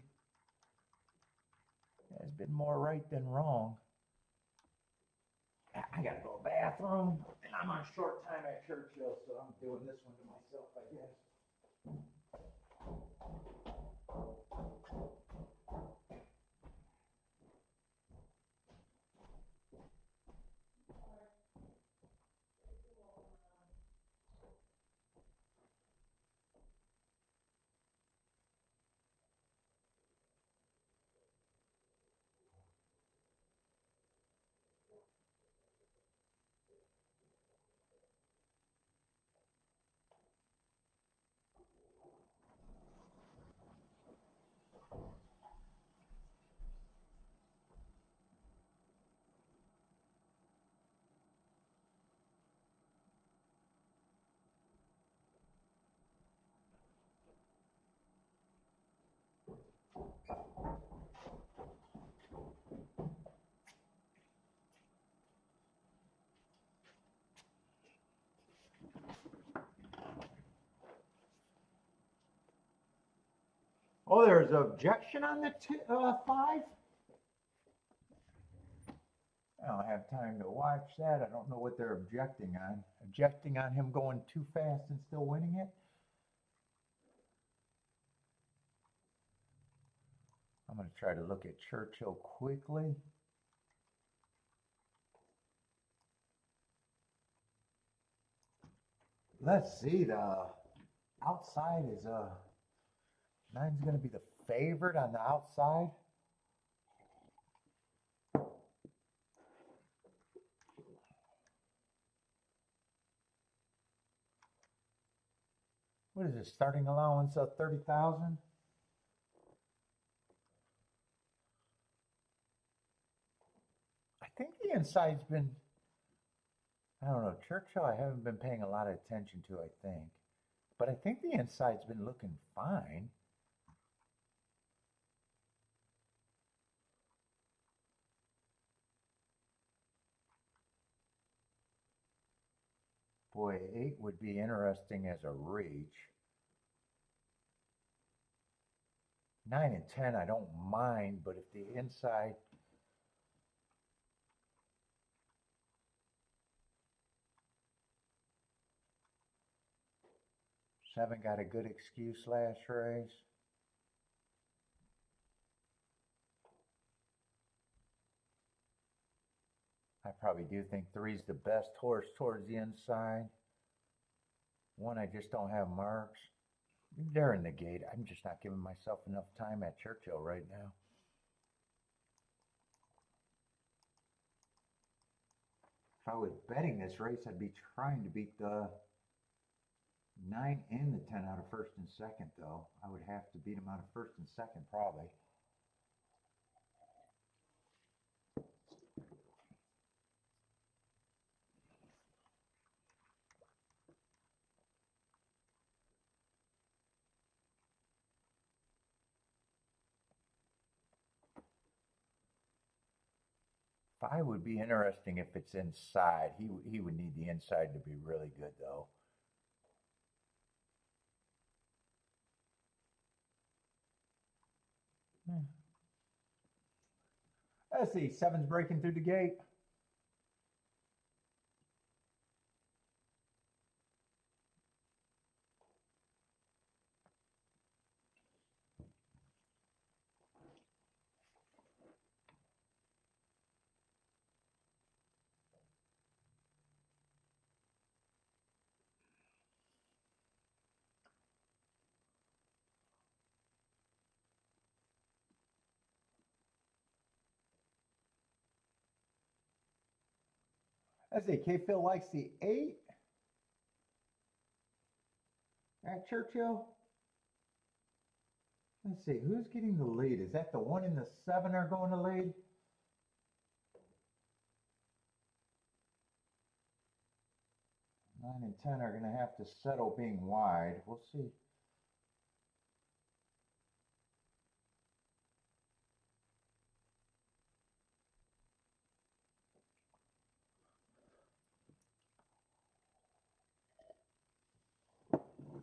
has been more right than wrong. I gotta go to the bathroom, and I'm on short time at Churchill, so I'm doing this one to myself, I guess. Oh, there's objection on the 5? I don't have time to watch that. I don't know what they're objecting on. Objecting on him going too fast and still winning it? I'm going to try to look at Churchill quickly. Let's see, the outside is 9's going to be the favorite on the outside. What is this, starting allowance of 30,000? I think the inside's been, I don't know, Churchill I haven't been paying a lot of attention to, I think. But I think the inside's been looking fine. Boy, 8 would be interesting as a reach. 9 and 10 I don't mind, but if the inside, seven got a good excuse last race. I probably do think 3's the best horse towards the inside. 1 I just don't have marks. They're in the gate. I'm just not giving myself enough time at Churchill right now. If I was betting this race, I'd be trying to beat the 9 and the 10 out of first and second, though. I would have to beat them out of first and second, probably. Five would be interesting if it's inside. He would need the inside to be really good, though. Let's see, 7's breaking through the gate. Let's see, K-Phil likes the 8 at Churchill. Let's see, who's getting the lead? Is that the 1 and the 7 are going to lead? Nine and 10 are going to have to settle being wide. We'll see.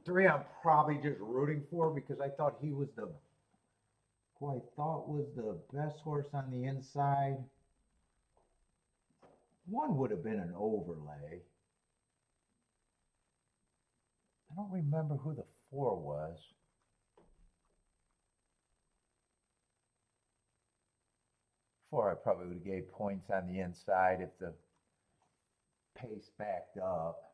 Three, I'm probably just rooting for because I thought he was the, who I thought was the best horse on the inside. 1 would have been an overlay. I don't remember who the 4 was. 4, I probably would have gave points on the inside if the pace backed up.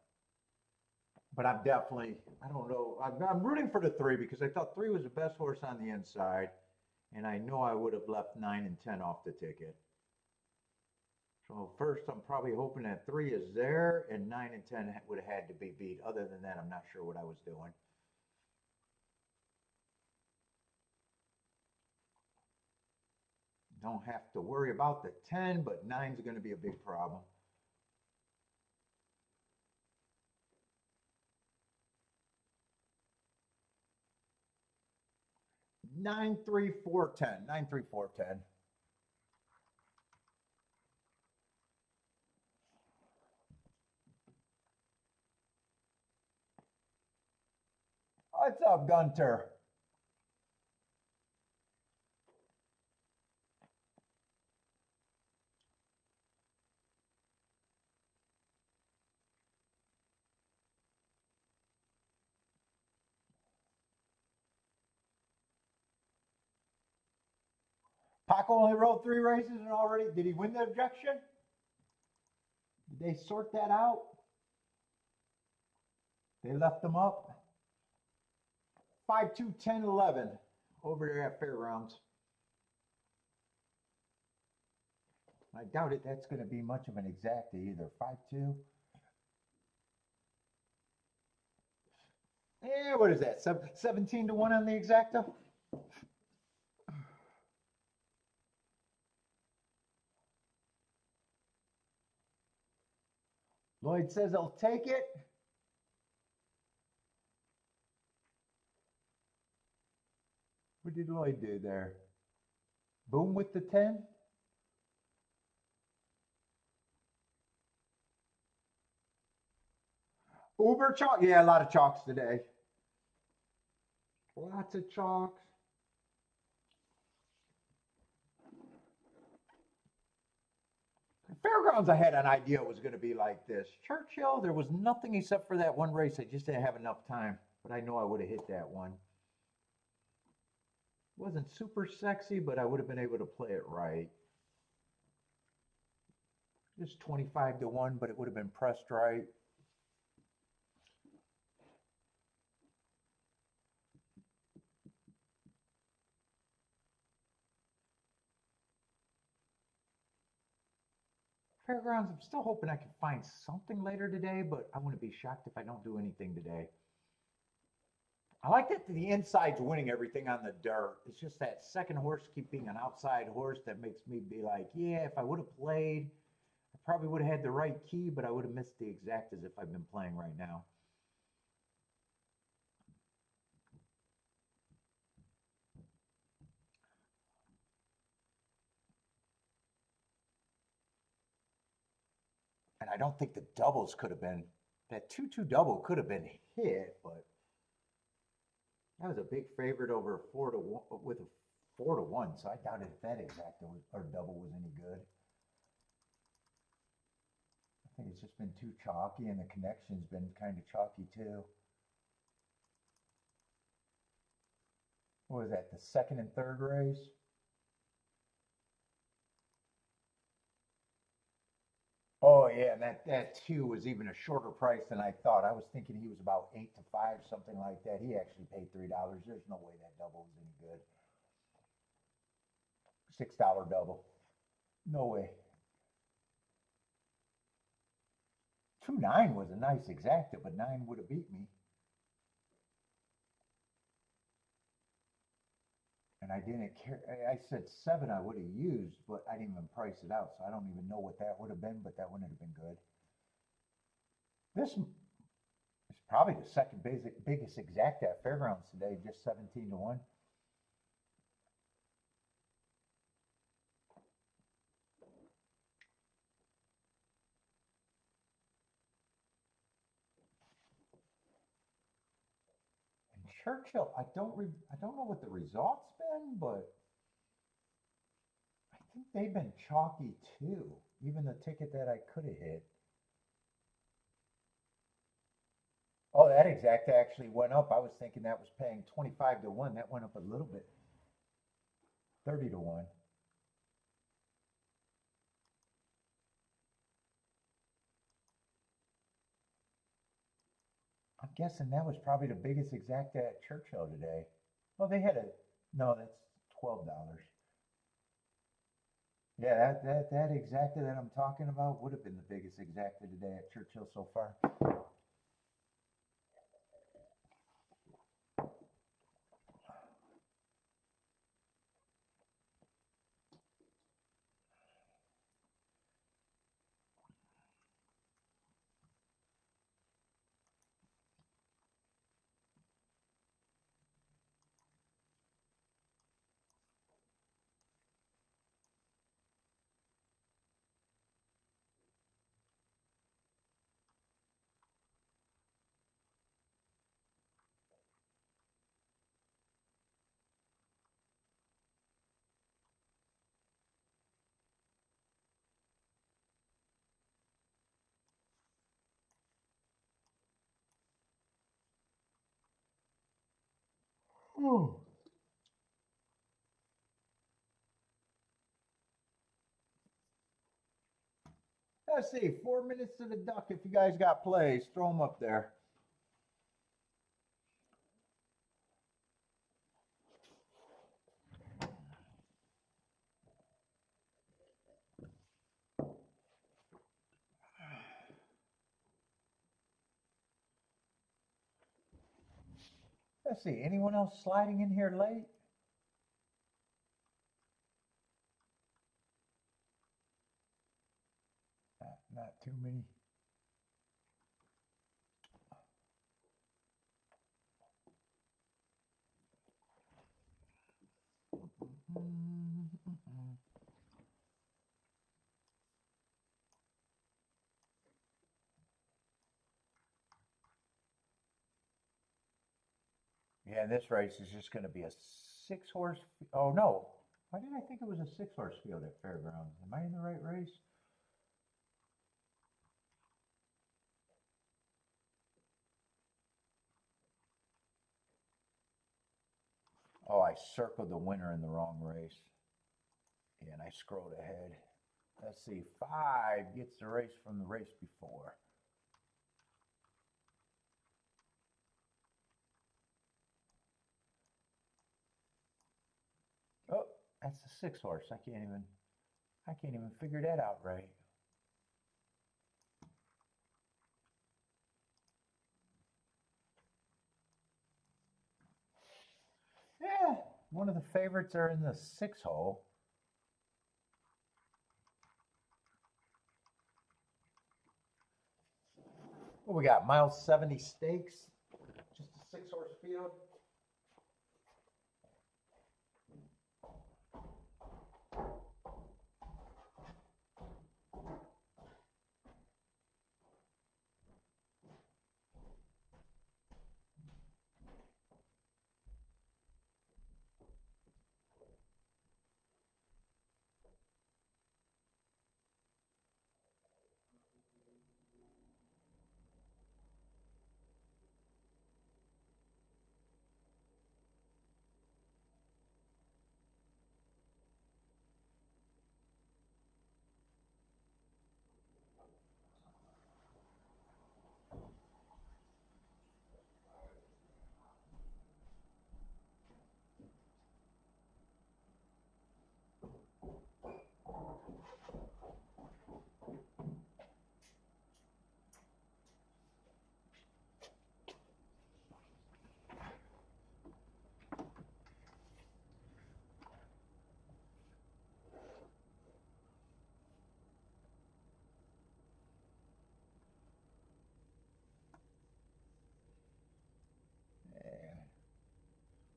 But I'm definitely, I don't know, I'm rooting for the 3 because I thought 3 was the best horse on the inside. And I know I would have left 9 and 10 off the ticket. So first, I'm probably hoping that 3 is there and 9 and 10 would have had to be beat. Other than that, I'm not sure what I was doing. Don't have to worry about the 10, but 9's going to be a big problem. 9, 3, 4, 10. 9, 3, 4, 10. What's up, Gunter? Paco only rode 3 races and already, did he win the objection? Did they sort that out? They left them up. 5, 2, 10, 11 over there at Fairgrounds. I doubt it. That's going to be much of an exacta either. 5-2. Yeah, what is that? 17-1 on the exacta? Lloyd says he'll take it. What did Lloyd do there? Boom with the 10? Uber chalk? Yeah, a lot of chalks today. Lots of chalks. Fairgrounds, I had an idea it was going to be like this. Churchill, there was nothing except for that one race. I just didn't have enough time, but I know I would have hit that one. Wasn't super sexy, but I would have been able to play it right. Just 25-1, but it would have been pressed right. Fairgrounds, I'm still hoping I can find something later today, but I wouldn't be shocked if I don't do anything today. I like that the inside's winning everything on the dirt. It's just that second horse keeping an outside horse that makes me be like, yeah, if I would have played, I probably would have had the right key, but I would have missed the exactas if I've been playing right now. And I don't think the doubles could have been, that 2-2 double could have been hit, but that was a big favorite over 4-1 with a 4-1. So I doubted if that exacta or double was any good. I think it's just been too chalky, and the connection's been kind of chalky too. What was that, the second and third race? Oh yeah, and that 2 was even a shorter price than I thought. I was thinking he was about 8-5, something like that. He actually paid $3. There's no way that double was any good. $6 double. No way. 2-9 was a nice exacta, but 9 would have beat me. And I didn't care. I said 7 I would have used, but I didn't even price it out, so I don't even know what that would have been, but that wouldn't have been good. This is probably the second biggest exacta at Fairgrounds today, just 17-1. Churchill, I don't know what the results been, but I think they've been chalky too. Even the ticket that I could have hit. Oh, that exacta actually went up. I was thinking that was paying 25-1. That went up a little bit. 30-1. I'm guessing that was probably the biggest exacta at Churchill today. Well, they had a, no, that's $12. Yeah, that exacta that I'm talking about would have been the biggest exacta today at Churchill so far. Ooh. Let's see, 4 minutes to the duck. If you guys got plays, throw them up there. Let's see, anyone else sliding in here late? Not too many. Yeah, this race is just going to be a 6-horse. Oh no, why did I think it was a 6-horse field at Fairgrounds? Am I in the right race? Oh, I circled the winner in the wrong race. Yeah, and I scrolled ahead. Let's see, 5 gets the race from the race before. Oh, that's the 6-horse. I can't even figure that out right. Yeah, one of the favorites are in the 6-hole. What we got? Mile 70 stakes. Just a 6-horse field.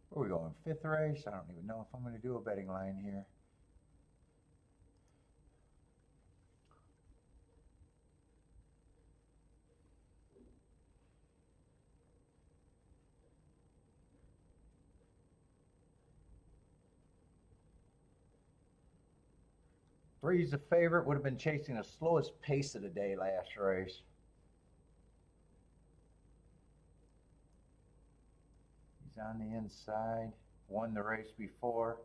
Where are we going? 5th race? I don't even know if I'm going to do a betting line here. Three's the favorite. Would have been chasing the slowest pace of the day last race. He's on the inside. Won the race before.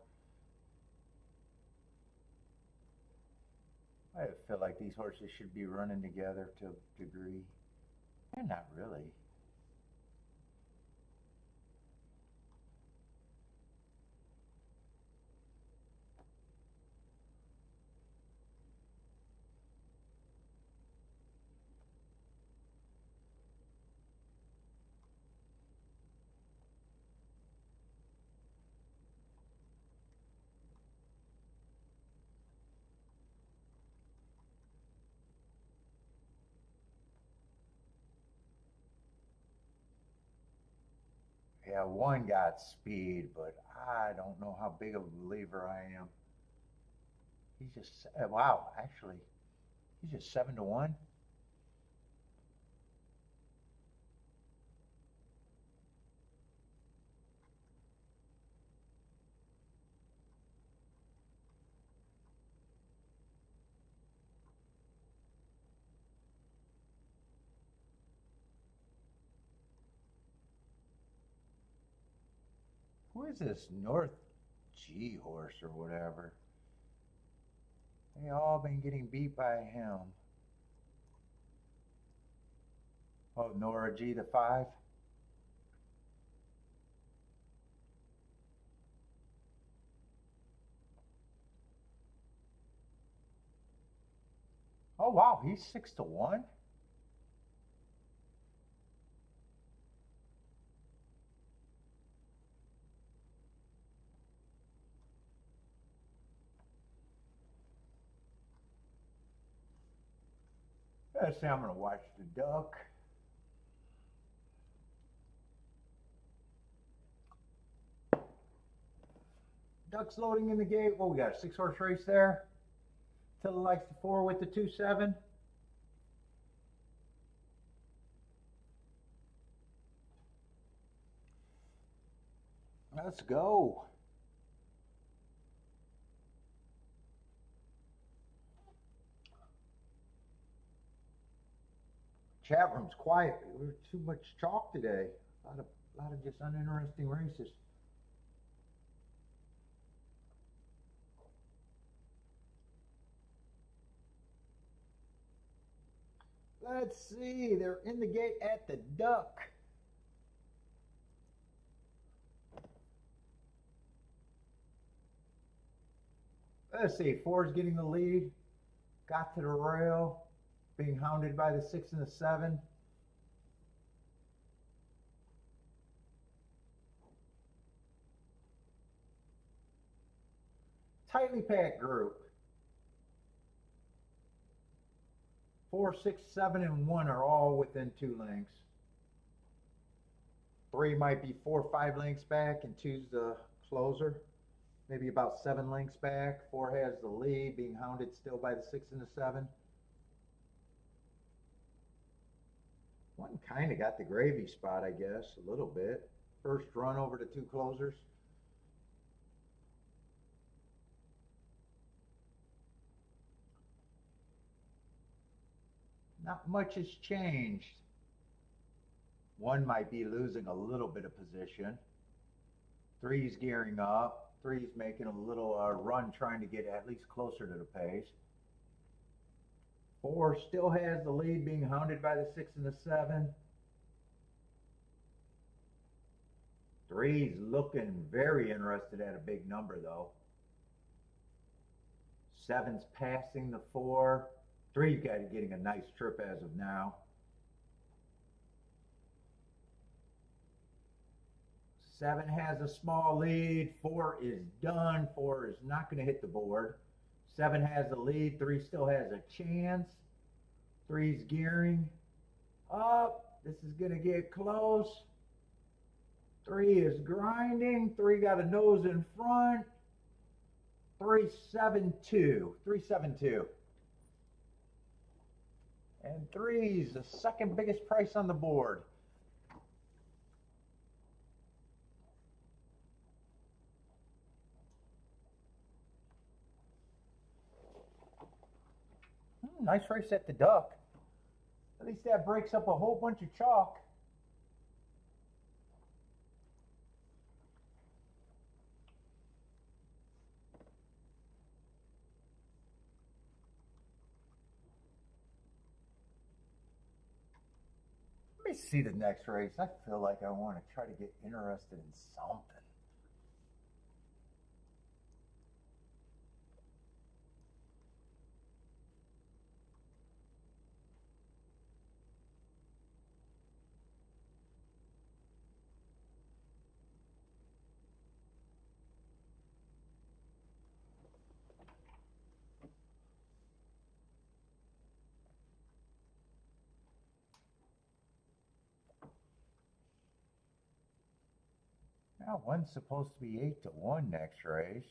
I feel like these horses should be running together to a degree. They're not really. Yeah, one got speed, but I don't know how big of a believer I am. He's just, wow, actually, he's just 7-1. Who is this North G horse or whatever? They all been getting beat by him. Oh, Nora G, the 5. Oh, wow, he's 6-1. Let's see, I'm going to watch the duck. Duck's loading in the gate. Well, we got a 6-horse race there. Tilla likes the 4 with the 2-7. Let's go. Chat room's quiet. We're too much chalk today. A lot of just uninteresting races. Let's see. They're in the gate at the duck. Let's see. 4's getting the lead. Got to the rail. Being hounded by the 6 and the 7. Tightly packed group. 4, 6, 7, and 1 are all within 2 lengths. 3 might be 4 or 5 lengths back, and 2's the closer. Maybe about 7 lengths back. 4 has the lead, being hounded still by the 6 and the 7. 1 kind of got the gravy spot, I guess, a little bit. First run over to 2 closers. Not much has changed. 1 might be losing a little bit of position. 3's gearing up. 3's making a little run trying to get at least closer to the pace. 4 still has the lead, being hounded by the 6 and the 7. 3's looking very interested at a big number though. 7's passing the 4. 3's getting a nice trip as of now. 7 has a small lead. 4 is done. 4 is not going to hit the board. 7 has the lead. 3 still has a chance. 3's gearing up. This is going to get close. 3 is grinding. 3 got a nose in front. 3-7-2. 3-7-2. And 3's the second biggest price on the board. Nice race at the duck. At least that breaks up a whole bunch of chalk. Let me see the next race. I feel like I want to try to get interested in something. Now, 1's supposed to be 8-1 next race.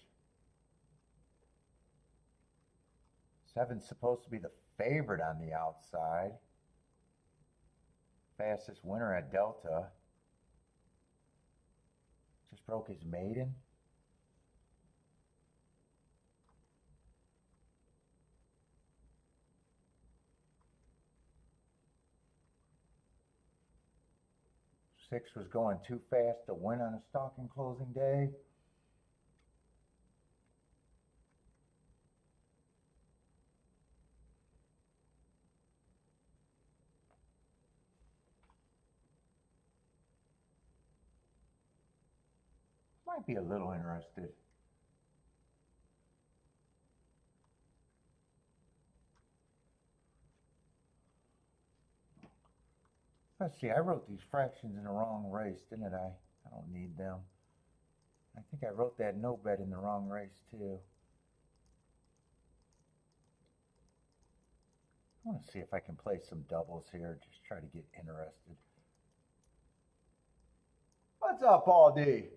7's supposed to be the favorite on the outside. Fastest winner at Delta. Just broke his maiden. Six was going too fast to win on a stalking closing day. Might be a little interested. Let's see, I wrote these fractions in the wrong race, didn't I? I don't need them. I think I wrote that no bet in the wrong race too. I want to see if I can play some doubles here, just try to get interested. What's up, Paul D?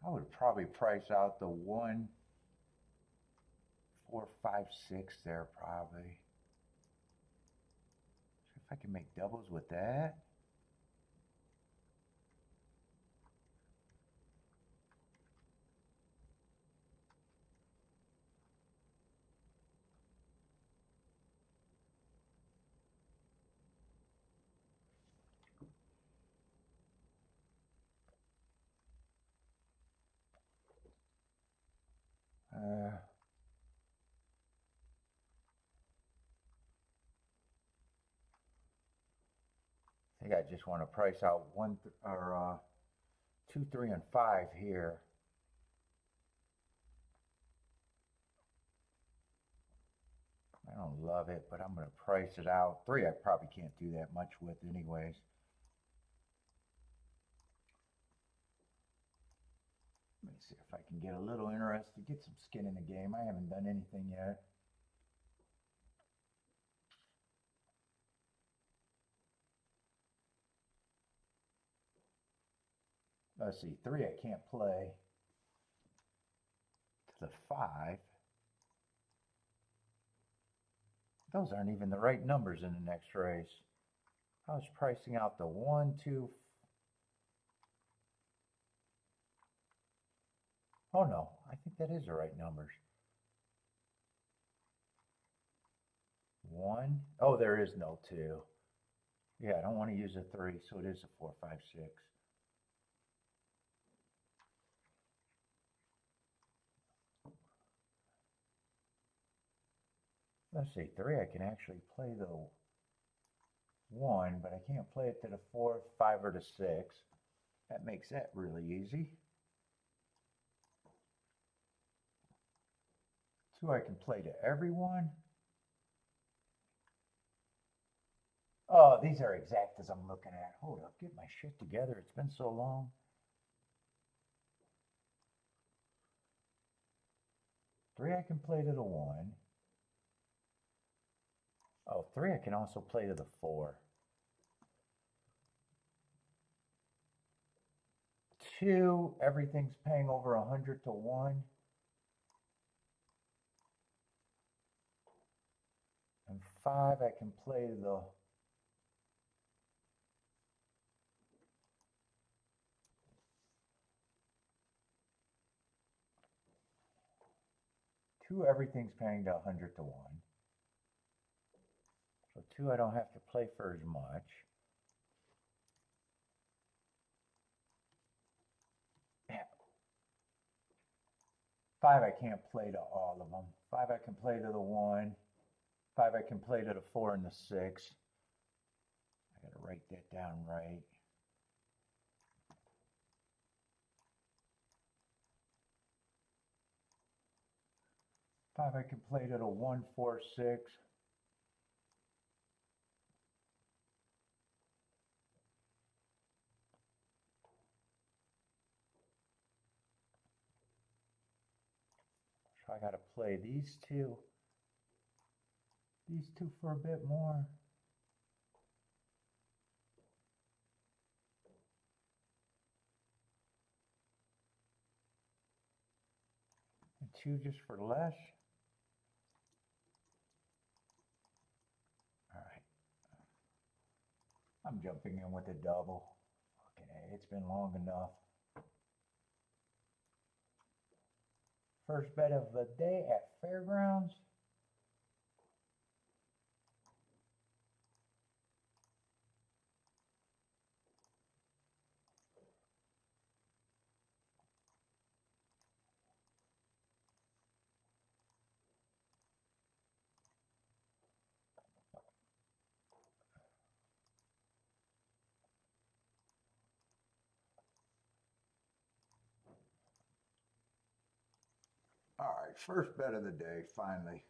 I would probably price out the 1, 4, 5, 6 there probably. See if I can make doubles with that. I think I just want to price out 2, 3, and 5 here. I don't love it, but I'm going to price it out. 3 I probably can't do that much with anyways. Let me see if I can get a little interested, get some skin in the game. I haven't done anything yet. Let's see, 3 I can't play. To the 5. Those aren't even the right numbers in the next race. I was pricing out the 1, 2. Oh no, I think that is the right numbers. 1. Oh, there is no 2. Yeah, I don't want to use a 3, so it is a 4, 5, 6. Let's see, 3 I can actually play the 1, but I can't play it to the 4, 5, or the 6. That makes that really easy. 2 I can play to everyone. Oh, these are exact as I'm looking at. Hold up, get my shit together. It's been so long. 3 I can play to the 1. Oh, 3 I can also play to the 4. 2, everything's paying over 100 to 1. And 5 I can play the 2, everything's paying to 100 to 1. So 2 I don't have to play for as much. Yeah. 5 I can't play to all of them. 5 I can play to the 1. 5 I can play to the 4 and the 6. I gotta write that down right. 5 I can play to the 1, 4, 6. So I gotta play these two for a bit more. And 2 just for less. All right. I'm jumping in with a double. Fucking A, it's been long enough. First bet of the day at Fairgrounds. first bet of the day, finally.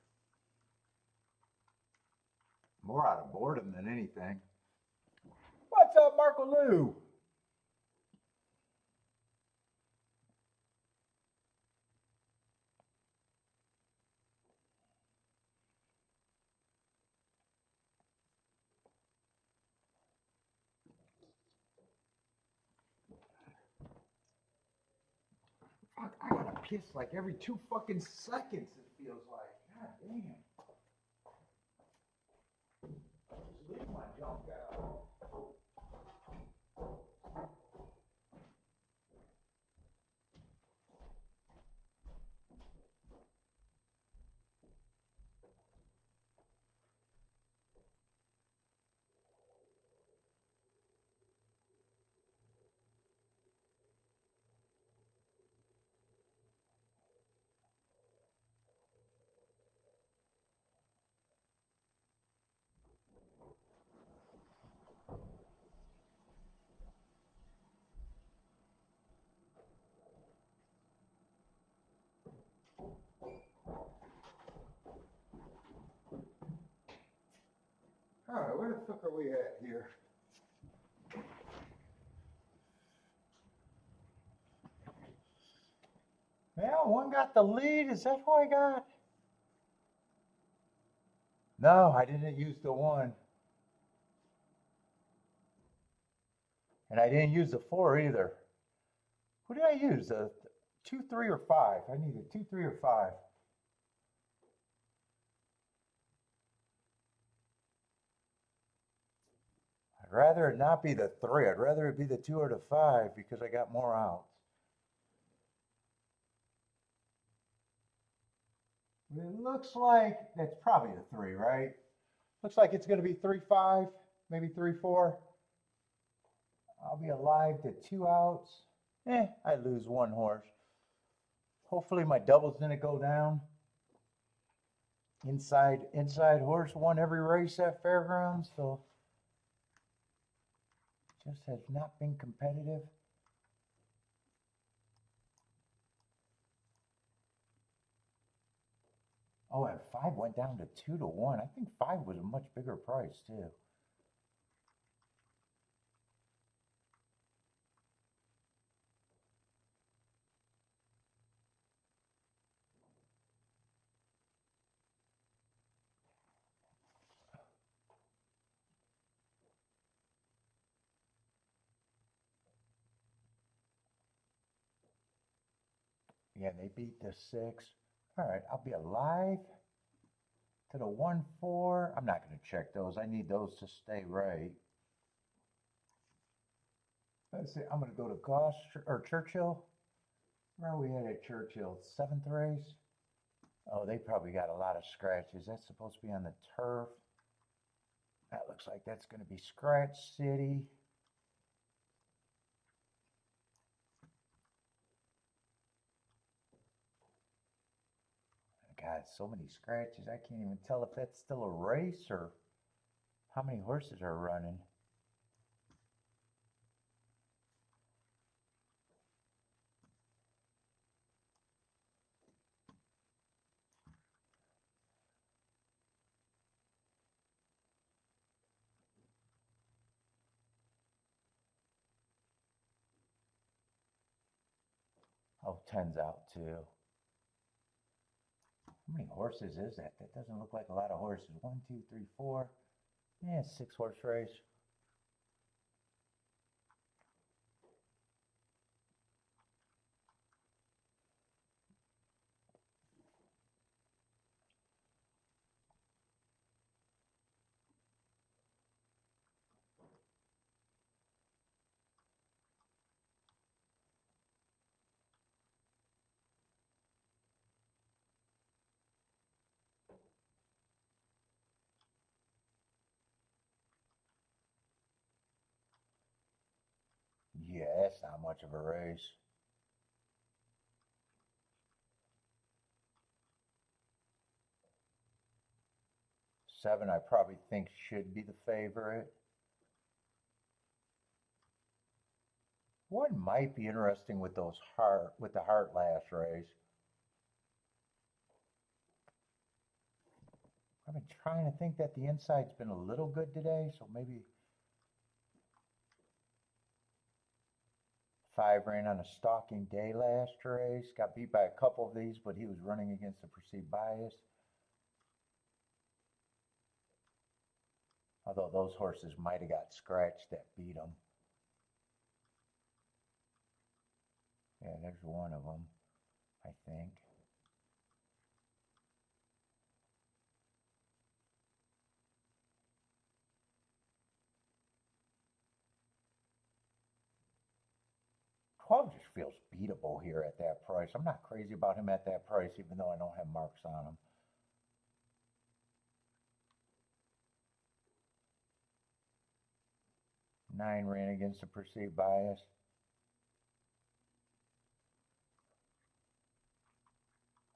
More out of boredom than anything. What's up, Marco Lou? Fuck, I gotta piss like every 2 fucking seconds, it feels like. God damn. Just leave my junk out. All right, where the fuck are we at here? Yeah, one got the lead. Is that who I got? No, I didn't use the 1. And I didn't use the 4 either. Who did I use? The 2, 3, or 5? I needed 2, 3, or 5. I'd rather it not be the 3. I'd rather it be the 2 or the 5 because I got more outs. It looks like that's probably the 3, right? Looks like it's going to be 3, 5, maybe 3, 4. I'll be alive to 2 outs. I lose 1 horse. Hopefully my doubles didn't go down. Inside horse won every race at Fairgrounds, so just has not been competitive. Oh, and 5 went down to 2 to 1. I think 5 was a much bigger price too. Yeah, they beat the 6. All right, I'll be alive to the 1, 4. I'm not going to check those. I need those to stay right. Let's see. I'm going to go to Churchill. Where are we at Churchill? 7th race. Oh, they probably got a lot of scratches. That's supposed to be on the turf. That looks like that's going to be Scratch City. God, so many scratches. I can't even tell if that's still a race or how many horses are running. Oh, 10's out too. How many horses is that? That doesn't look like a lot of horses. 1, 2, 3, 4. Yeah, 6 horse race. Yeah, that's not much of a race. Seven, I probably think should be the favorite. One might be interesting with the heart last race. been trying to think that the inside's been a little good today, so maybe 5 ran on a stalking day last race. Got beat by a couple of these, but he was running against the perceived bias. Although those horses might have got scratched that beat them. Yeah, there's one of them, I think. $12 just feels beatable here at that price. I'm not crazy about him at that price, even though I don't have marks on him. Nine ran against the perceived bias.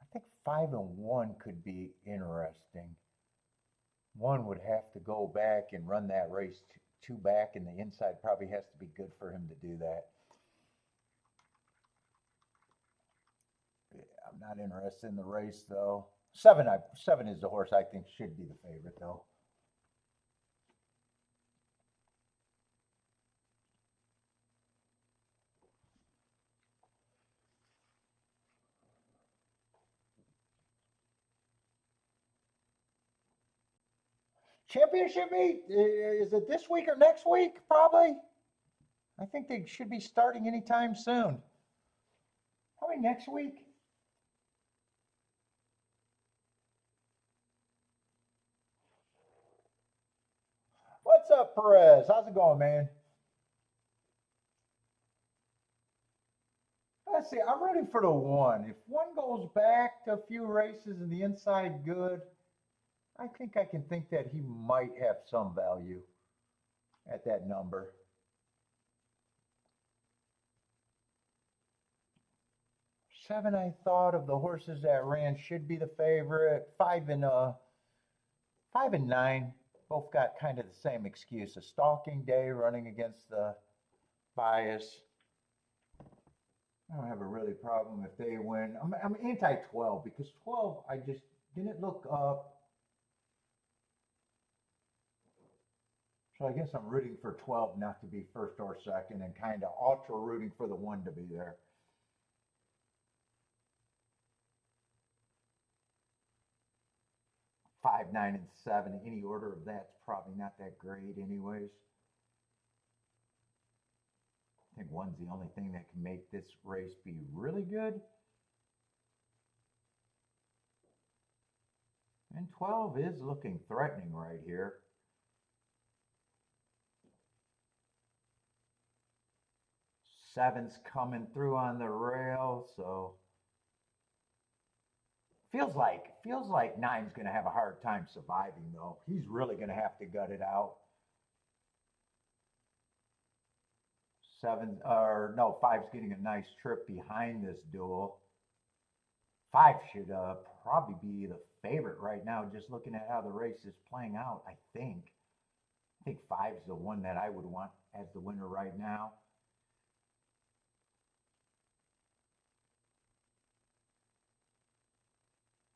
I think 5 and 1 could be interesting. 1 would have to go back and run that race two back, and the inside probably has to be good for him to do that. Yeah, I'm not interested in the race though. 7 is the horse I think should be the favorite though. Championship meet, is it this week or next week? Probably. I think they should be starting anytime soon. Probably next week. What's up, Perez? How's it going, man? Let's see. I'm rooting for the 1. If 1 goes back to a few races and the inside good, I think I can think that he might have some value at that number. 7, I thought of the horses that ran should be the favorite. 5 and 9 both got kind of the same excuse. A stalking day running against the bias. I don't have a really problem if they win. I'm anti-12 because 12, I just didn't look up. So I guess I'm rooting for 12 not to be first or second and kind of ultra rooting for the 1 to be there. 5, 9, and 7. Any order of that's probably not that great anyways. I think 1's the only thing that can make this race be really good. And 12 is looking threatening right here. Seven's coming through on the rail, so feels like 9's going to have a hard time surviving though. He's really going to have to gut it out. 5's getting a nice trip behind this duel. 5 should probably be the favorite right now, just looking at how the race is playing out. I think 5's the one that I would want as the winner right now.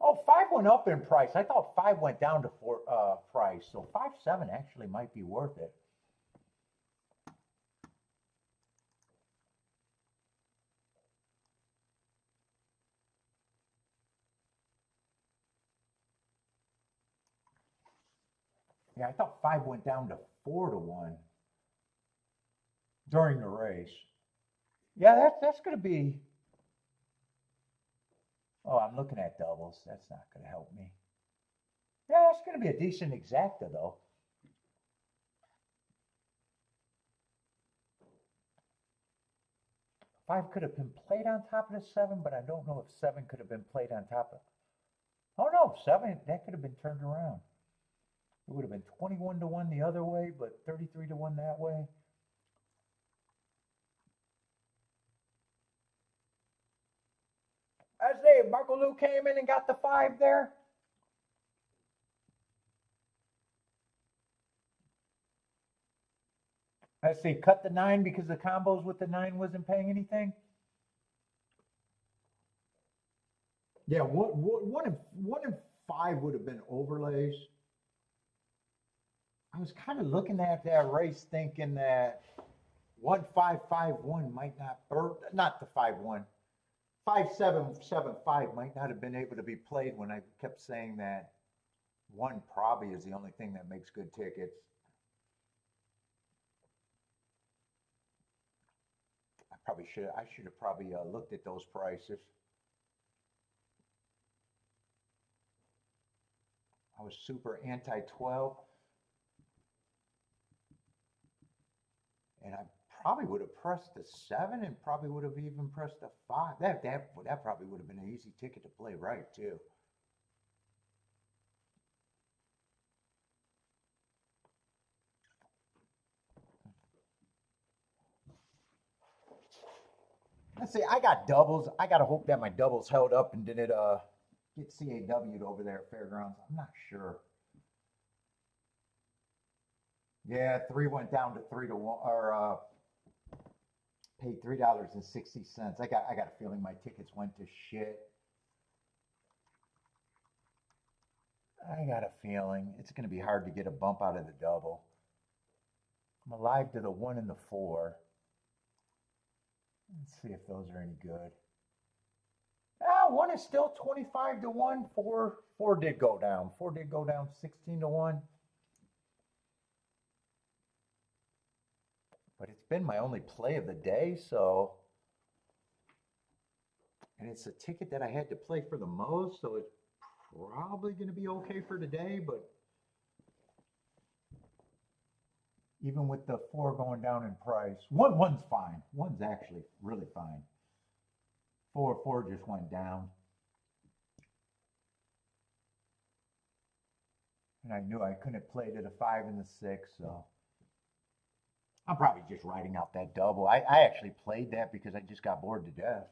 Oh, 5 went up in price. I thought 5 went down to price. So 5-7 actually might be worth it. Yeah, I thought 5 went down to 4-1 during the race. Yeah, that's going to be. Oh, I'm looking at doubles. That's not going to help me. Yeah, it's going to be a decent exacta, though. Five could have been played on top of the 7, but I don't know if 7 could have been played on top of. Oh no, 7, that could have been turned around. It would have been 21-1 the other way, but 33-1 that way. As Marco Lou came in and got the 5 there. Let's see, cut the 9 because the combos with the 9 wasn't paying anything. Yeah, one and 5 would have been overlays. I was kind of looking at that race thinking that 1551 might not, or not the 5-1, 5775 might not have been able to be played when I kept saying that one probably is the only thing that makes good tickets. I should have probably looked at those prices. I was super anti 12, and I probably would have pressed the 7 and probably would have even pressed the 5. That probably would have been an easy ticket to play right too. Let's see, I got doubles. I gotta hope that my doubles held up and didn't get CAW'd over there at Fairgrounds. I'm not sure. Yeah, 3 went down to 3 to 1, or paid $3.60. I got a feeling my tickets went to shit. I got a feeling it's gonna be hard to get a bump out of the double. I'm alive to the 1 and the 4. Let's see if those are any good. Ah, one is still 25 to 1. Four did go down. Four did go down 16 to 1. But it's been my only play of the day, so. And it's a ticket that I had to play for the most, so it's probably going to be okay for today, but even with the 4 going down in price, one's fine. One's actually really fine. 4 just went down. And I knew I couldn't play to the 5 and the 6, so I'm probably just writing out that double. I actually played that because I just got bored to death.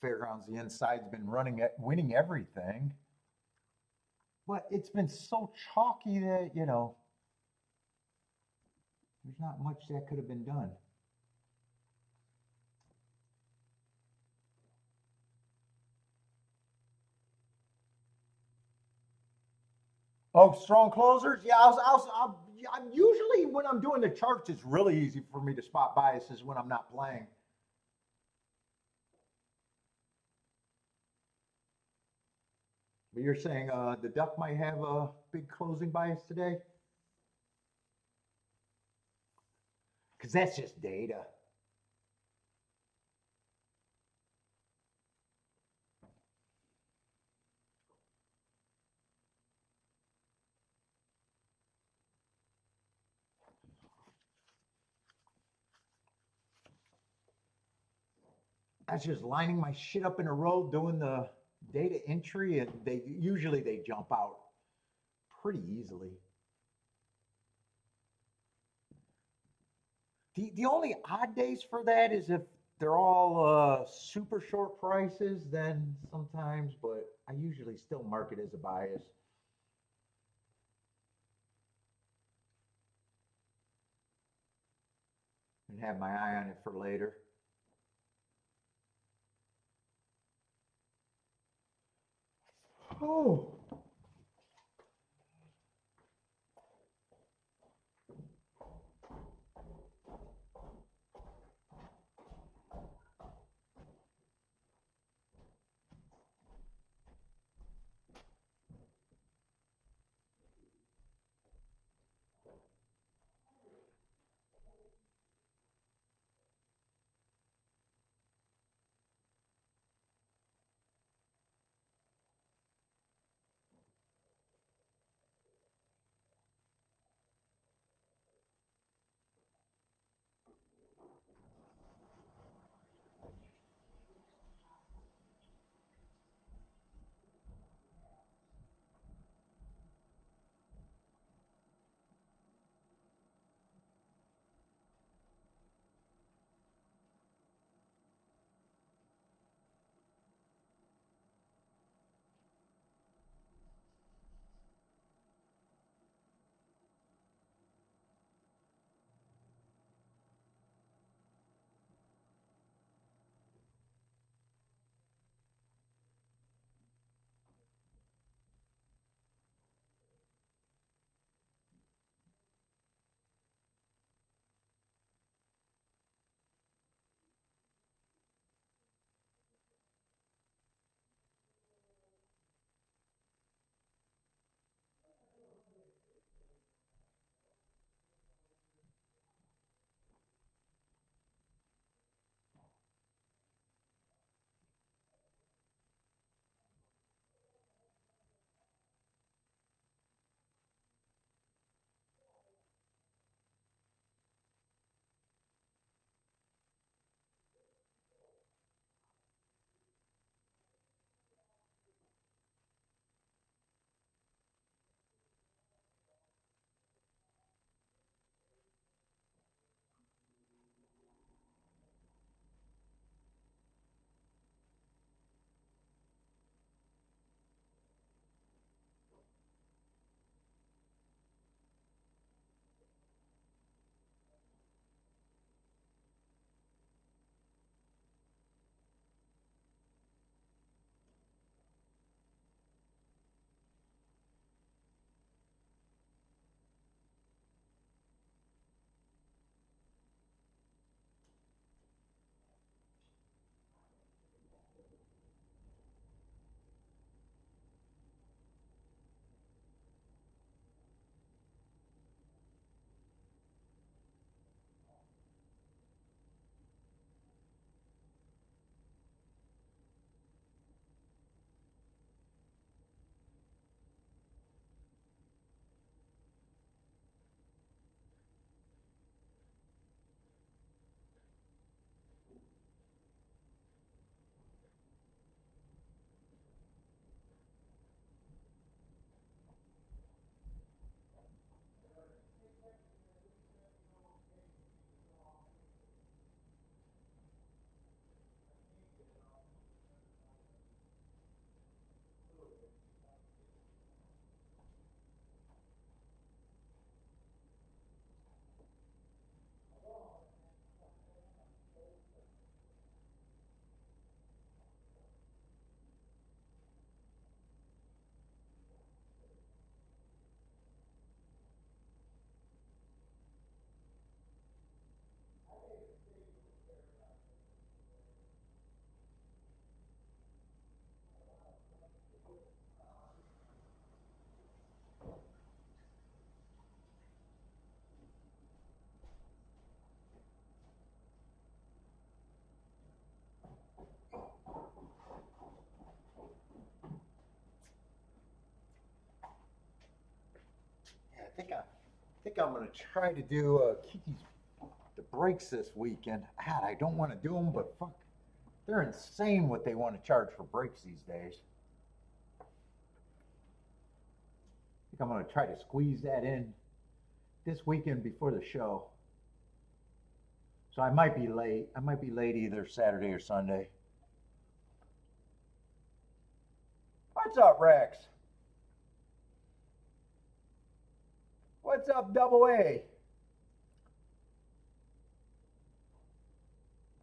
Fairgrounds, the inside's been winning everything. But it's been so chalky that, there's not much that could have been done. Oh, strong closers? Yeah, I'm usually when I'm doing the charts, it's really easy for me to spot biases when I'm not playing. But you're saying the duck might have a big closing bias today? Because that's just data. That's just lining my shit up in a row, doing the data entry, and they jump out pretty easily. The only odd days for that is if they're all super short prices, then sometimes, but I usually still mark it as a bias. And have my eye on it for later. Oh. think I'm gonna try to do the breaks this weekend. God, I don't want to do them, but fuck, they're insane what they want to charge for breaks these days. I think I'm gonna try to squeeze that in this weekend before the show. So I might be late. I might be late either Saturday or Sunday. What's up, Rex? What's up, Double A?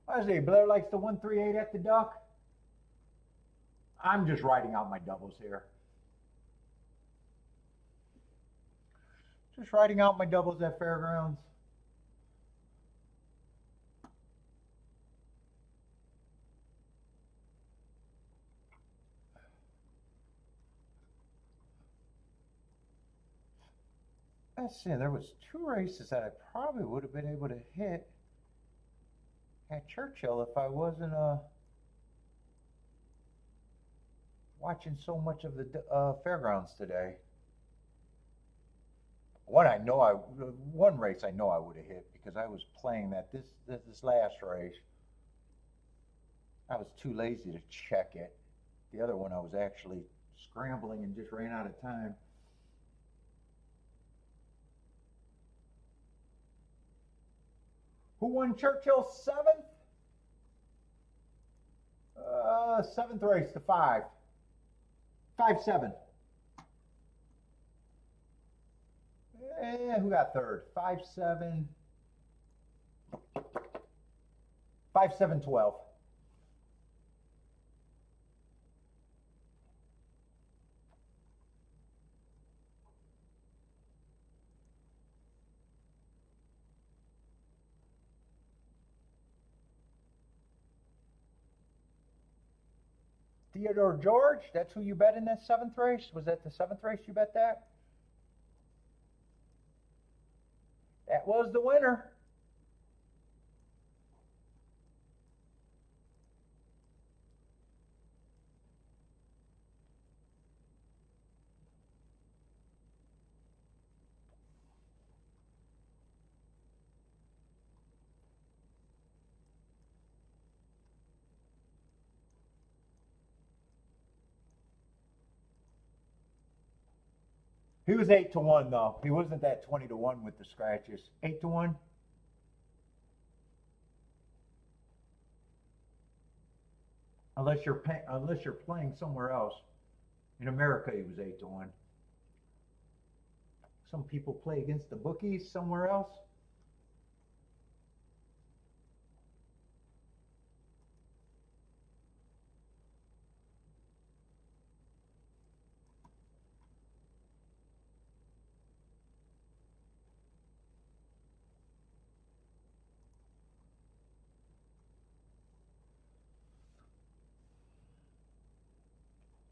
I see, Blair likes the 138 at the Duck. I'm just writing out my doubles here. Just writing out my doubles at Fairgrounds. Let's see, there was 2 races that I probably would have been able to hit at Churchill if I wasn't watching so much of the Fairgrounds today. One race I know I would have hit because I was playing that this last race. I was too lazy to check it. The other one I was actually scrambling and just ran out of time. Who won Churchill 7th? 7th race to 5. 5-7. Who got 3rd? 5-7. 5-7-12. Theodore George, that's who you bet in that 7th race? Was that the 7th race you bet that? That was the winner. He was 8-1 though. He wasn't that 20-1 with the scratches. 8-1. Unless you're playing somewhere else. In America, he was 8-1. Some people play against the bookies somewhere else.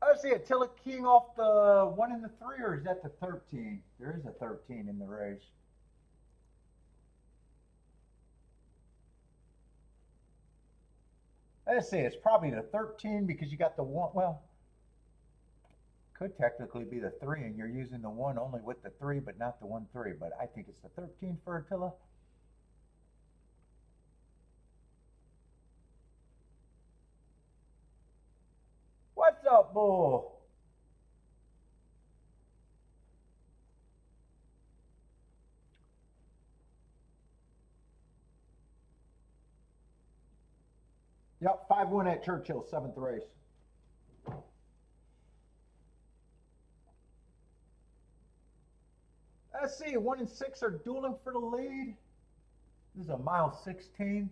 I see Attila keying off the 1 and the 3, or is that the 13? There is a 13 in the race. Let's see, it's probably the 13 because you got the 1. Well, could technically be the 3, and you're using the 1 only with the 3, but not the 1-3. But I think it's the 13 for Attila. What's up, Bull? Yep, 5-1 at Churchill, 7th race. Let's see, 1 and 6 are dueling for the lead. This is a mile 16.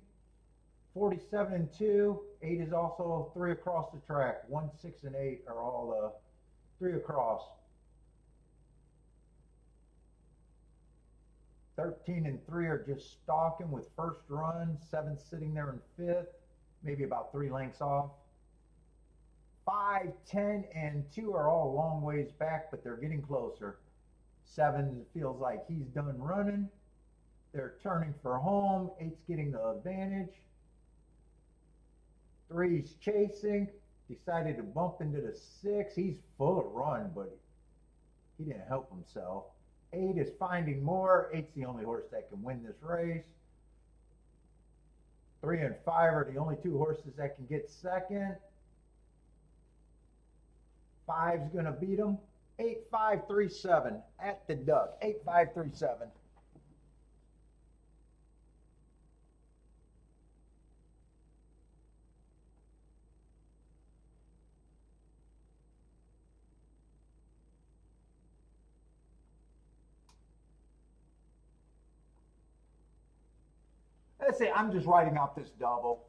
47 and 2. 8 is also 3 across the track. 1, 6, and 8 are all 3 across. 13 and 3 are just stalking with first run. 7 sitting there in 5th, maybe about 3 lengths off. 5, 10, and 2 are all a long ways back, but they're getting closer. 7 feels like he's done running. They're turning for home. 8's getting the advantage. 3's chasing. Decided to bump into the 6. He's full of run, but he didn't help himself. 8 is finding more. 8's the only horse that can win this race. 3 and 5 are the only two horses that can get second. 5's going to beat them. 8, 5, 3, 7 at the duck. 8, 5, 3, 7. Let's see, I'm just writing out this double.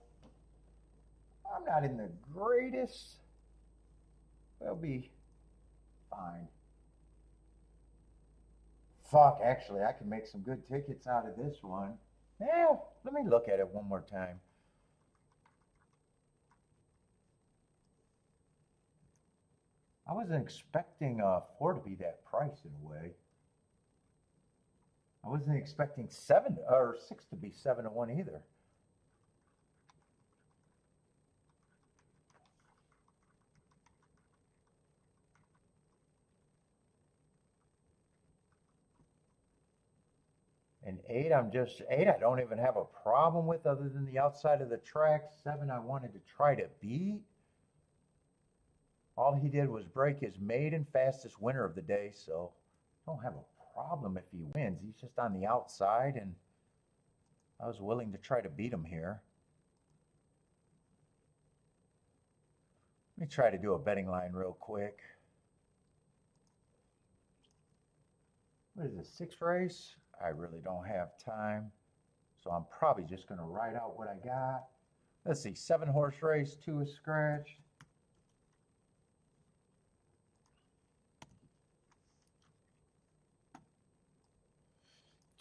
I'm not in the greatest. We'll be fine. Fuck, actually, I can make some good tickets out of this one. Yeah, let me look at it one more time. I wasn't expecting 4 to be that price in a way. I wasn't expecting 7 or 6 to be 7 to 1 either. And 8, I don't even have a problem with other than the outside of the track. 7, I wanted to try to beat. All he did was break his maiden fastest winner of the day, so I don't have a problem if he wins. He's just on the outside, and I was willing to try to beat him here. Let me try to do a betting line real quick. What is this, 6th race? I really don't have time, so I'm probably just going to write out what I got. Let's see, 7-horse race, 2 is scratched.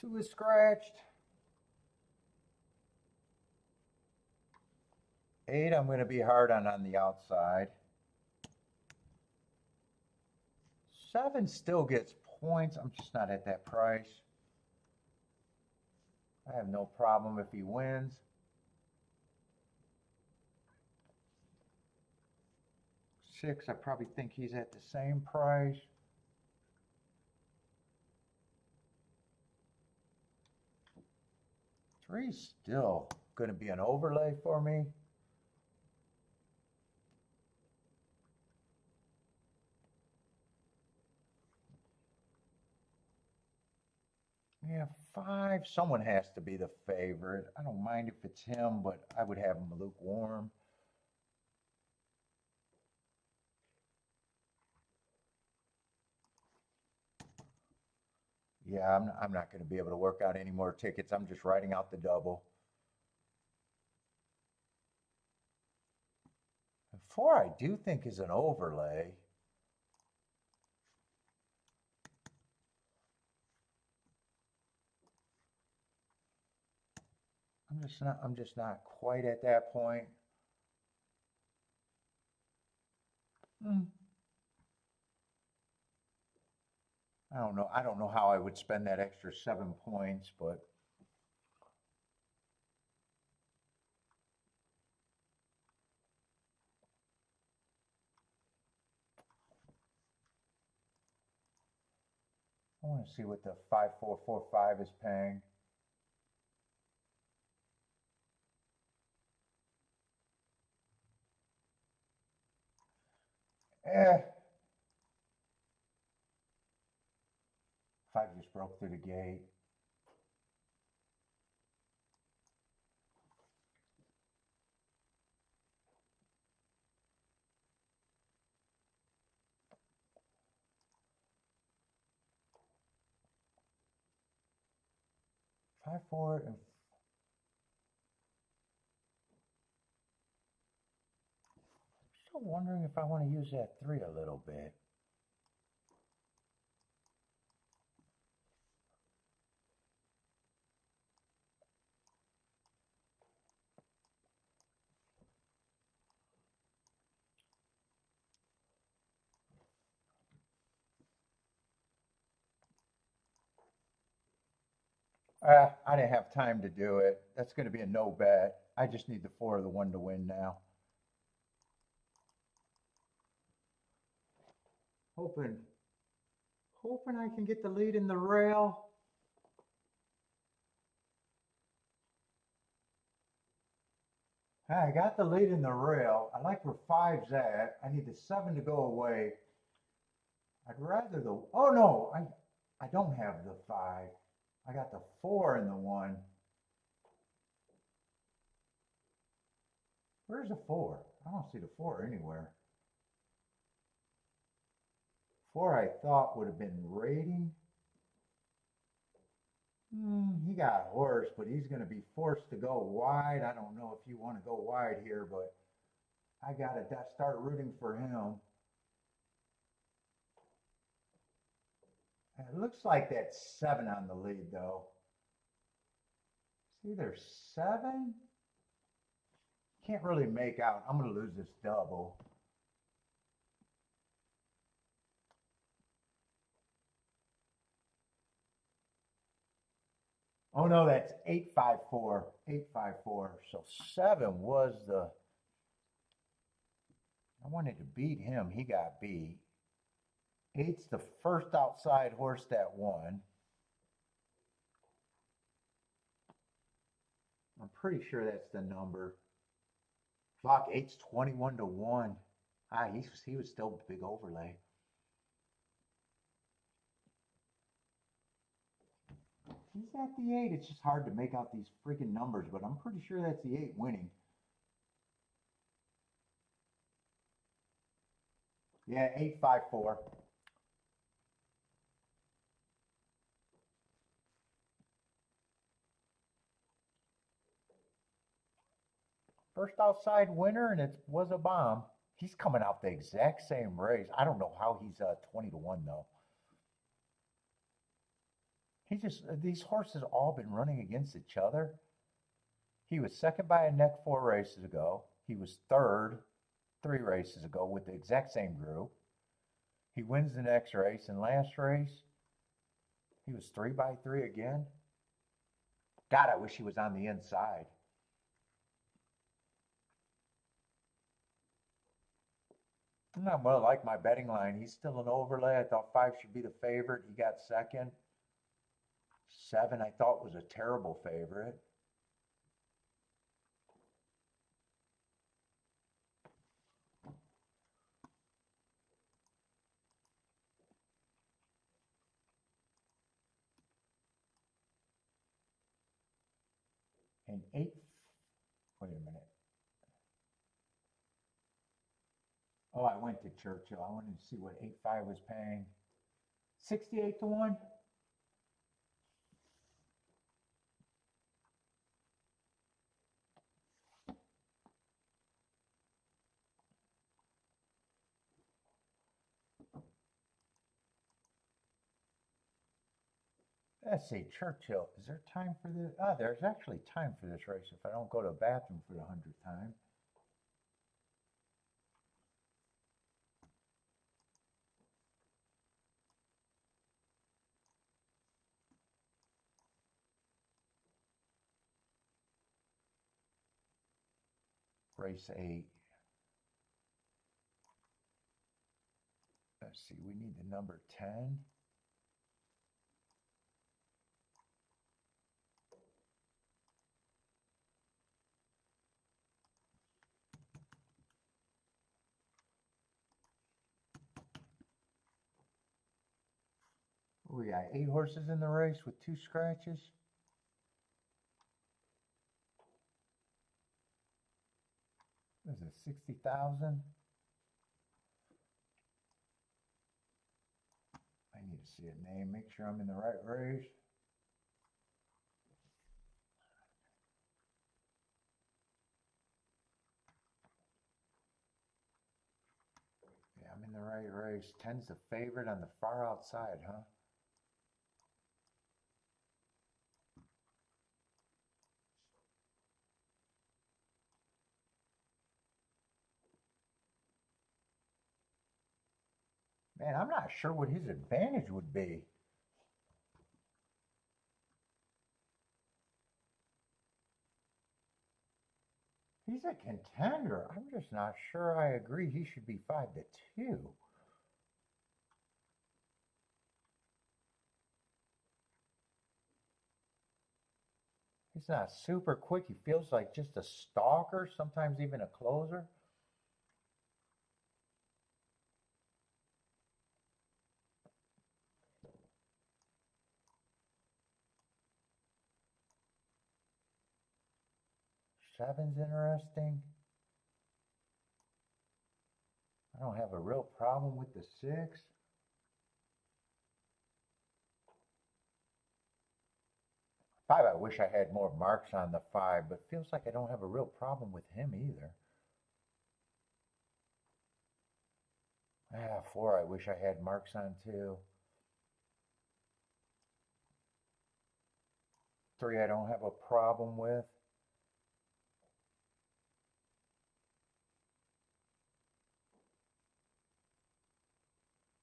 2 is scratched. 8, I'm going to be hard on the outside. 7 still gets points. I'm just not at that price. I have no problem if he wins. 6, I probably think he's at the same price. 3's still going to be an overlay for me. Yeah, 5, someone has to be the favorite. I don't mind if it's him, but I would have him lukewarm. Yeah, I'm not going to be able to work out any more tickets. I'm just writing out the double. 4, I do think is an overlay. I'm just not quite at that point. I don't know how I would spend that extra 7 points, but I want to see what the 5445 is paying. Eh. 5 just broke through the gate. Five, 4, and still wondering if I want to use that 3 a little bit. I didn't have time to do it. That's going to be a no bet. I just need the 4 or the 1 to win now. Hoping I can get the lead in the rail. I got the lead in the rail. I like where 5's at. I need the 7 to go away. I'd rather the, oh no, I don't have the 5. I got the 4 in the 1. Where's the 4? I don't see the 4 anywhere. 4 I thought would have been rating. He got a horse, but he's going to be forced to go wide. I don't know if you want to go wide here, but I got to start rooting for him. It looks like that's 7 on the lead, though. It's either 7. Can't really make out. I'm going to lose this double. Oh no, that's 854. 854. So 7 was the. I wanted to beat him. He got beat. 8's the first outside horse that won. I'm pretty sure that's the number. Flock 8's 21 to 1. He was still big overlay. He's at the 8. It's just hard to make out these freaking numbers, but I'm pretty sure that's the 8 winning. Yeah, 854. First outside winner, and it was a bomb. He's coming out the exact same race. I don't know how he's 20 to 1 though. These horses all been running against each other. He was second by a neck 4 races ago. He was third 3 races ago with the exact same group. He wins the next race, and last race, he was 3 by 3 again. God, I wish he was on the inside. I well like my betting line. He's still an overlay. I thought 5 should be the favorite. He got second. 7 I thought was a terrible favorite. And 8, wait a minute. Oh, I went to Churchill. I wanted to see what 8.5 was paying. 68 to 1. Let's see, Churchill. Is there time for this? Oh, there's actually time for this race if I don't go to the bathroom for the 100th time. Race 8. Let's see, we need the number 10. We got 8 horses in the race with 2 scratches. This is 60,000. I need to see a name, make sure I'm in the right race. Yeah, I'm in the right race. 10's the favorite on the far outside, huh? Man, I'm not sure what his advantage would be. He's a contender. I'm just not sure I agree he should be 5 to 2. He's not super quick. He feels like just a stalker, sometimes even a closer. Seven's interesting. I don't have a real problem with the 6. 5, I wish I had more marks on the 5, but feels like I don't have a real problem with him either. 4, I wish I had marks on too. 3, I don't have a problem with.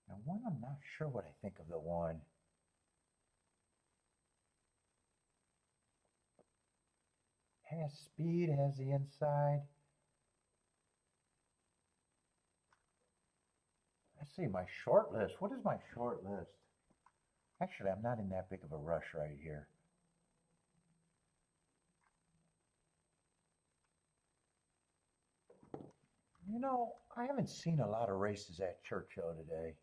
And 1, I'm not sure what I think of the 1. Has speed, has the inside. Let's see, my short list. What is my short list? Actually, I'm not in that big of a rush right here. You know, I haven't seen a lot of races at Churchill today,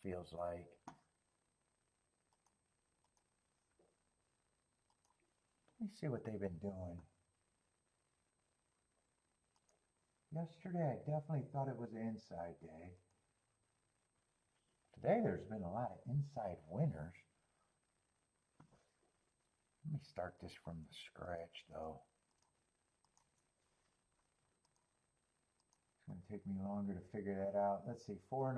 feels like. Let me see what they've been doing. Yesterday, I definitely thought it was an inside day. Today, there's been a lot of inside winners. Let me start this from the scratch, though. It's going to take me longer to figure that out. Let's see, 4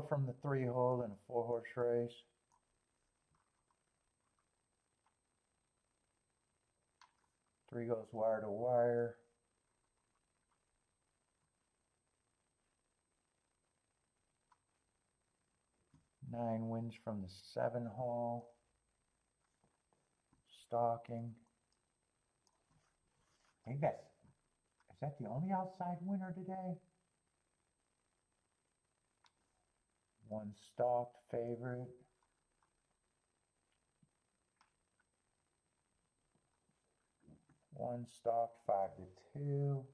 from the 3-hole and a 4-horse race. Three goes wire to wire. Nine wins from the 7-hole. Stalking. I think is that the only outside winner today? 1 stalked favorite. One stalked 5-2.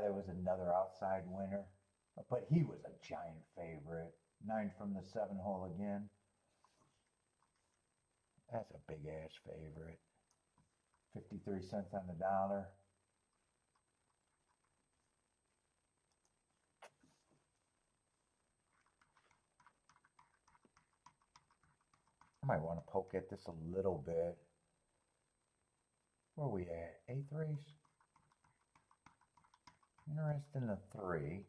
There was another outside winner, but he was a giant favorite. 9 from the 7-hole again. That's a big ass favorite. 53 cents on the dollar. I might want to poke at this a little bit. Where are we at? 8-3s? Interested in the 3.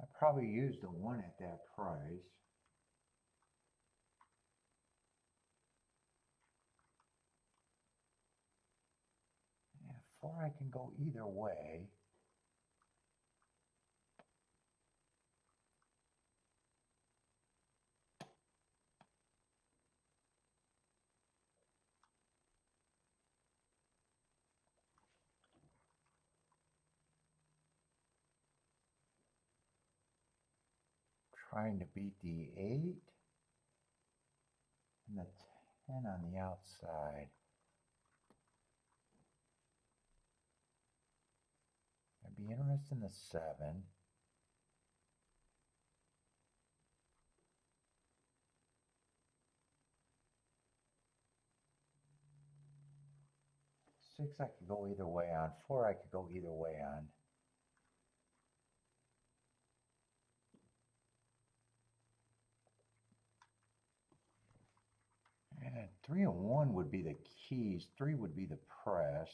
I probably used the 1 at that price. Yeah, 4 I can go either way. Trying to beat the 8 and the 10 on the outside. I'd be interested in the 7. Six I could go either way on. 4 I could go either way on. And 3 and 1 would be the keys. 3 would be the press.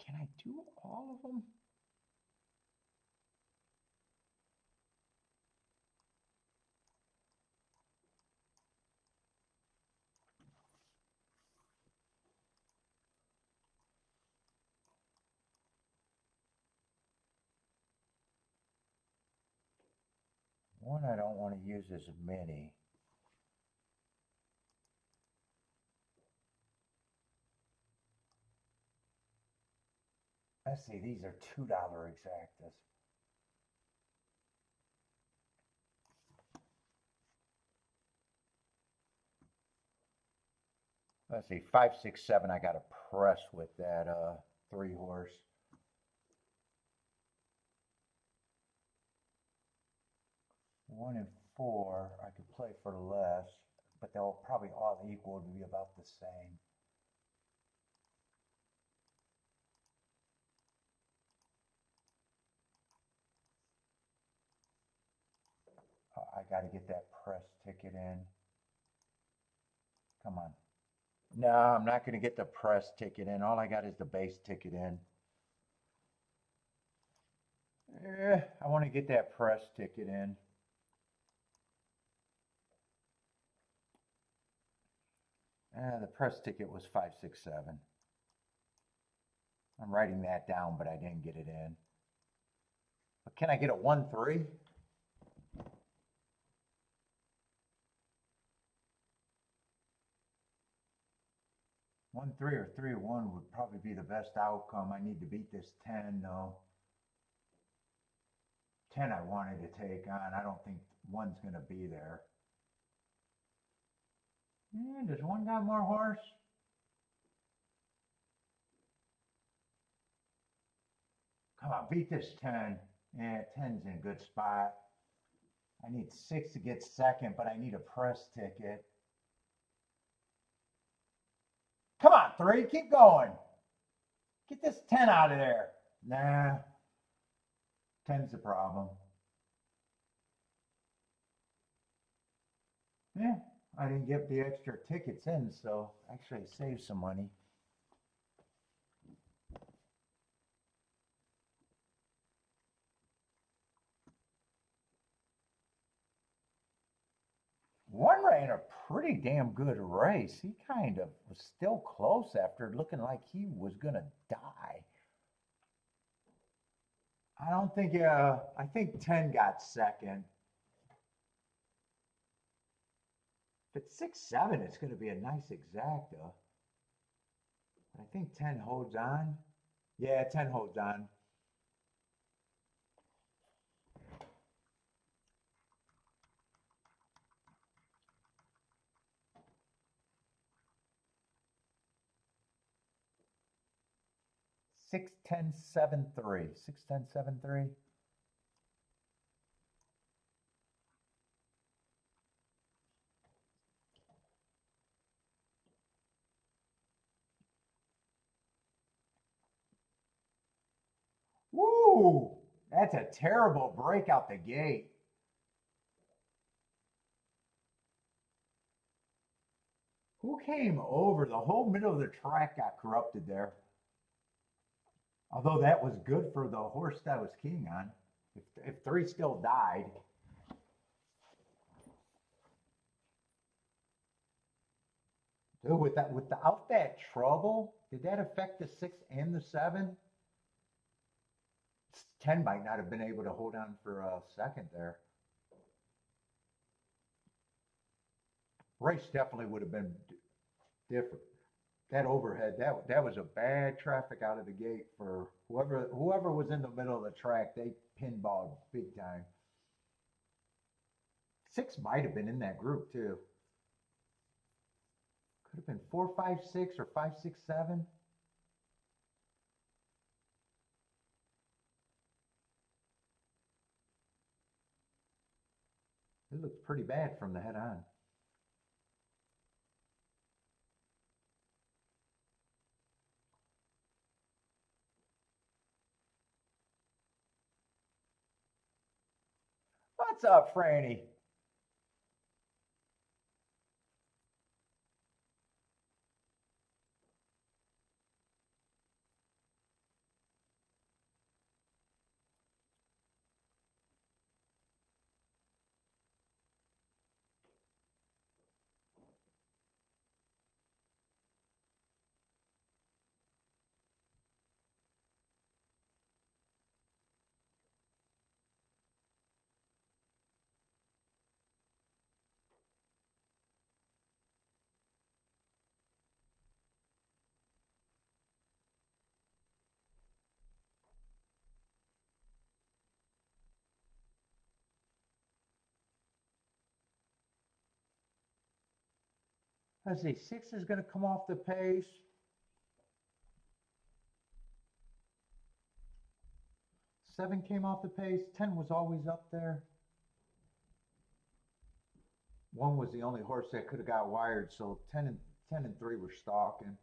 Can I do all of them? One I don't want to use as many. Let's see, these are $2 exactas. Let's see, 5, 6, 7. I got to press with that 3-horse. One and 4, I could play for less, but they'll probably all equal to be about the same. I got to get that press ticket in. Come on. No, I'm not going to get the press ticket in. All I got is the base ticket in. I want to get that press ticket in. The press ticket was 5, 6, 7. I'm writing that down, but I didn't get it in. But can I get a 1, 3? One, 3 or 3, 1 would probably be the best outcome. I need to beat this 10 though. 10 I wanted to take on. I don't think 1's going to be there. Does 1 got more horse? Come on, beat this 10. Yeah, 10's in a good spot. I need 6 to get second, but I need a press ticket. Come on, 3, keep going. Get this 10 out of there. Nah, 10's the problem. Yeah, I didn't get the extra tickets in, so actually I saved some money. One ran a pretty damn good race. He kind of was still close after looking like he was going to die. I don't think, I think 10 got second. If it's 6, 7, it's going to be a nice exacta. I think 10 holds on. Yeah, 10 holds on. Six, 10, 7, 3. 6, 10, 7, 3. Woo! That's a terrible break out the gate. Who came over? The whole middle of the track got corrupted there. Although that was good for the horse that was keying on. If 3 still died. Dude, without that trouble, did that affect the 6 and the 7? 10 might not have been able to hold on for a second there. Race definitely would have been different. That overhead, that was a bad traffic out of the gate for whoever was in the middle of the track. They pinballed big time. 6 might have been in that group too. Could have been 4, 5, 6 or 5, 6, 7. It looks pretty bad from the head on. What's up, Franny? Let's see, 6 is going to come off the pace. 7 came off the pace. 10 was always up there. 1 was the only horse that could have got wired, so 10 and 3 were stalking.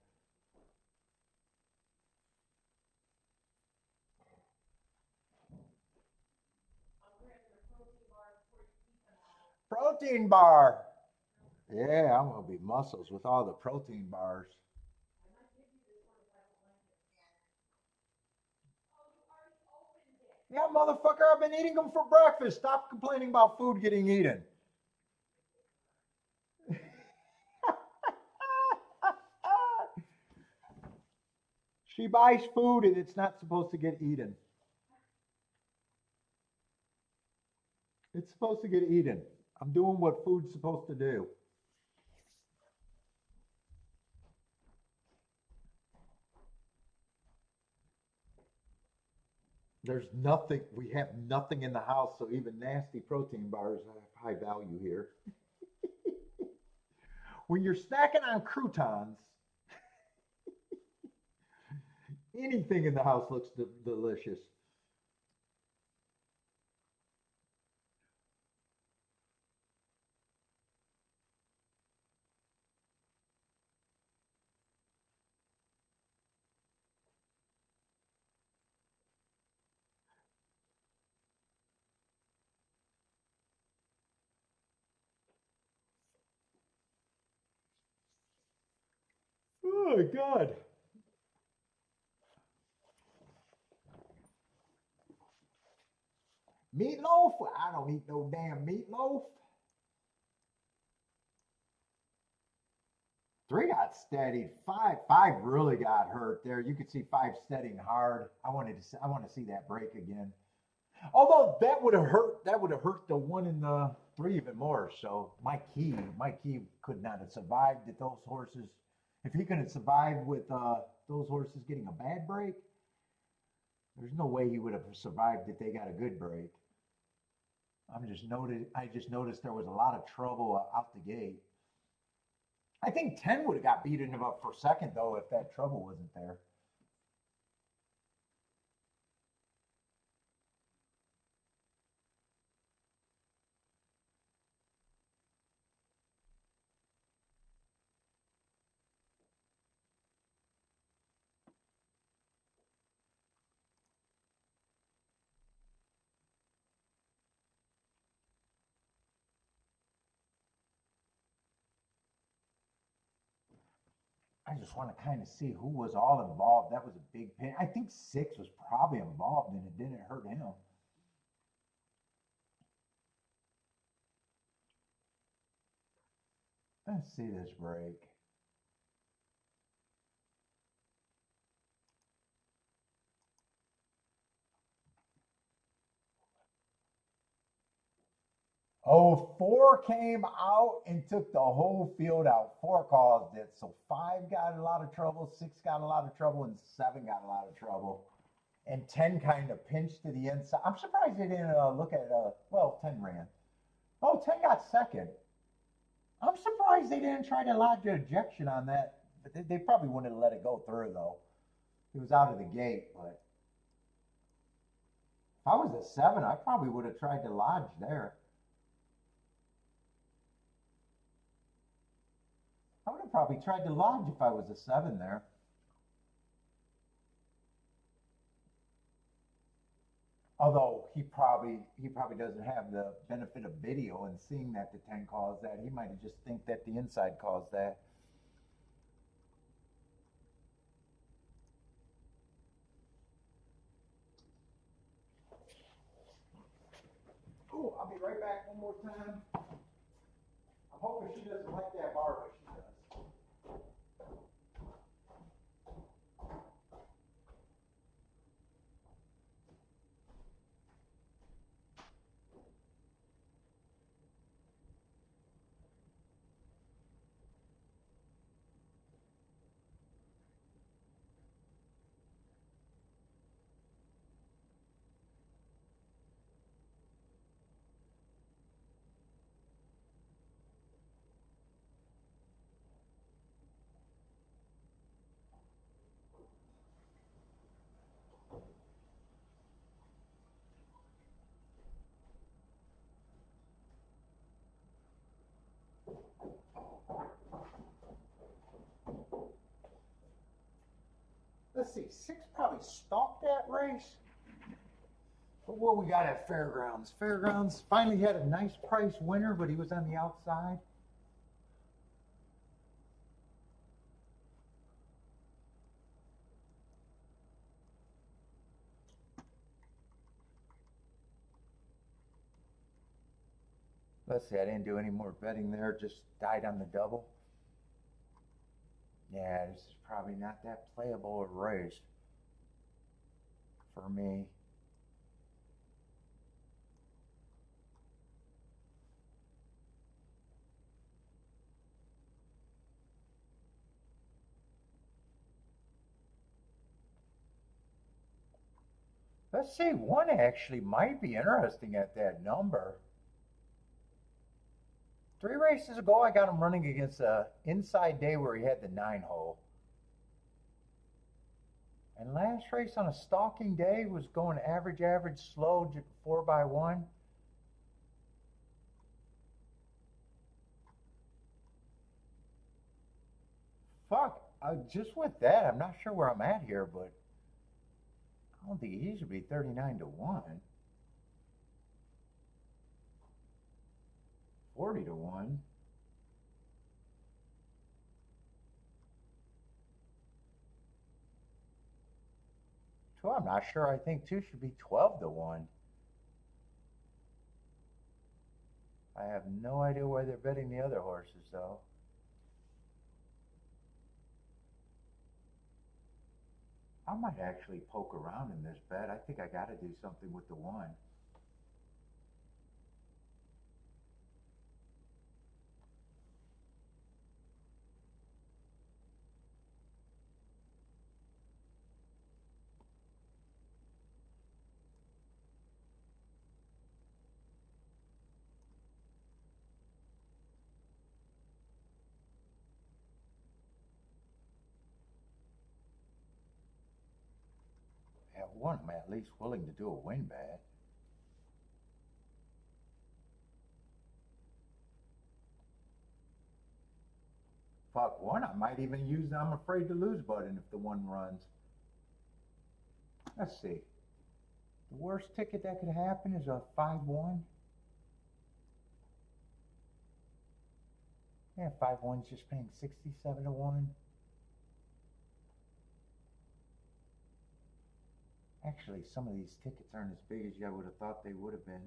Protein bar. Yeah, I'm gonna be muscles with all the protein bars. Yeah, motherfucker, I've been eating them for breakfast. Stop complaining about food getting eaten. She buys food and it's not supposed to get eaten. It's supposed to get eaten. I'm doing what food's supposed to do. There's nothing, we have nothing in the house, so even nasty protein bars have high value here. When you're snacking on croutons, anything in the house looks delicious. Oh, God. Meatloaf? I don't eat no damn meatloaf. 3 got steadied. Five really got hurt there. You could see 5 steadying hard. I want to see that break again. Although that would have hurt. That would have hurt the 1 and the 3 even more. So my key could not have survived if those horses. If he could have survived with those horses getting a bad break, there's no way he would have survived if they got a good break. I just noticed there was a lot of trouble out the gate. I think 10 would have got beaten up for second though if that trouble wasn't there. I just want to kind of see who was all involved. That was a big pain. I think 6 was probably involved and it didn't hurt him. Let's see this break. Oh, 4 came out and took the whole field out. 4 caused it. So 5 got a lot of trouble, 6 got a lot of trouble, and 7 got a lot of trouble. And 10 kind of pinched to the inside. I'm surprised they didn't look at, well, 10 ran. Oh, 10 got second. I'm surprised they didn't try to lodge an ejection on that. But they probably wouldn't have let it go through, though. It was out of the gate, but if I was a 7, I probably would have tried to lodge there. I would have probably tried to lodge if I was a 7 there. Although he probably doesn't have the benefit of video and seeing that the 10 caused that. He might have just think that the inside caused that. Oh, I'll be right back one more time. I'm hoping she doesn't like that bar, but she does. let's see, 6 probably stalked that race. But what we got at Fairgrounds? Fairgrounds finally had a nice price winner, but he was on the outside. Let's see, I didn't do any more betting there, just died on the double. Yeah, this is probably not that playable a race for me. Let's see, 1 actually might be interesting at that number. 3 races ago, I got him running against a inside day where he had the 9 hole. And last race on a stalking day was going average, slow, 4x1. Fuck, just with that, I'm not sure where I'm at here, but I don't think he should be 39-1. 40-1. I'm not sure. I think 2 should be 12-1. I have no idea why they're betting the other horses, though. I might actually poke around in this bet. I think I got to do something with the 1. At 1, I'm at least willing to do a win bet. Fuck, 1, I might even use the I'm afraid to lose button if the 1 runs. Let's see. The worst ticket that could happen is a 5-1. Yeah, 5-1's just paying 67-1. Actually, some of these tickets aren't as big as I would have thought they would have been.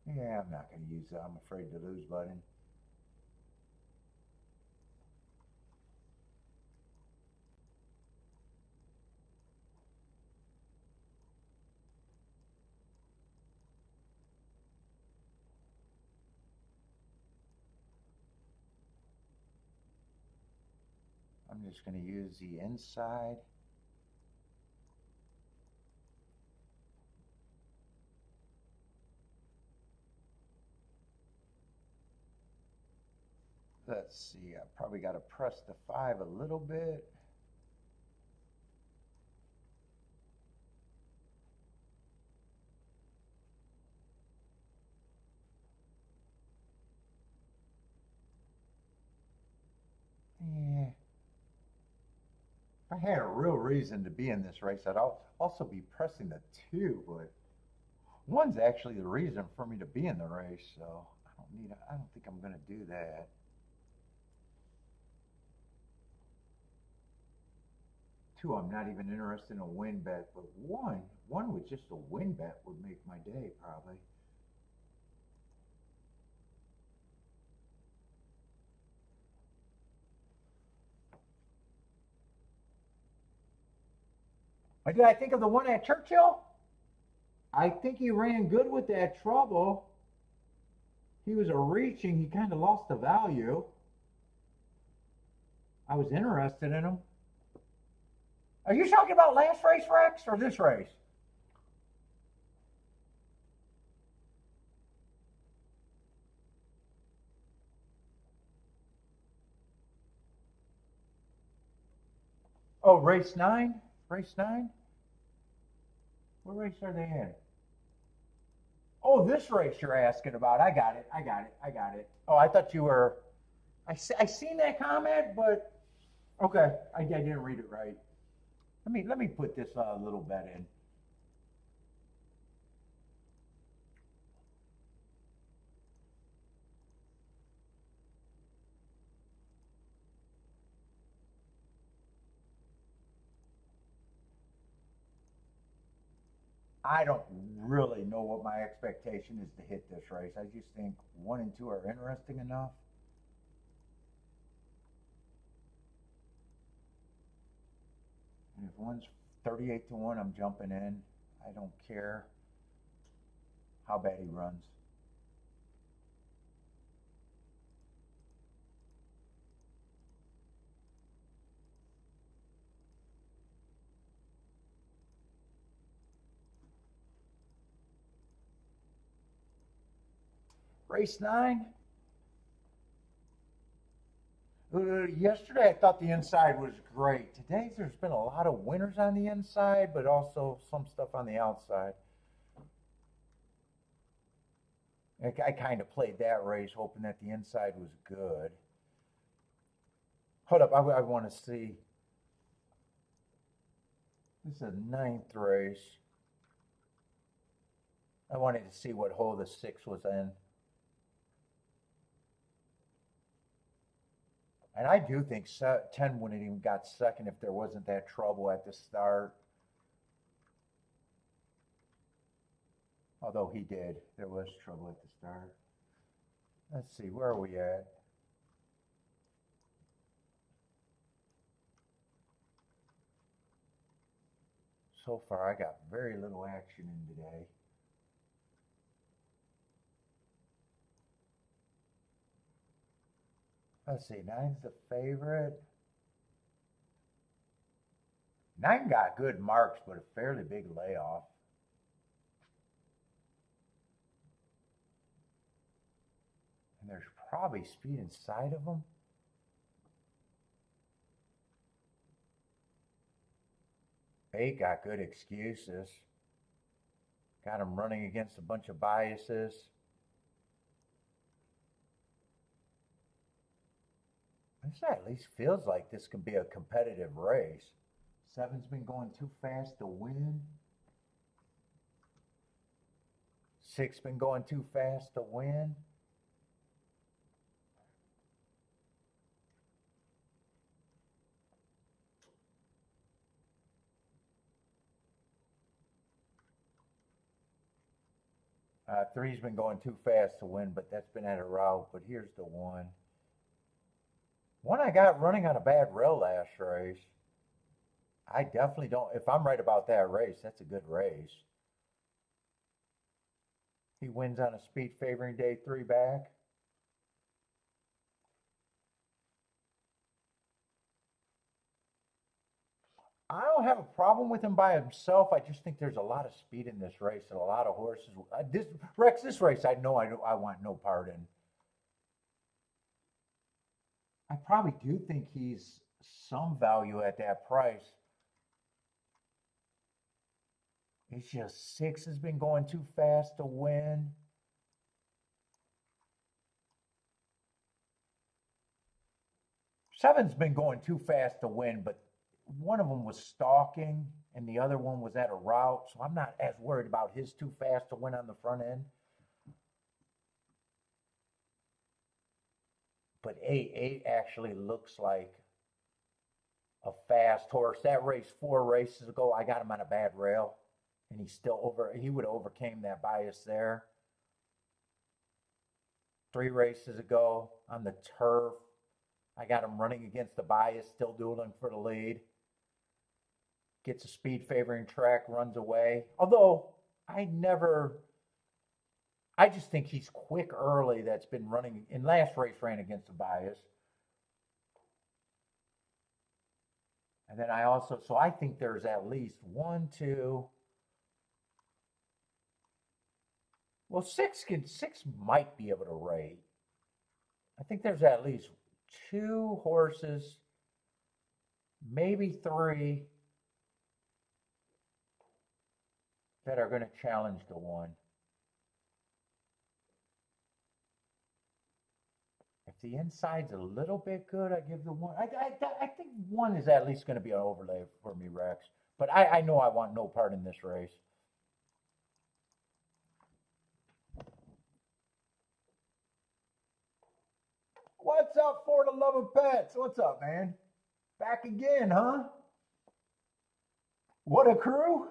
Yeah, I'm not going to use the I'm afraid to lose button. I'm just going to use the inside. Let's see, I probably got to press the 5 a little bit. Yeah. If I had a real reason to be in this race, I'd also be pressing the 2, but 1's actually the reason for me to be in the race, so I don't think I'm going to do that. 2, I'm not even interested in a win bet, but 1 with just a win bet would make my day, probably. What did I think of the 1 at Churchill? I think he ran good with that trouble. He was a reaching. He kind of lost the value. I was interested in him. Are you talking about last race, Rex, or this race? Oh, race 9? Race 9? What race are they in? Oh, this race you're asking about. I got it. Oh, I thought you were. I seen that comment, but okay, I didn't read it right. Let me put this little bet in. I don't really know what my expectation is to hit this race. I just think 1 and 2 are interesting enough. And if one's 38 to 1, I'm jumping in. I don't care how bad he runs. Race 9. Yesterday I thought the inside was great. Today there's been a lot of winners on the inside, but also some stuff on the outside. I kind of played that race hoping that the inside was good. Hold up, I want to see. This is a 9th race. I wanted to see what hole the 6 was in. And I do think 10 wouldn't even got second if there wasn't that trouble at the start. Although he did. There was trouble at the start. Let's see, where are we at? So far, I got very little action in today. Let's see, 9's the favorite. 9 got good marks, but a fairly big layoff. And there's probably speed inside of them. 8 got good excuses. Got him running against a bunch of biases. This at least feels like this can be a competitive race. 7's been going too fast to win. 6 been going too fast to win. Three's been going too fast to win, but that's been at a route. But here's the 1. 1 I got running on a bad rail last race. I definitely don't. If I'm right about that race, that's a good race. He wins on a speed favoring day 3 back. I don't have a problem with him by himself. I just think there's a lot of speed in this race and a lot of horses. This race, I know I want no part in. I probably do think he's some value at that price. It's just 6 has been going too fast to win. Seven's been going too fast to win, but one of them was stalking and the other one was at a route, so I'm not as worried about his too fast to win on the front end. But 8 actually looks like a fast horse. That race 4 races ago, I got him on a bad rail, and he would have overcame that bias there. 3 races ago on the turf, I got him running against the bias, still dueling for the lead. Gets a speed favoring track, runs away. Although I just think he's quick early. That's been running in last race, ran against the bias. And then so I think there's at least 1, 2. Well, 6 might be able to rate. I think there's at least 2 horses, maybe 3, that are going to challenge the one. If the inside's a little bit good, I give the one. I think one is at least going to be an overlay for me, Rex. But I know I want no part in this race. What's up, for the love of pets? What's up, man? Back again, huh? What a crew!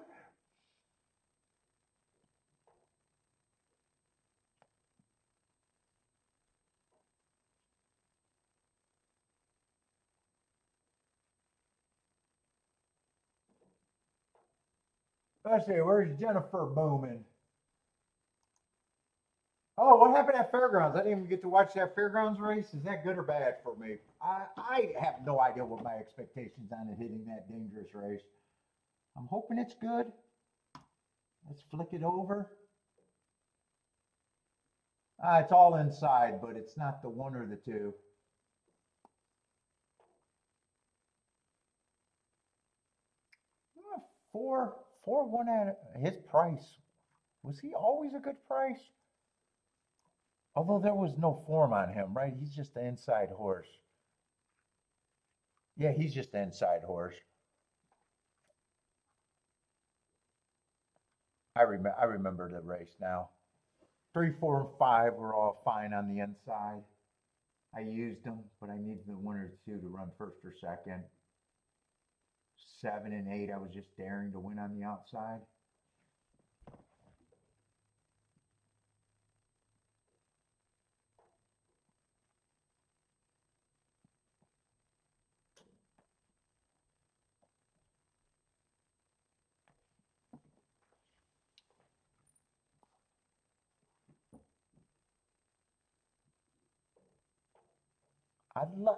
Let's see, where's Jennifer Bowman? Oh, what happened at Fairgrounds? I didn't even get to watch that Fairgrounds race. Is that good or bad for me? I have no idea what my expectations on it hitting that dangerous race. I'm hoping it's good. Let's flick it over. It's all inside, but it's not the one or the two. Four one at his price. Was he always a good price? Although there was no form on him, right? He's just the inside horse. Yeah, he's just the inside horse. I remember the race now. 3, 4, and 5 were all fine on the inside. I used them, but I needed the 1 or 2 to run first or second. 7 and 8, I was just daring to win on the outside.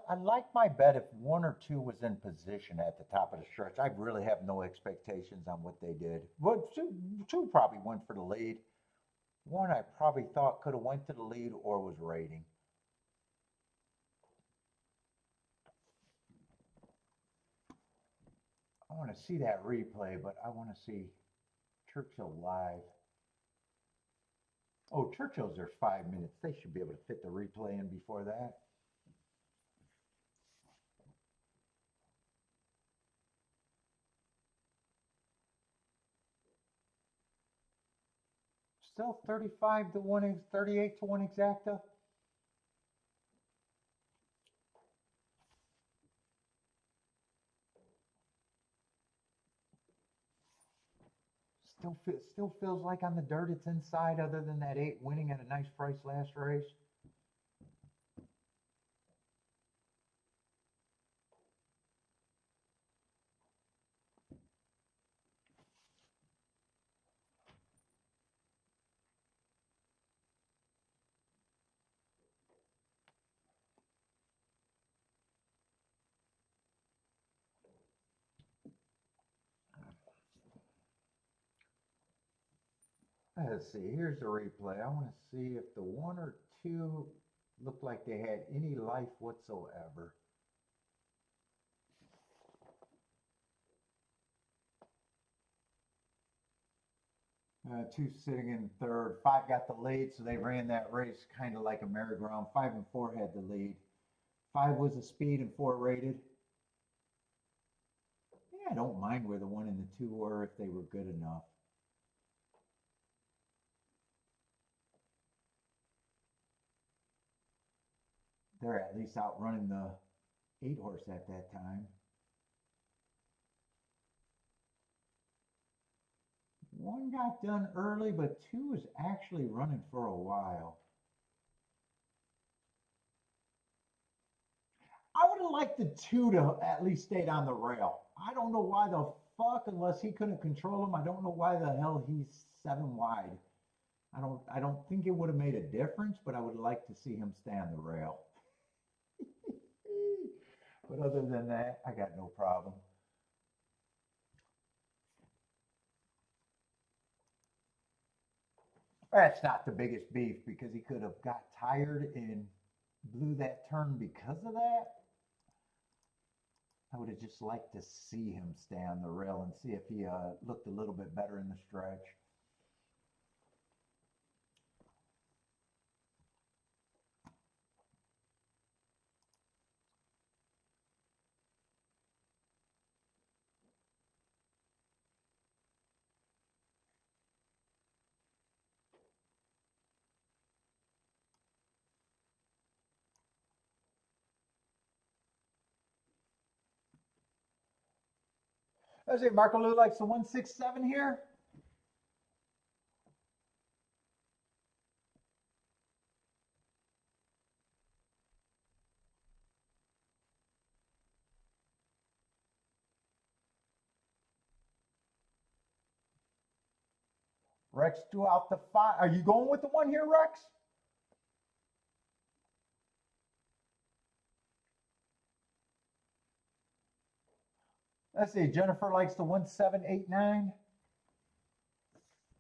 I'd like my bet if 1 or 2 was in position at the top of the stretch. I really have no expectations on what they did. Well, two probably went for the lead. 1 I probably thought could have went to the lead or was rating. I want to see that replay, but I want to see Churchill live. Oh, Churchill's there's 5 minutes. They should be able to fit the replay in before that. Still 35 to 1, 38 to 1 exacta. Still feels like on the dirt it's inside, other than that 8 winning at a nice price last race. Let's see, here's the replay. I want to see if the 1 or 2 looked like they had any life whatsoever. 2 sitting in third. 5 got the lead, so they ran that race kind of like a merry-go-round. 5 and 4 had the lead. 5 was a speed and 4 rated. Yeah, I don't mind where the 1 and the 2 were if they were good enough. They're at least outrunning the 8 horse at that time. 1 got done early, but 2 was actually running for a while. I would have liked the 2 to at least stayed on the rail. I don't know why the fuck, unless he couldn't control him, I don't know why the hell he's 7 wide. I don't think it would have made a difference, but I would like to see him stay on the rail. But other than that, I got no problem. That's not the biggest beef, because he could have got tired and blew that turn because of that. I would have just liked to see him stay on the rail and see if he looked a little bit better in the stretch. Let's see, Marco Lou likes the 167 here. Rex threw out the 5. Are you going with the 1 here, Rex? Let's see, Jennifer likes the 1789.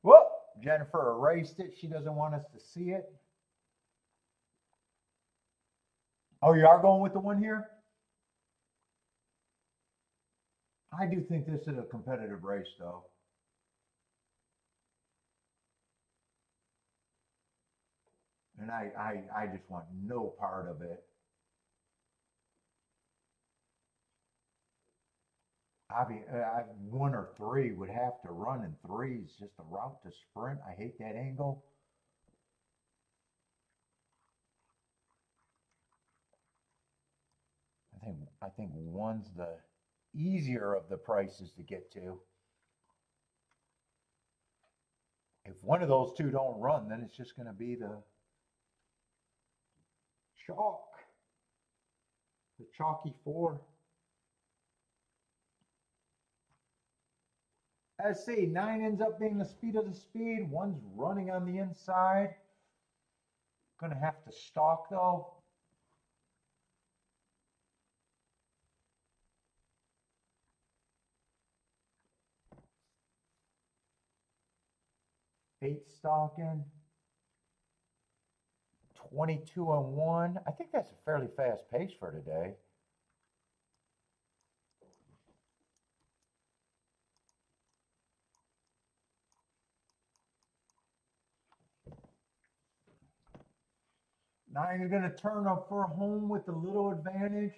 Whoop! Jennifer erased it. She doesn't want us to see it. Oh, you are going with the 1 here? I do think this is a competitive race, though. And I just want no part of it. I 1 or 3 would have to run in 3s, just a route to sprint. I hate that angle. I think 1's the easier of the prices to get to. If one of those 2 don't run, then it's just going to be the chalky 4. Let's see, 9 ends up being the speed of the speed. 1's running on the inside. Gonna have to stalk though. Eight stalking. 22 and 1. I think that's a fairly fast pace for today. Nine is going to turn up for home with a little advantage.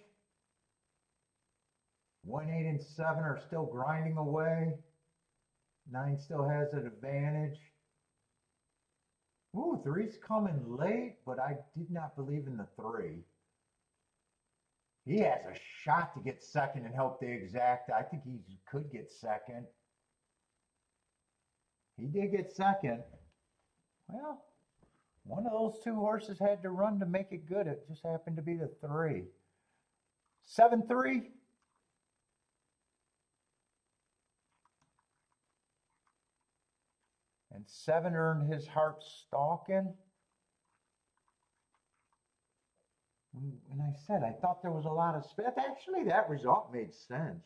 1, 8, and 7 are still grinding away. 9 still has an advantage. Ooh, 3's coming late, but I did not believe in the 3. He has a shot to get second and help the exacta. I think he could get second. He did get second. Well, one of those 2 horses had to run to make it good. It just happened to be the 3. 7-3. And 7 earned his heart stalking. And I said, I thought there was a lot of space. Actually, that result made sense.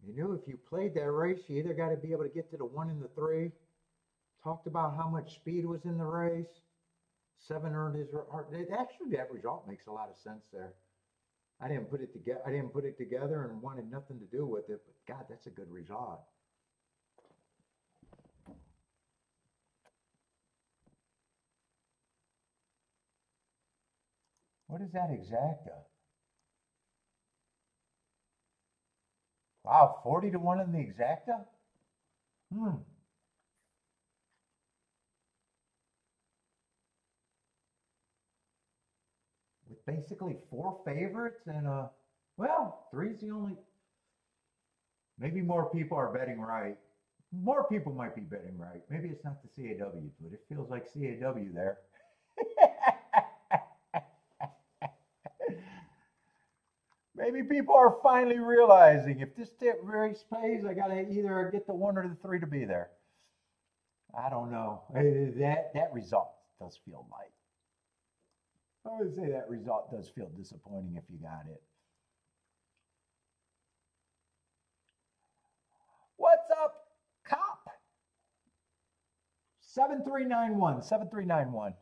You knew if you played that race, you either got to be able to get to the 1 and the 3. Talked about how much speed was in the race. 7 earned his heart. Actually, that result makes a lot of sense there. I didn't put it together and wanted nothing to do with it, but God, that's a good result. What is that exacta? Wow, 40 to 1 in the exacta? With basically 4 favorites and well, 3's the only. Maybe more people are betting right. More people might be betting right. Maybe it's not the CAW, but it feels like CAW there. Maybe people are finally realizing if this race plays, I gotta either get the 1 or the 3 to be there. I don't know. That result does feel light. I would say that result does feel disappointing if you got it. What's up, cop? 7391. 7391.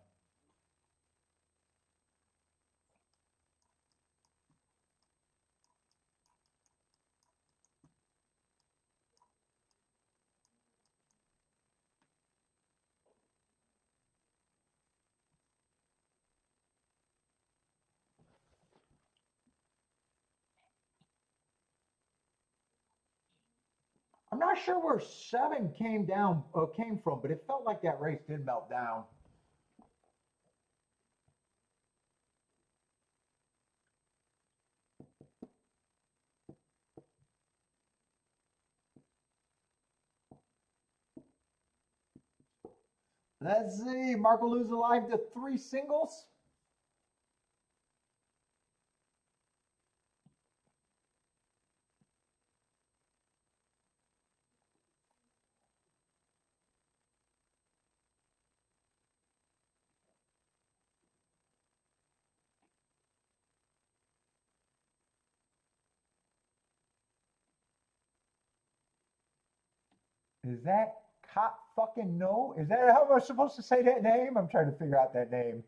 I'm not sure where 7 came from, but it felt like that race did melt down. Let's see. Marco Luz alive to 3 singles. Is that cop fucking no? Is that how am I supposed to say that name? I'm trying to figure out that name.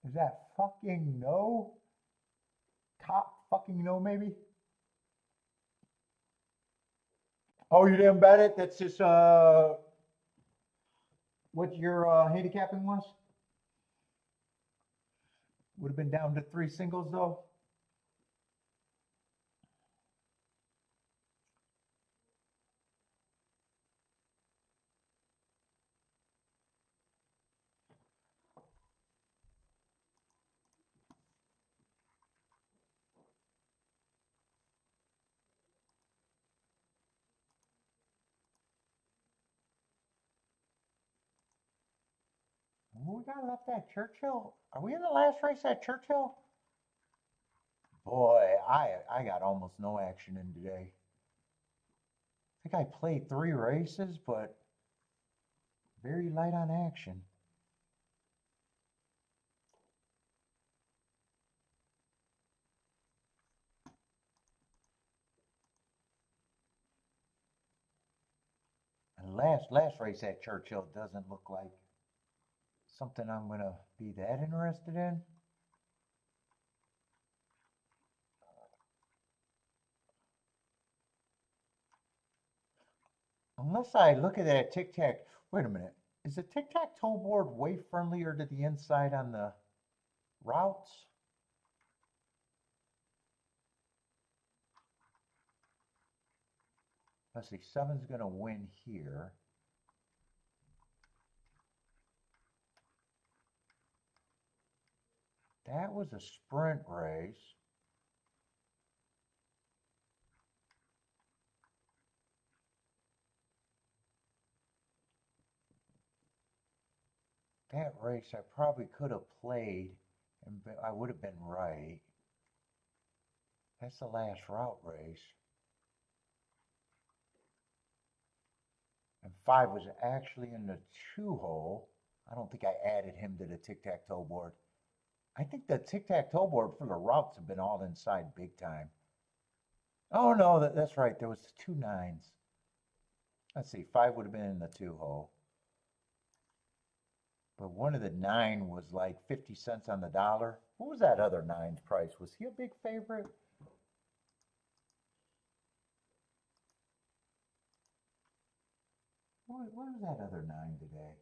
Is that fucking no? Cop fucking no, maybe? Oh, you didn't bet it? That's just what your handicapping was? Would have been down to 3 singles though. Who we got left at Churchill? Are we in the last race at Churchill? Boy, I got almost no action in today. I think I played 3 races, but very light on action. And last race at Churchill doesn't look like something I'm gonna be that interested in. Unless I look at that tic-tac. Wait a minute. Is the tic-tac-toe board way friendlier to the inside on the routes? Let's see, 7's gonna win here. That was a sprint race. That race I probably could have played and I would have been right. That's the last route race. And 5 was actually in the 2-hole. I don't think I added him to the tic-tac-toe board. I think the tic-tac-toe board for the routes have been all inside big time. Oh no, that's right. There was 2 9s. Let's see, 5 would have been in the 2-hole. But one of the 9 was like 50 cents on the dollar. What was that other 9's price? Was he a big favorite? What was that other 9 today?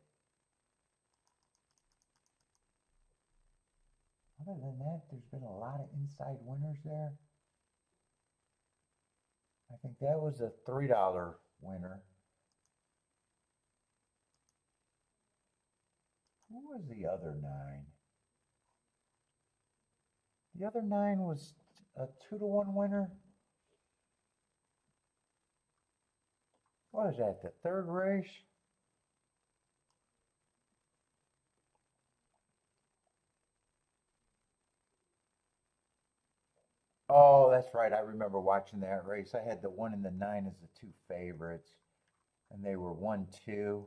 Other than that, there's been a lot of inside winners there. I think that was a $3 winner. Who was the other 9? The other 9 was a 2-to-1 winner. What is that, the 3rd race? Oh, that's right. I remember watching that race. I had the 1 and the 9 as the 2 favorites, and they were 1-2.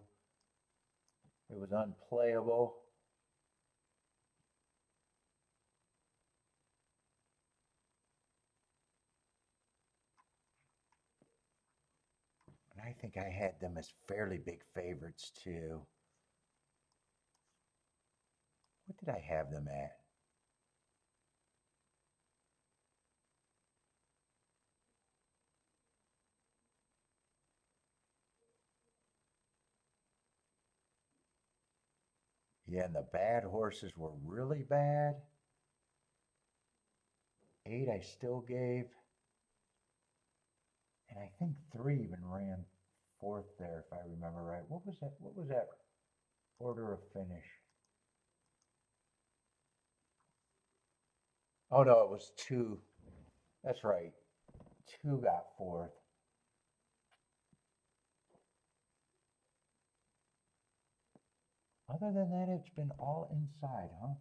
It was unplayable. And I think I had them as fairly big favorites too. What did I have them at? Yeah, and the bad horses were really bad. 8 I still gave. And I think 3 even ran 4th there, if I remember right. What was that? What was that order of finish? Oh no, it was 2. That's right. 2 got 4th. Other than that, it's been all inside, huh?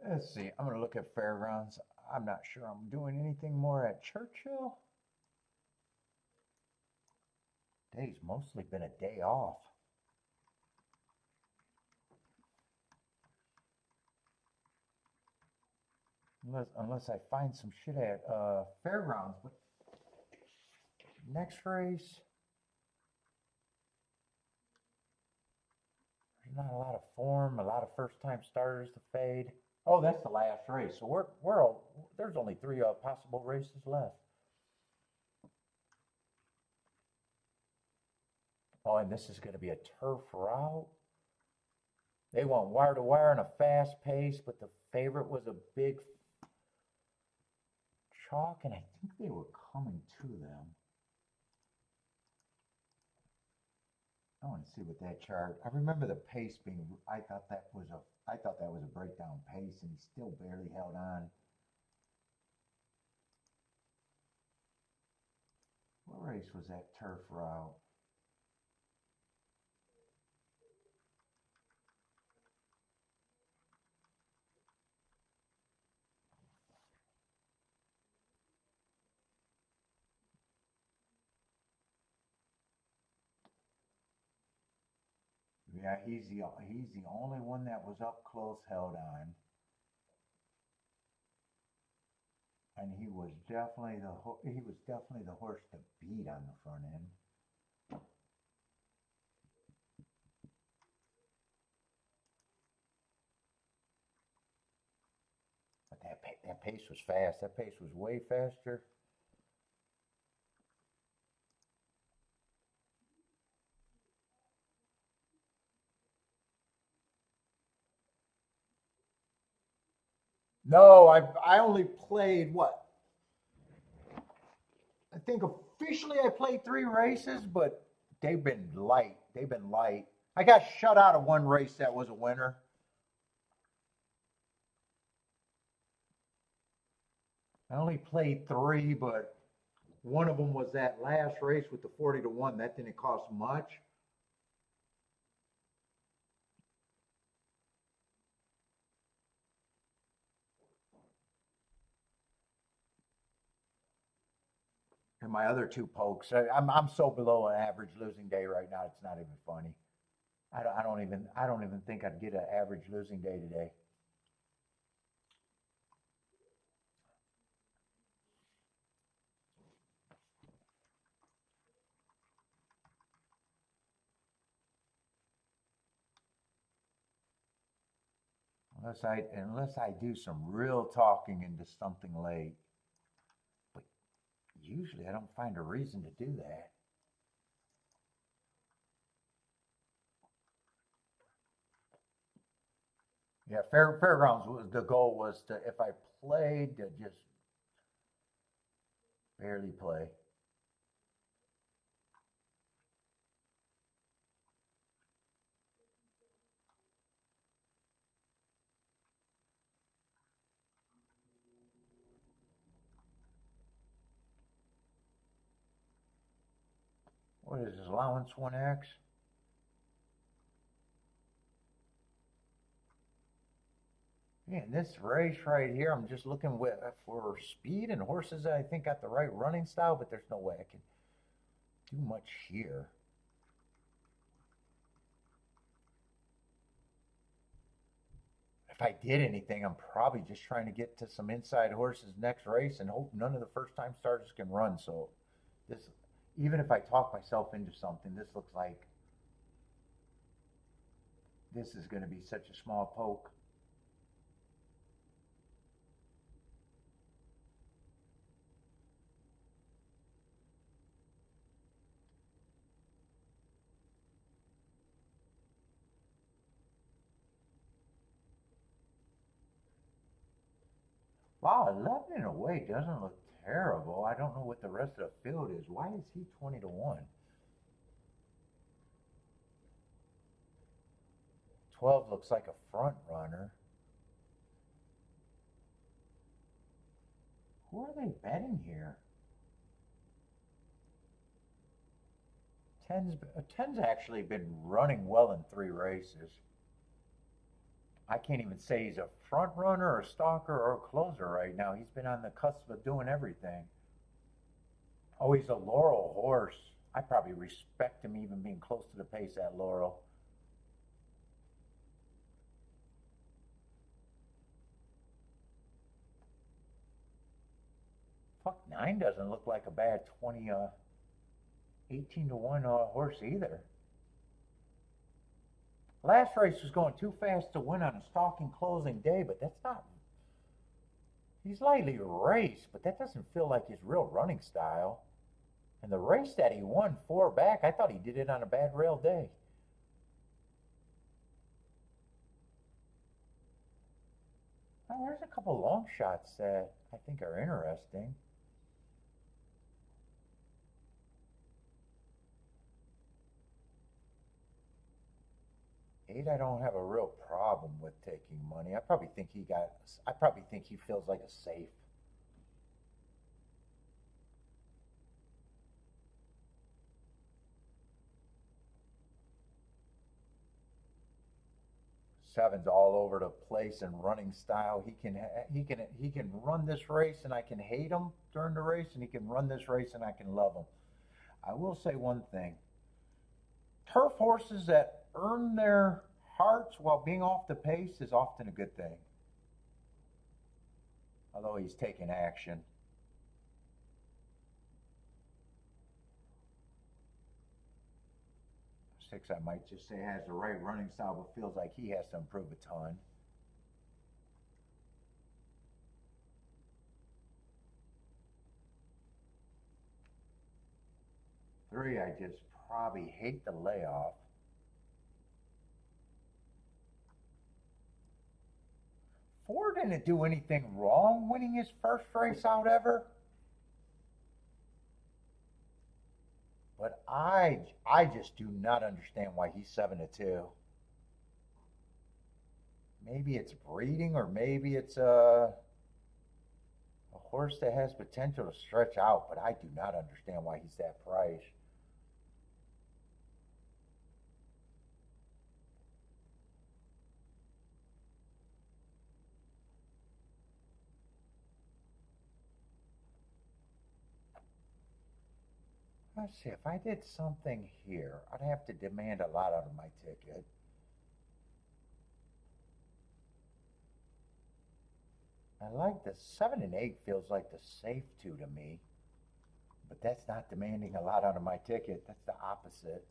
Let's see. I'm going to look at Fairgrounds. I'm not sure I'm doing anything more at Churchill. Today's mostly been a day off. Unless I find some shit at Fairgrounds. But next race, there's not a lot of form, a lot of first-time starters to fade. Oh, that's the last race. So there's only 3 possible races left. Oh, and this is going to be a turf route. They want wire to wire and a fast pace, but the favorite was a big chalk, and I think they were coming to them. I want to see what that chart. I remember the pace being. I thought that was a breakdown pace, and he still barely held on. What race was that turf route? Yeah, he's the only one that was up close, held on, and he was definitely the horse to beat on the front end. But that pace was fast. That pace was way faster. No, I only played what? I think officially I played 3 races, but they've been light. They've been light. I got shut out of one race that was a winner. I only played 3, but one of them was that last race with the 40-1. That didn't cost much. And my other 2 pokes, I'm so below an average losing day right now. It's not even funny. I don't even think I'd get an average losing day today. Unless I do some real talking into something late. But usually I don't find a reason to do that. Yeah, Fairgrounds was the goal was to if I played to just barely play. What is this, allowance 1x? Yeah, in this race right here, I'm just looking for speed and horses that I think got the right running style, but there's no way I can do much here. If I did anything, I'm probably just trying to get to some inside horses next race and hope none of the first time starters can run. So this, even if I talk myself into something, this looks like this is going to be such a small poke. Wow, 11 in a way doesn't look terrible. I don't know what the rest of the field is. Why is he 20-1? 12 looks like a front runner. Who are they betting here? Ten's actually been running well in 3 races. I can't even say he's a front runner, a stalker, or a closer right now. He's been on the cusp of doing everything. Oh, he's a Laurel horse. I probably respect him even being close to the pace at Laurel. Fuck, 9 doesn't look like a bad 18 to 1 horse either. Last race was going too fast to win on a stalking closing day, but that's not. He's lightly raced, but that doesn't feel like his real running style. And the race that he won 4 back, I thought he did it on a bad rail day. Well, there's a couple long shots that I think are interesting. Eight, I don't have a real problem with taking money. I probably think he feels like a safe. Seven's all over the place in running style. He can run this race and I can hate him during the race, and he can run this race and I can love him. I will say one thing. Turf horses that earn their hearts while being off the pace is often a good thing. Although he's taking action. 6, I might just say, has the right running style, but feels like he has to improve a ton. Three, I just probably hate the layoff. 4 didn't do anything wrong winning his first race out ever. But I just do not understand why he's 7 to 2. Maybe it's breeding, or maybe it's a horse that has potential to stretch out, but I do not understand why he's that price. Let's see, if I did something here, I'd have to demand a lot out of my ticket. I like the 7 and 8 feels like the safe 2 to me, but that's not demanding a lot out of my ticket. That's the opposite.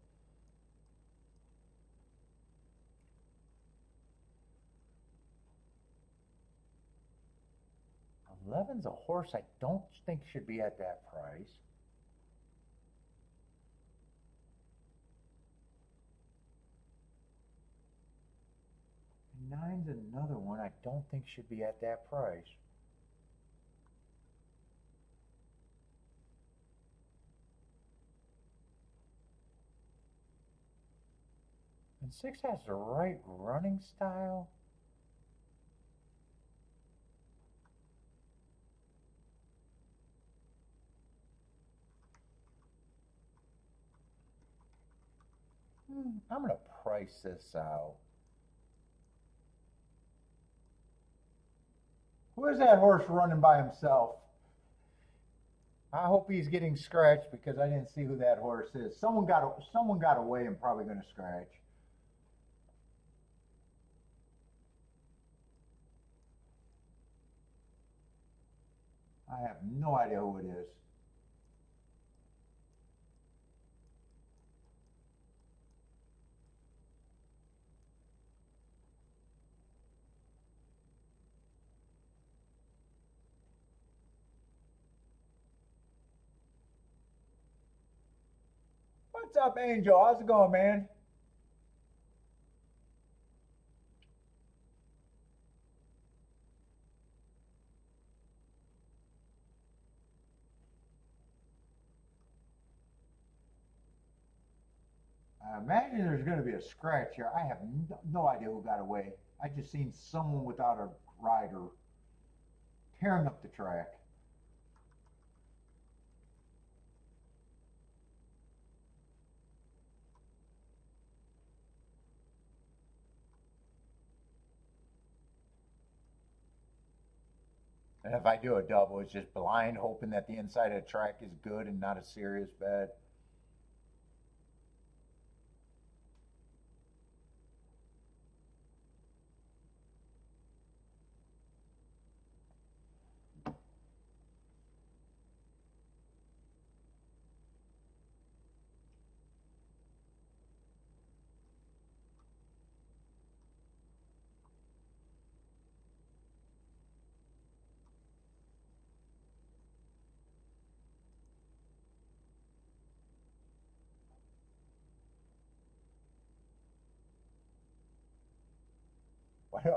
11's a horse I don't think should be at that price. 9's another one I don't think should be at that price. And 6 has the right running style. I'm going to price this out. Who is that horse running by himself? I hope he's getting scratched, because I didn't see who that horse is. Someone got away and probably going to scratch. I have no idea who it is. What's up, Angel? How's it going, man? I imagine there's going to be a scratch here. I have no idea who got away. I just seen someone without a rider tearing up the track. And if I do a double, it's just blind, hoping that the inside of the track is good and not a serious bed.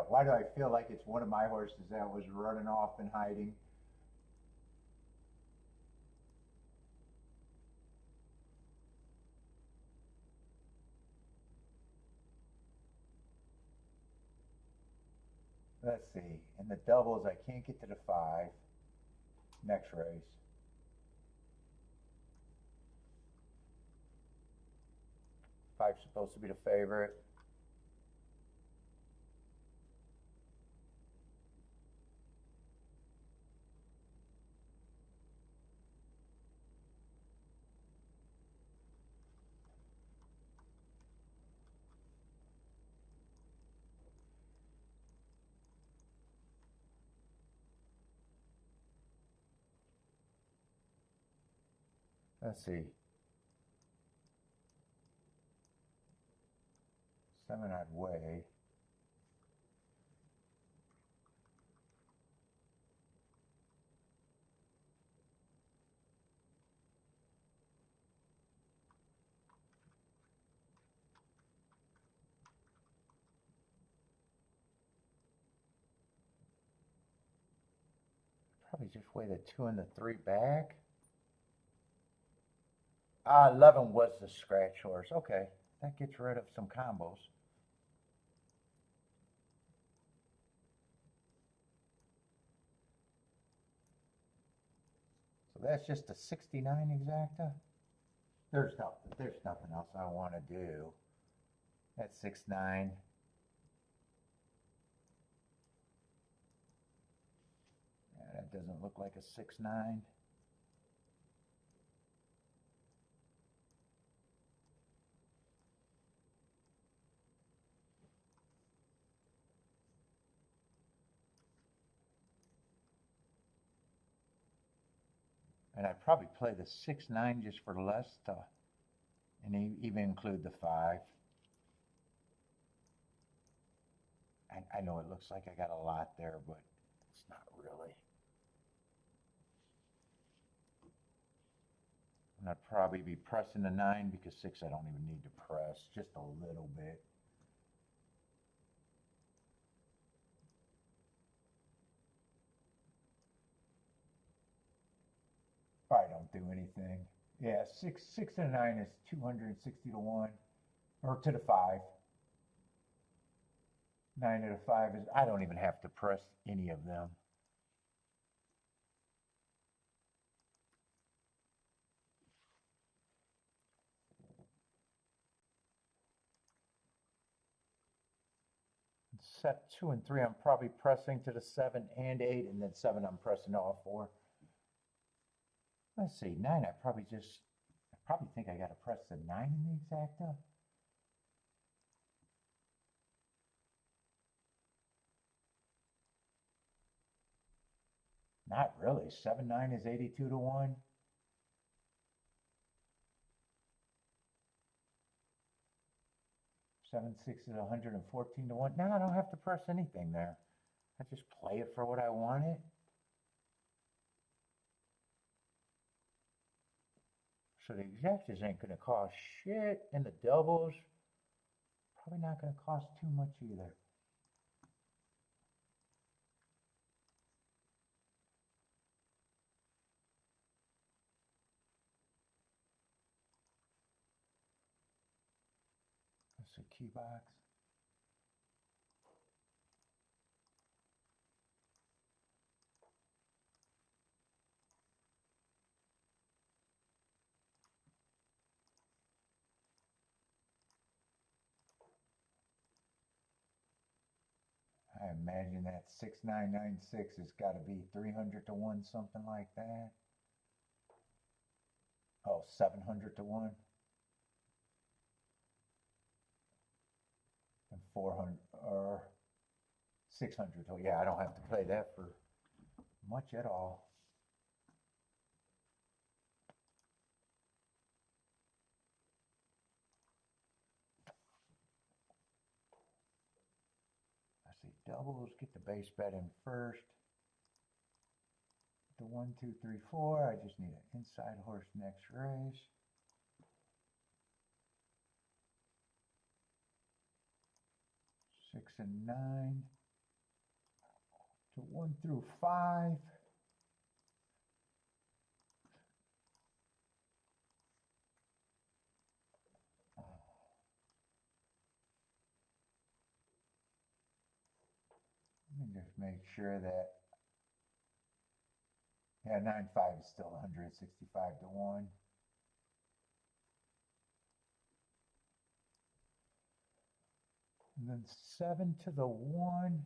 Why do I feel like it's one of my horses that was running off and hiding? Let's see. In the doubles, I can't get to the 5. Next race. 5's supposed to be the favorite. Let's see. 7 I'd weigh. Probably just weigh the 2 and the 3 back. 11 was the scratch horse. Okay, that gets rid of some combos. So that's just a 69 exacta. There's nothing else I want to do. That's 6-9. Yeah, that doesn't look like a 6-9. And I'd probably play the 6-9 just for less to, and even include the 5. I know it looks like I got a lot there, but it's not really. And I'd probably be pressing the 9 because 6 I don't even need to press, just a little bit. Probably don't do anything. Yeah, 6 and 9 is 260 to 1, or to the 5. 9 to the 5 is, I don't even have to press any of them. Set 2 and 3, I'm probably pressing to the 7 and 8, and then 7 I'm pressing all 4. Let's see, 9 I probably think I got to press the 9 in the exacta. Not really. 7-9 is 82 to 1. 7-6 is 114 to 1. Now I don't have to press anything there. I just play it for what I want it. So the exactas ain't going to cost shit, and the doubles probably not going to cost too much either. That's a key box. All I imagine that 6996 has got to be 300 to 1, something like that. Oh, 700 to 1. And 400 or 600 to, yeah, I don't have to play that for much at all. I see doubles, get the base bet in first. The 1, 2, 3, 4. I just need an inside horse next race. Six and 9. To 1 through 5. Let me just make sure that, yeah, 9-5 is still 165 to 1. And then 7 to the 1.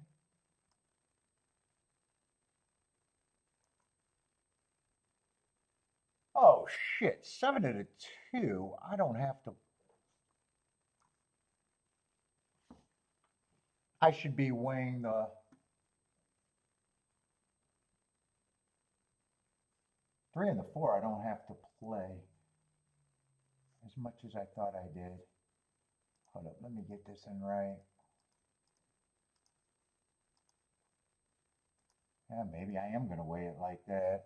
Oh shit, 7 to the 2. I don't have to. I should be weighing the 3 and the 4. I don't have to play as much as I thought I did. Hold up, let me get this in right. Yeah, maybe I am going to weigh it like that.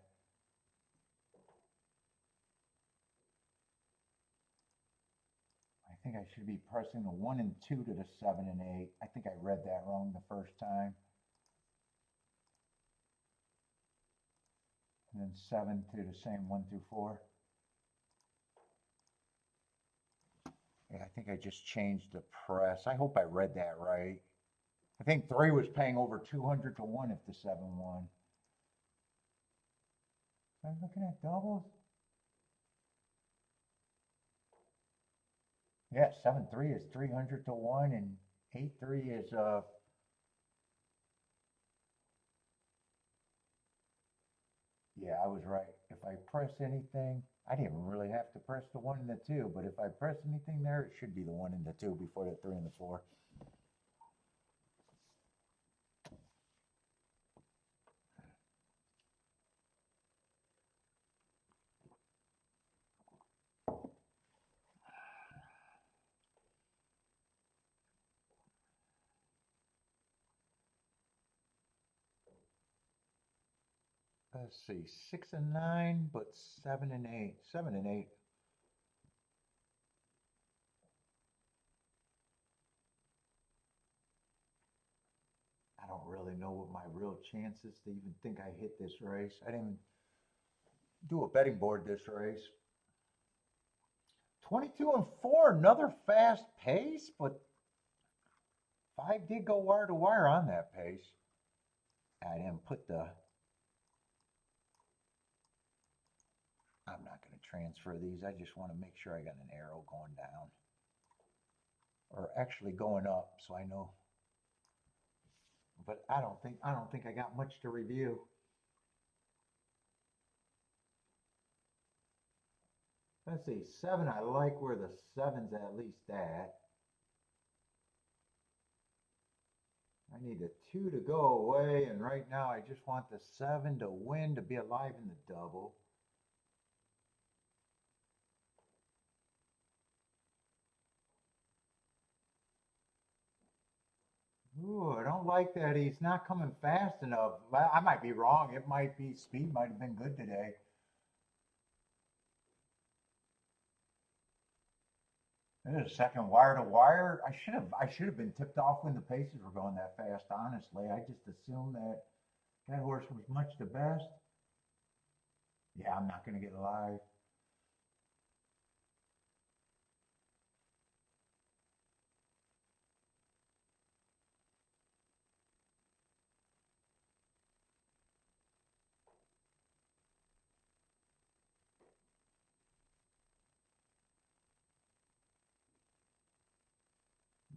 I think I should be pressing the 1 and 2 to the 7 and 8. I think I read that wrong the first time. And then 7 to the same 1 through 4. Yeah, I think I just changed the press. I hope I read that right. I think 3 was paying over 200 to 1 if the 7 won. Am I looking at doubles? Yeah, 7-3 is 300 to 1 and 8-3 is yeah, I was right. If I press anything, I didn't really have to press the 1 and the 2, but if I press anything there, it should be the 1 and the 2 before the 3 and the 4. Let's see, 6 and 9, but 7 and 8. 7 and 8. I don't really know what my real chances to even think I hit this race. I didn't even do a betting board this race. 22 and 4, another fast pace, but 5 did go wire to wire on that pace. I didn't put the. I'm not going to transfer these. I just want to make sure I got an arrow going down. Or actually going up, so I know. But I don't think I got much to review. Let's see, 7, I like where the 7's at least at. I need a 2 to go away, and right now I just want the 7 to win to be alive in the double. Ooh, I don't like that he's not coming fast enough. I might be wrong. It might be, speed might have been good today. There's a second wire to wire. I should have been tipped off when the paces were going that fast, honestly. I just assumed that that horse was much the best. Yeah, I'm not going to get alive.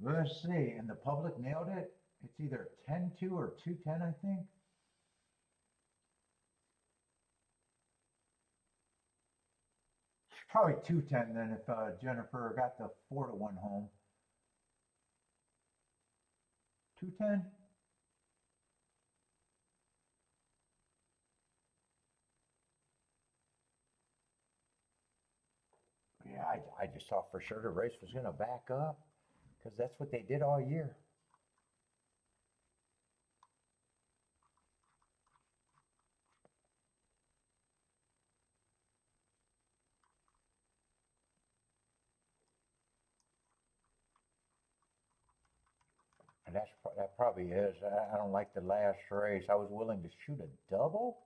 Let's see. And the public nailed it. It's either 10-2 or 2-10, I think. Probably 2-10 then if Jennifer got the 4-1 home. 2-10? Yeah, I just thought for sure the race was going to back up because that's what they did all year. And that probably is. I don't like the last race. I was willing to shoot a double.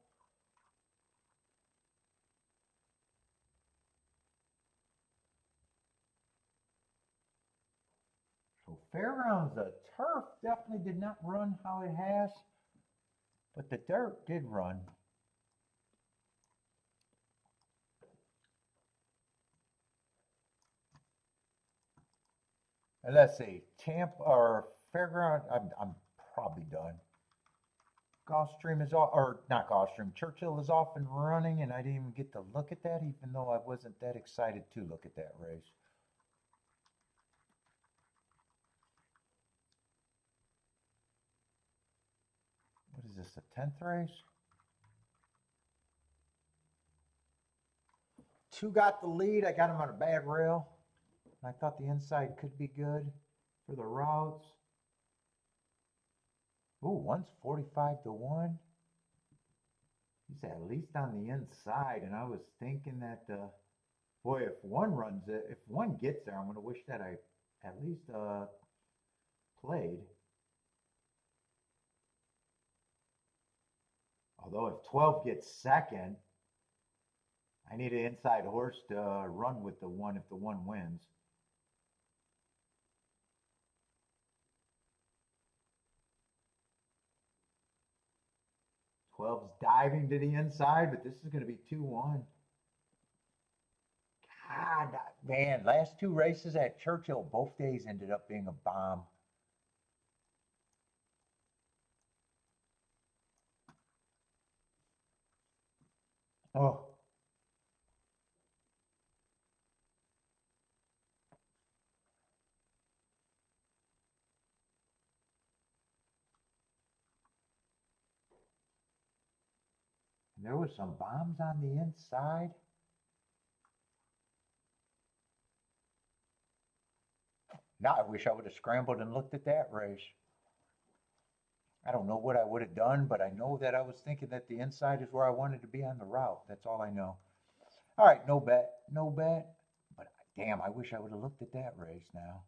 So Fairgrounds, the turf definitely did not run how it has, but the dirt did run. And let's see, Tampa or Fairground. I'm probably done. Gulfstream is off, or not Gulfstream. Churchill is off and running, and I didn't even get to look at that, even though I wasn't that excited to look at that race. What is this, the 10th race? 2 got the lead. I got him on a bad rail. I thought the inside could be good for the routes. Ooh, one's 45-1. He's at least on the inside, and I was thinking that, boy, if one runs it, if one gets there, I'm going to wish that I at least played. Although if 12 gets second, I need an inside horse to run with the one if the one wins. 12's diving to the inside, but this is going to be 2-1. God, man, last 2 races at Churchill, both days ended up being a bomb. Oh. And there was some bombs on the inside. Now I wish I would have scrambled and looked at that race. I don't know what I would have done, but I know that I was thinking that the inside is where I wanted to be on the route. That's all I know. All right, no bet, no bet. But damn, I wish I would have looked at that race now.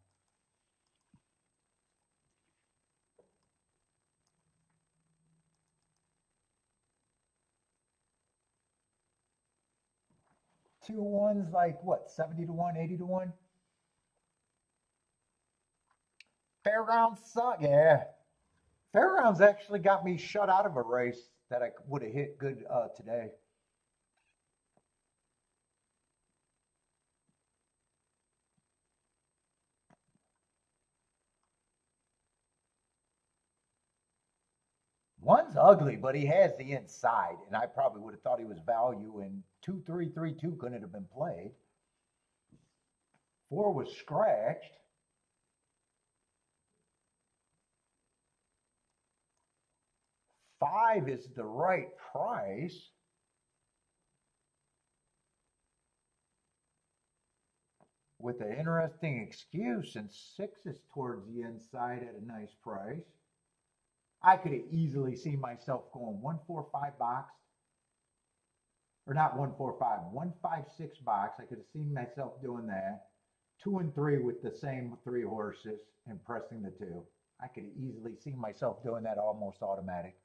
Two ones like what, 70-1, 80-1? Fairgrounds suck. Yeah. Fairgrounds actually got me shut out of a race that I would have hit good today. One's ugly, but he has the inside, and I probably would have thought he was value, and 2-3-3-2 couldn't have been played. 4 was scratched. 5 is the right price. With an interesting excuse, and 6 is towards the inside at a nice price. I could have easily seen myself going 145 box, or not 145, 156 box. I could have seen myself doing that. 2 and 3 with the same 3 horses and pressing the 2. I could have easily seen myself doing that almost automatic.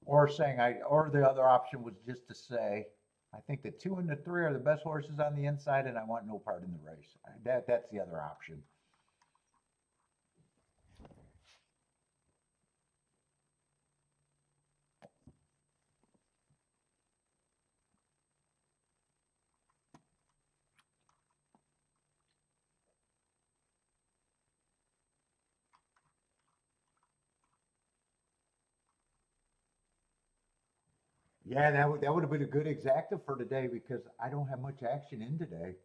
Or saying or the other option was just to say, I think the 2 and the 3 are the best horses on the inside, and I want no part in the race. That's the other option. Yeah, that would have been a good exacta for today because I don't have much action in today.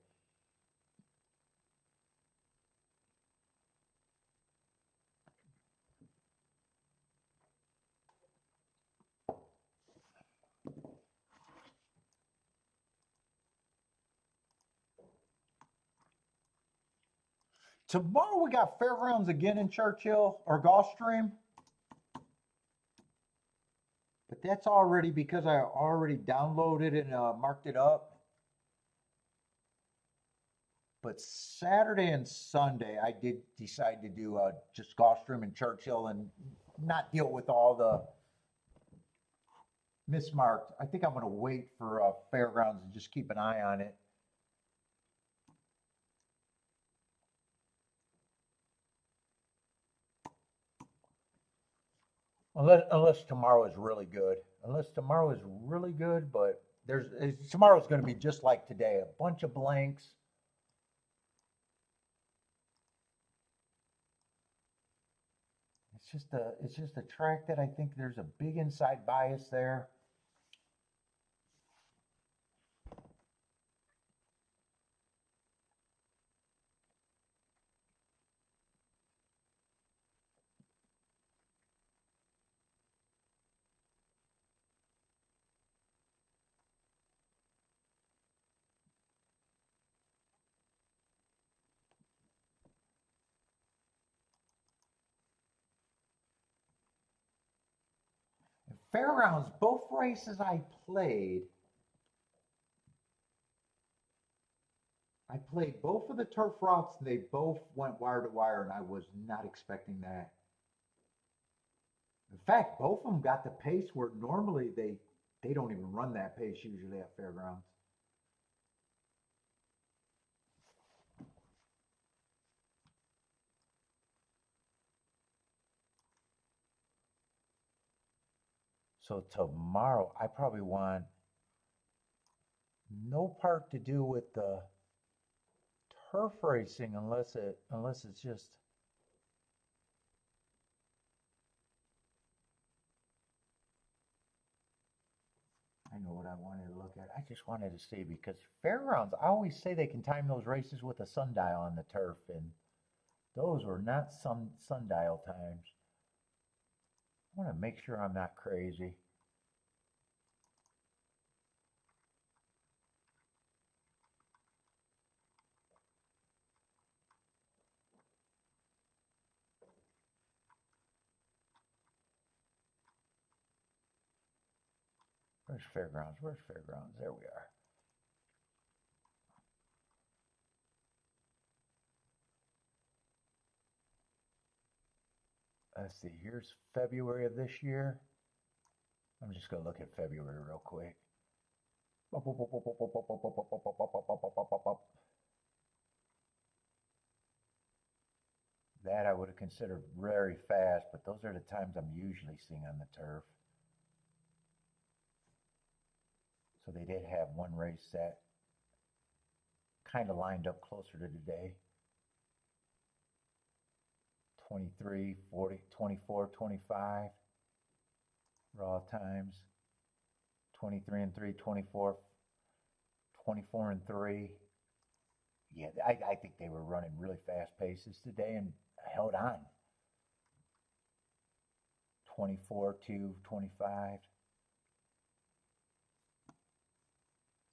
Tomorrow we got Fairgrounds again in Churchill or Gulfstream, but that's already because I already downloaded and marked it up. But Saturday and Sunday, I did decide to do just Gulfstream and Churchill and not deal with all the mismarked. I think I'm going to wait for Fairgrounds and just keep an eye on it. Unless tomorrow is really good. Unless tomorrow is really good, but tomorrow's going to be just like today, a bunch of blanks. It's just a track that I think there's a big inside bias there. Fairgrounds, both races I played both of the turf routes. And they both went wire to wire, and I was not expecting that. In fact, both of them got the pace where normally they don't even run that pace usually at Fairgrounds. So tomorrow, I probably want no part to do with the turf racing unless it's just I know what I wanted to look at. I just wanted to see because Fairgrounds, I always say they can time those races with a sundial on the turf, and those were not some sundial times. I want to make sure I'm not crazy. Where's Fairgrounds? Where's Fairgrounds? There we are. Let's see. Here's February of this year. I'm just going to look at February real quick. That I would have considered very fast, but those are the times I'm usually seeing on the turf. So they did have one race that kind of lined up closer to today. 23, 40, 24, 25 raw times. 23 and 3, 24, 24 and 3. Yeah, I think they were running really fast paces today and held on. 24, 2, 25.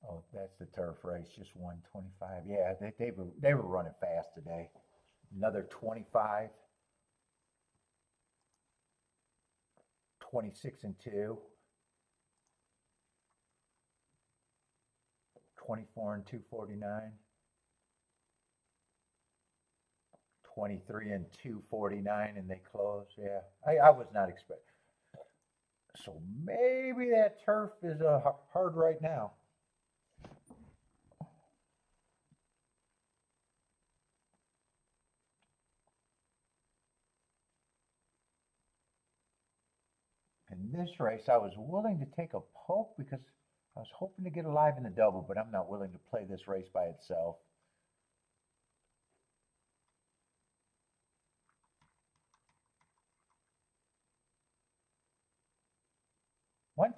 Oh, that's the turf race, just 125. Yeah, they were running fast today. Another 25, 26 and 2, 24 and 249, 23 and 249, and they close. Yeah, I was not expecting. So maybe that turf is hard right now. In this race, I was willing to take a poke because I was hoping to get alive in the double, but I'm not willing to play this race by itself.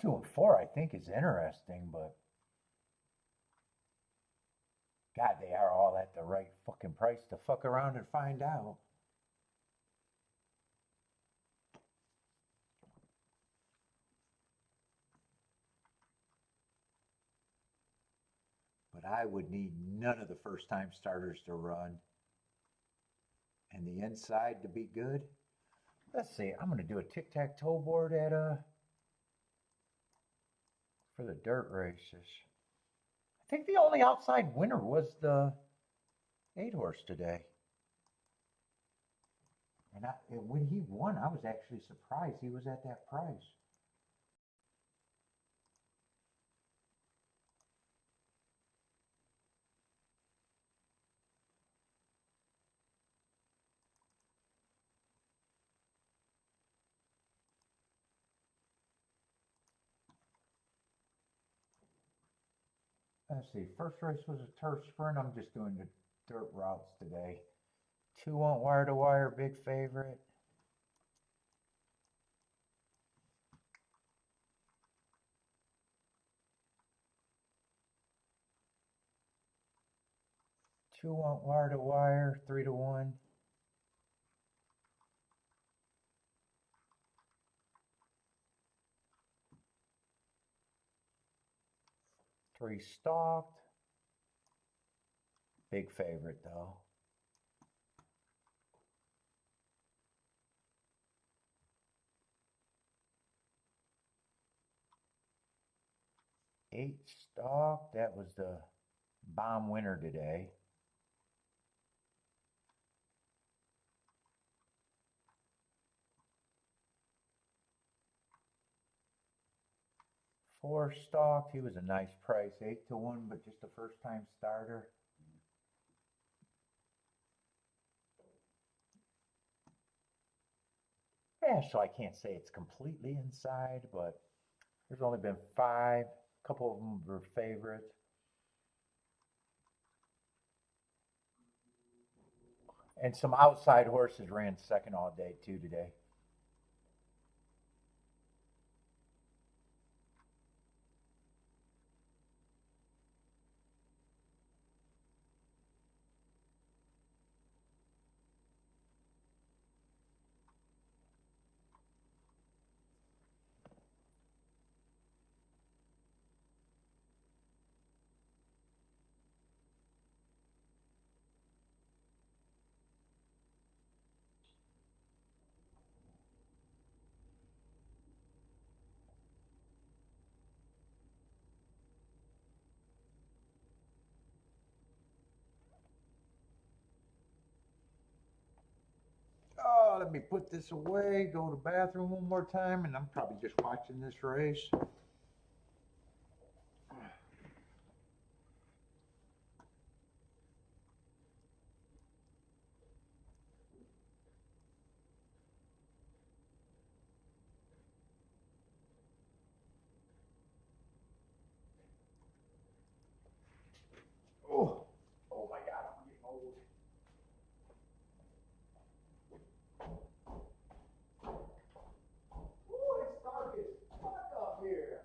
2 and 4, I think, is interesting, but God, they are all at the right fucking price to fuck around and find out. But I would need none of the first time starters to run and the inside to be good. Let's see, I'm going to do a tic-tac-toe board at for the dirt races. I think the only outside winner was the 8-horse today. And when he won, I was actually surprised he was at that price. Let's see, first race was a turf sprint. I'm just doing the dirt routes today. 2 on wire to wire, big favorite. Two on wire to wire, 3 to 1. Three stalked. Big favorite though. Eight stalked. That was the bomb winner today. Four stalked. He was a nice price, 8 to 1, but just a first time starter. Yeah, so I can't say it's completely inside, but there's only been 5. A couple of them were favorites. And some outside horses ran second all day too today. Oh, let me put this away, go to the bathroom one more time, and I'm probably just watching this race. Oh, oh my God, I'm getting old. Ooh, it's dark as fuck up here.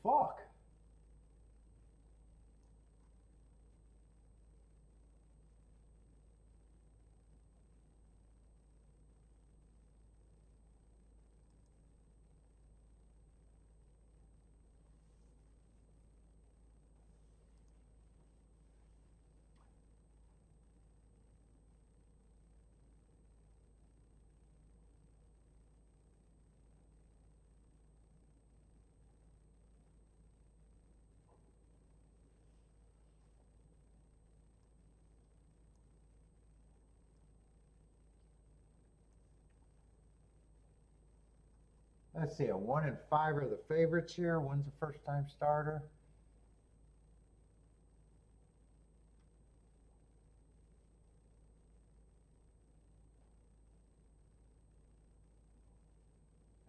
fuck? Let's see, a 1 and 5 are the favorites here. One's a first time starter.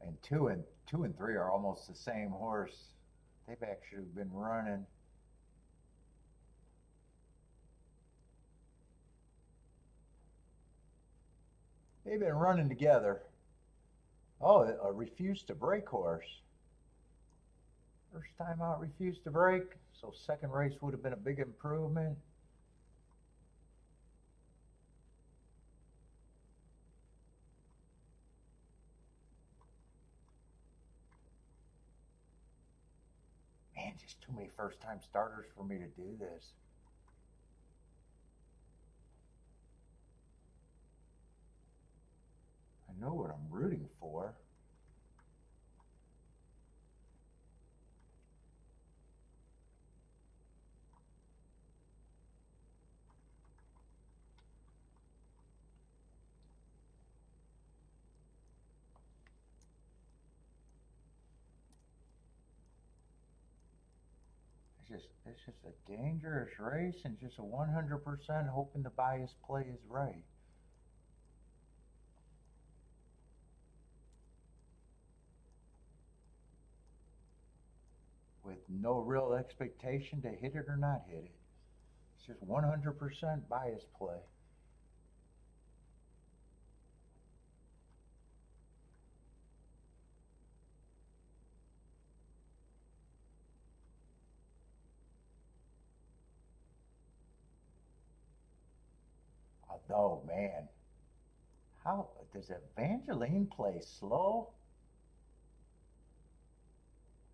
And two and three are almost the same horse. They've actually been running. They've been running together. Oh, a refused to break horse. First time out, refused to break. So second race would have been a big improvement. Man, just too many first time starters for me to do this. I know what I'm rooting for. It's just a dangerous race and just a 100% hoping the bias play is right. With no real expectation to hit it or not hit it. It's just 100% bias play. Although, man, how does Evangeline play slow?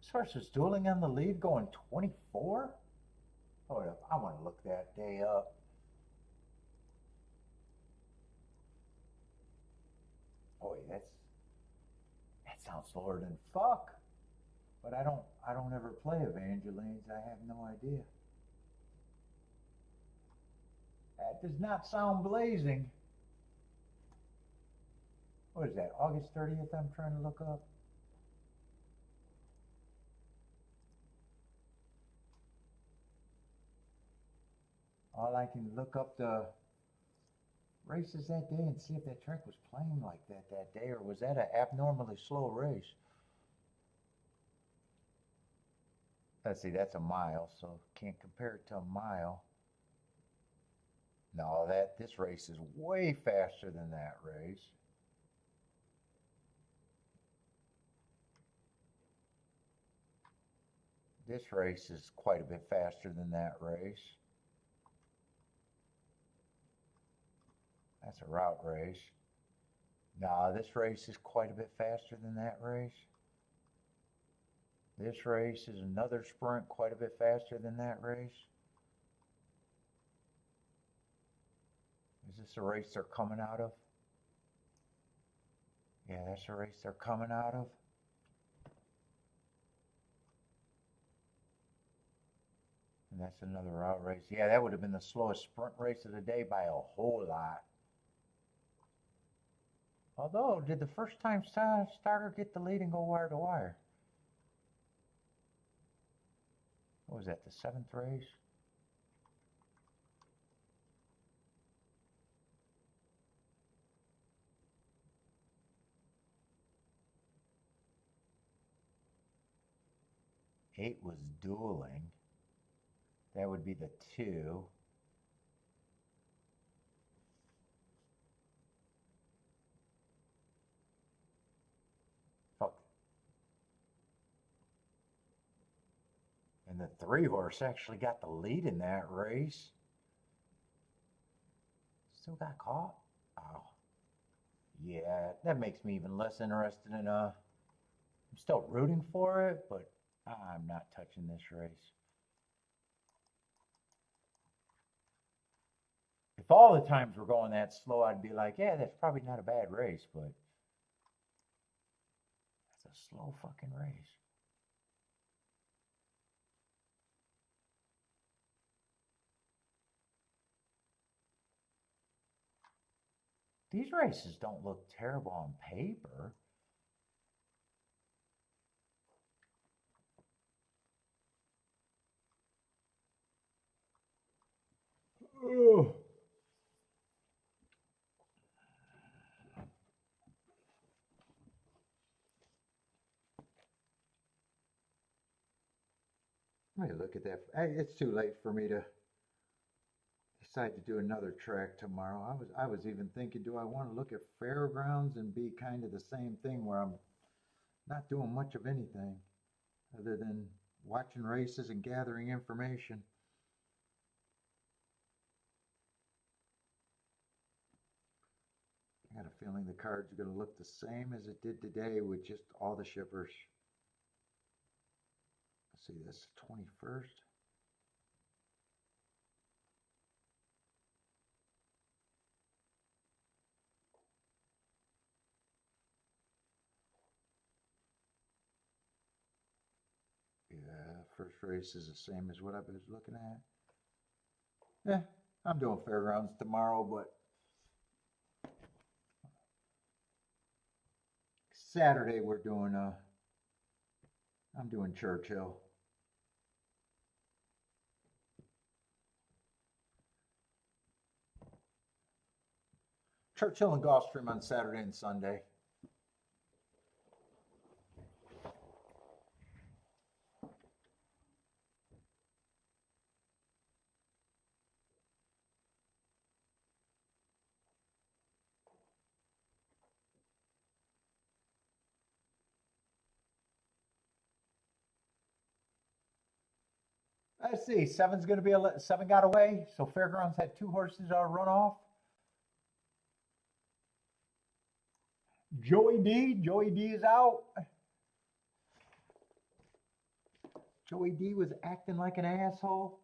This horse is dueling on the lead going 24? Hold up, I want to look that day up. Boy, that sounds slower than fuck. But I don't ever play Evangelines. I have no idea. That does not sound blazing. What is that? August 30th I'm trying to look up. All I can look up the races that day and see if that track was playing like that day, or was that an abnormally slow race? Let's see, that's a mile, so can't compare it to a mile. No, this race is way faster than that race. This race is quite a bit faster than that race. That's a route race. Nah, this race is quite a bit faster than that race. This race is another sprint quite a bit faster than that race. Is this a race they're coming out of? Yeah, that's a race they're coming out of. And that's another route race. Yeah, that would have been the slowest sprint race of the day by a whole lot. Although, did the first time starter get the lead and go wire to wire? What was that, the 7th race? Eight was dueling. That would be the 2. Fuck. And the 3-horse actually got the lead in that race. Still got caught. Oh, yeah, that makes me even less interested in I'm still rooting for it, but I'm not touching this race. If all the times were going that slow, I'd be like, yeah, that's probably not a bad race, but that's a slow fucking race. These races don't look terrible on paper. Ugh. Hey, look at that. Hey, it's too late for me to decide to do another track tomorrow. I was even thinking, do I want to look at Fairgrounds and be kind of the same thing where I'm not doing much of anything other than watching races and gathering information. I got a feeling the card's going to look the same as it did today with just all the shippers. Let's see, this 21st. Yeah, first race is the same as what I was looking at. Yeah, I'm doing Fairgrounds tomorrow, but Saturday we're doing I'm doing Churchill. Churchill and Gulfstream on Saturday and Sunday. Let's see, seven's going to be seven got away, so Fairgrounds had 2 horses run off. Joey D is out. Joey D was acting like an asshole.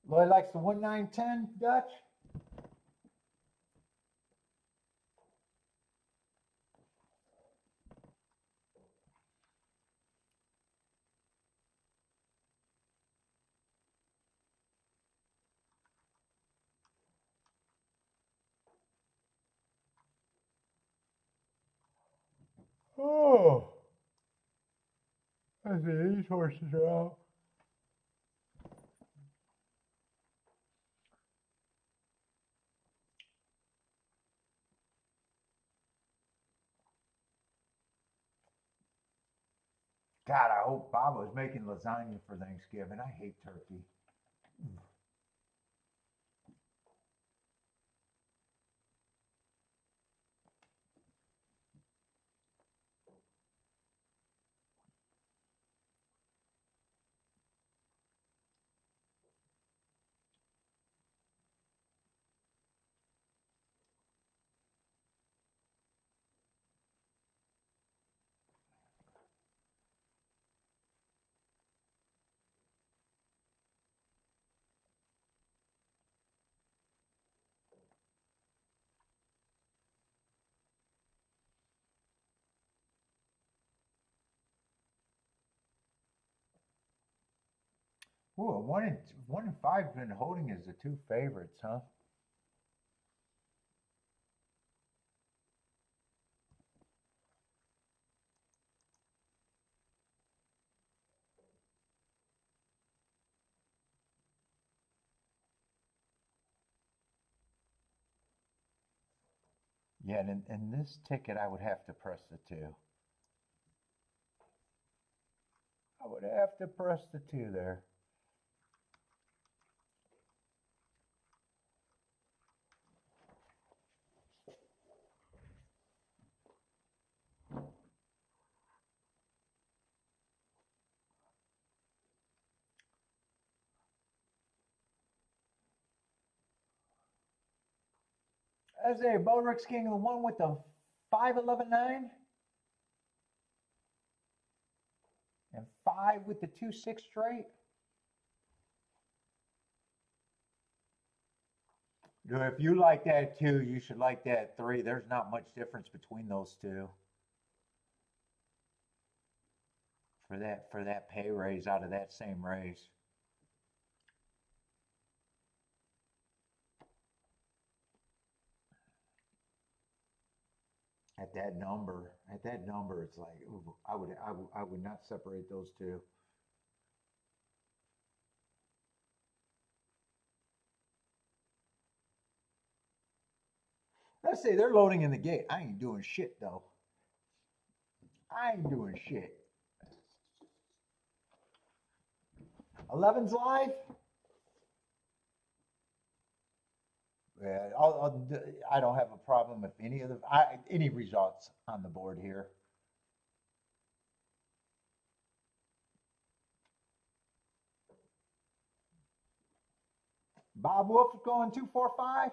Lloyd likes the 1-9-10 Dutch. Oh, I see these horses are out. God, I hope Bob was making lasagna for Thanksgiving. I hate turkey. Ooh, 1-5 been holding as the 2 favorites, huh? Yeah, and in this ticket, I would have to press the 2. I would have to press the 2 there. As a Bodrick's King, the one with the 5.11.9 and 5 with the 2.6 straight. Dude, if you like that 2, you should like that 3. There's not much difference between those two. For that pay raise out of that same race. At that number, it's like, ooh, I would not separate those two. Let's say they're loading in the gate. I ain't doing shit though. I ain't doing shit. 11's live. Yeah, I don't have a problem with any results on the board here. Bob Wolf going 245.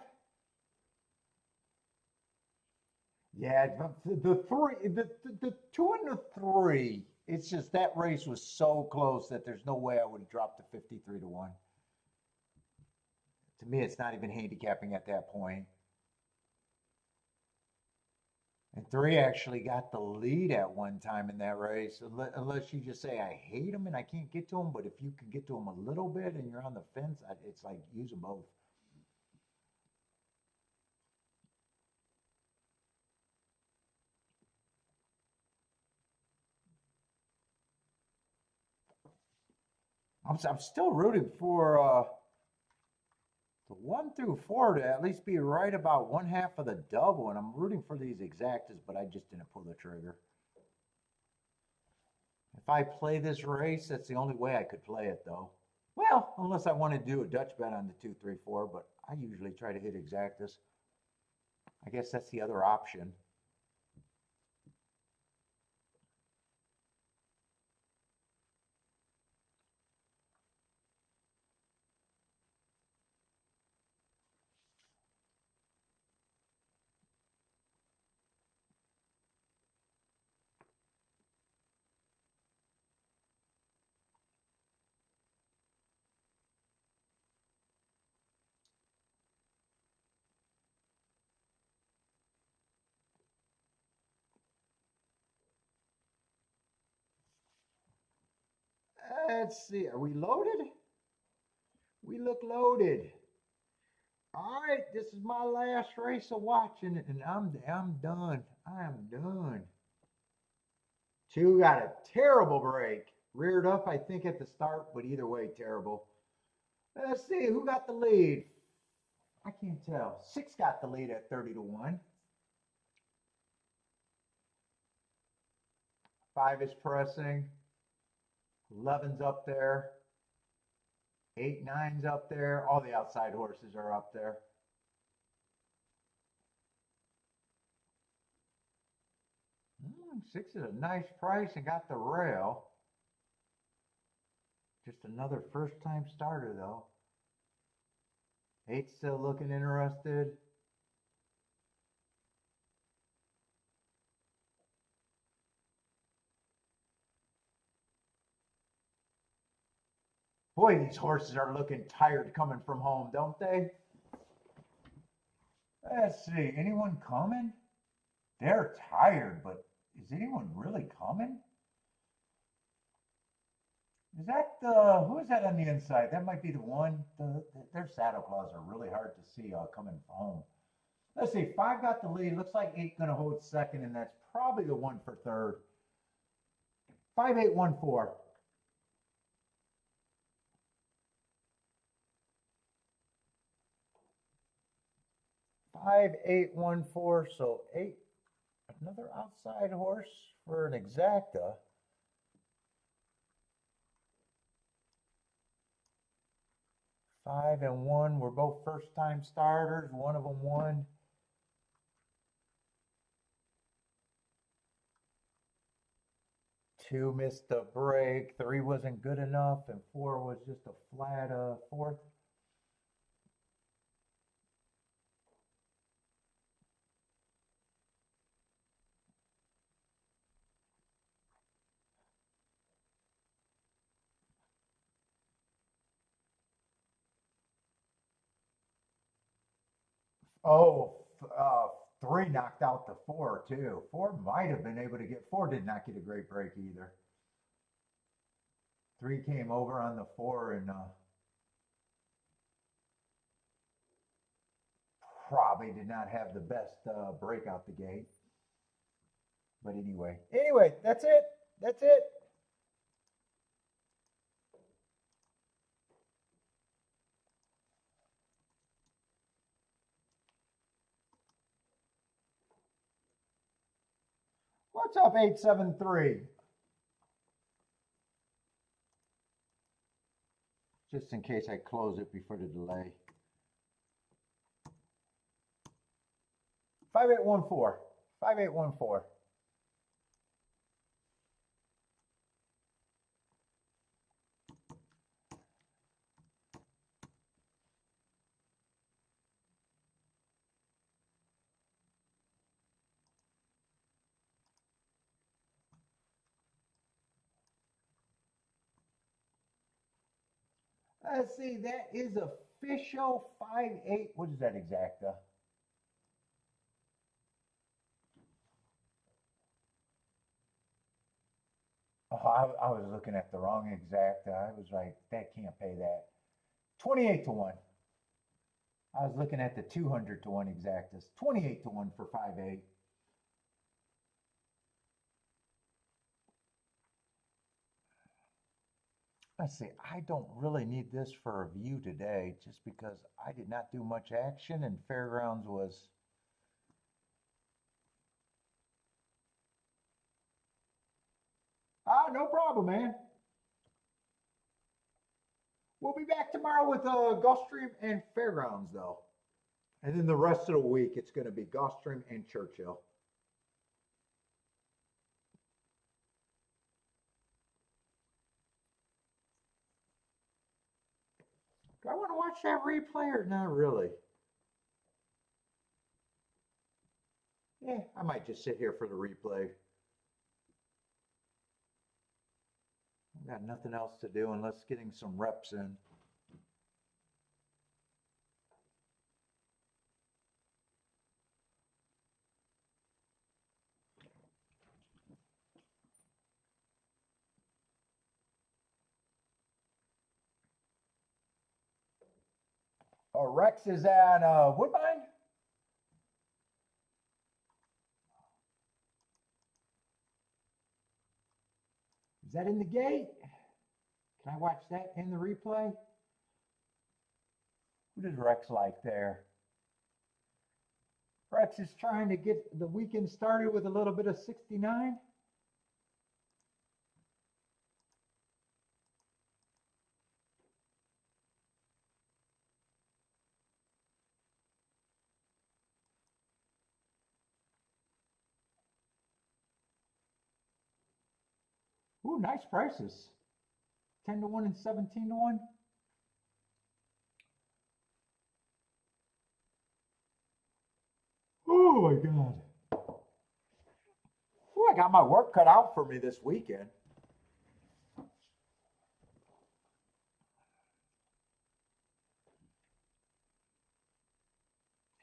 Yeah, the 2 and the 3. It's just that race was so close that there's no way I would have dropped to 53 to 1. To me, it's not even handicapping at that point. And 3 actually got the lead at one time in that race, unless you just say, I hate them and I can't get to them. But if you can get to them a little bit and you're on the fence, it's like use them both. I'm still rooting for the 1 through 4 to at least be right about 1/2 of the double. And I'm rooting for these exactas, but I just didn't pull the trigger. If I play this race, that's the only way I could play it, though. Well, unless I want to do a Dutch bet on the 2, 3, 4, but I usually try to hit exactas. I guess that's the other option. Let's see. Are we loaded? We look loaded. All right, this is my last race of watching it, and I'm done. I am done. 2 got a terrible break. Reared up, I think, at the start, but either way, terrible. Let's see who got the lead. I can't tell. 6 got the lead at 30 to 1. 5 is pressing. 11's up there. 8, 9's up there. All the outside horses are up there. Mm, 6 is a nice price and got the rail. Just another first-time starter, though. 8's still looking interested. Boy, these horses are looking tired coming from home, don't they? Let's see. Anyone coming? They're tired, but is anyone really coming? Is that who is that on the inside? That might be the one. Their saddle claws are really hard to see coming home. Let's see. 5 got the lead. Looks like 8 going to hold second, and that's probably the one for third. 5, 8, 1, 4. 5, 5814, so 8, another outside horse for an exacta. Five and one were both first-time starters. One of them won. Two missed a break. Three wasn't good enough, and four was just a flat fourth. Oh, three knocked out the four too. Four might have been able to get. Four did not get a great break either. Three came over on the four and probably did not have the best break out the gate. But anyway, that's it. That's it. What's up, 873? Just in case I close it before the delay. 5814. 5814. Let's see, that is official 5-8. What is that exacta? Oh, I was looking at the wrong exacta. I was like, that can't pay that. 28 to 1. I was looking at the 200 to 1 exactas. 28 to 1 for 5-8. Let's see, I don't really need this for a view today just because I did not do much action and Fairgrounds was. No problem, man. We'll be back tomorrow with Gulfstream and Fairgrounds, though. And then the rest of the week, it's going to be Gulfstream and Churchill. Do I want to watch that replay or not really? Yeah, I might just sit here for the replay. I've got nothing else to do unless getting some reps in. Oh, Rex is on Woodbine? Is that in the gate? Can I watch that in the replay? Who does Rex like there? Rex is trying to get the weekend started with a little bit of 69. Ooh, nice prices. 10 to 1 and 17 to 1. Oh my God. Ooh, I got my work cut out for me this weekend.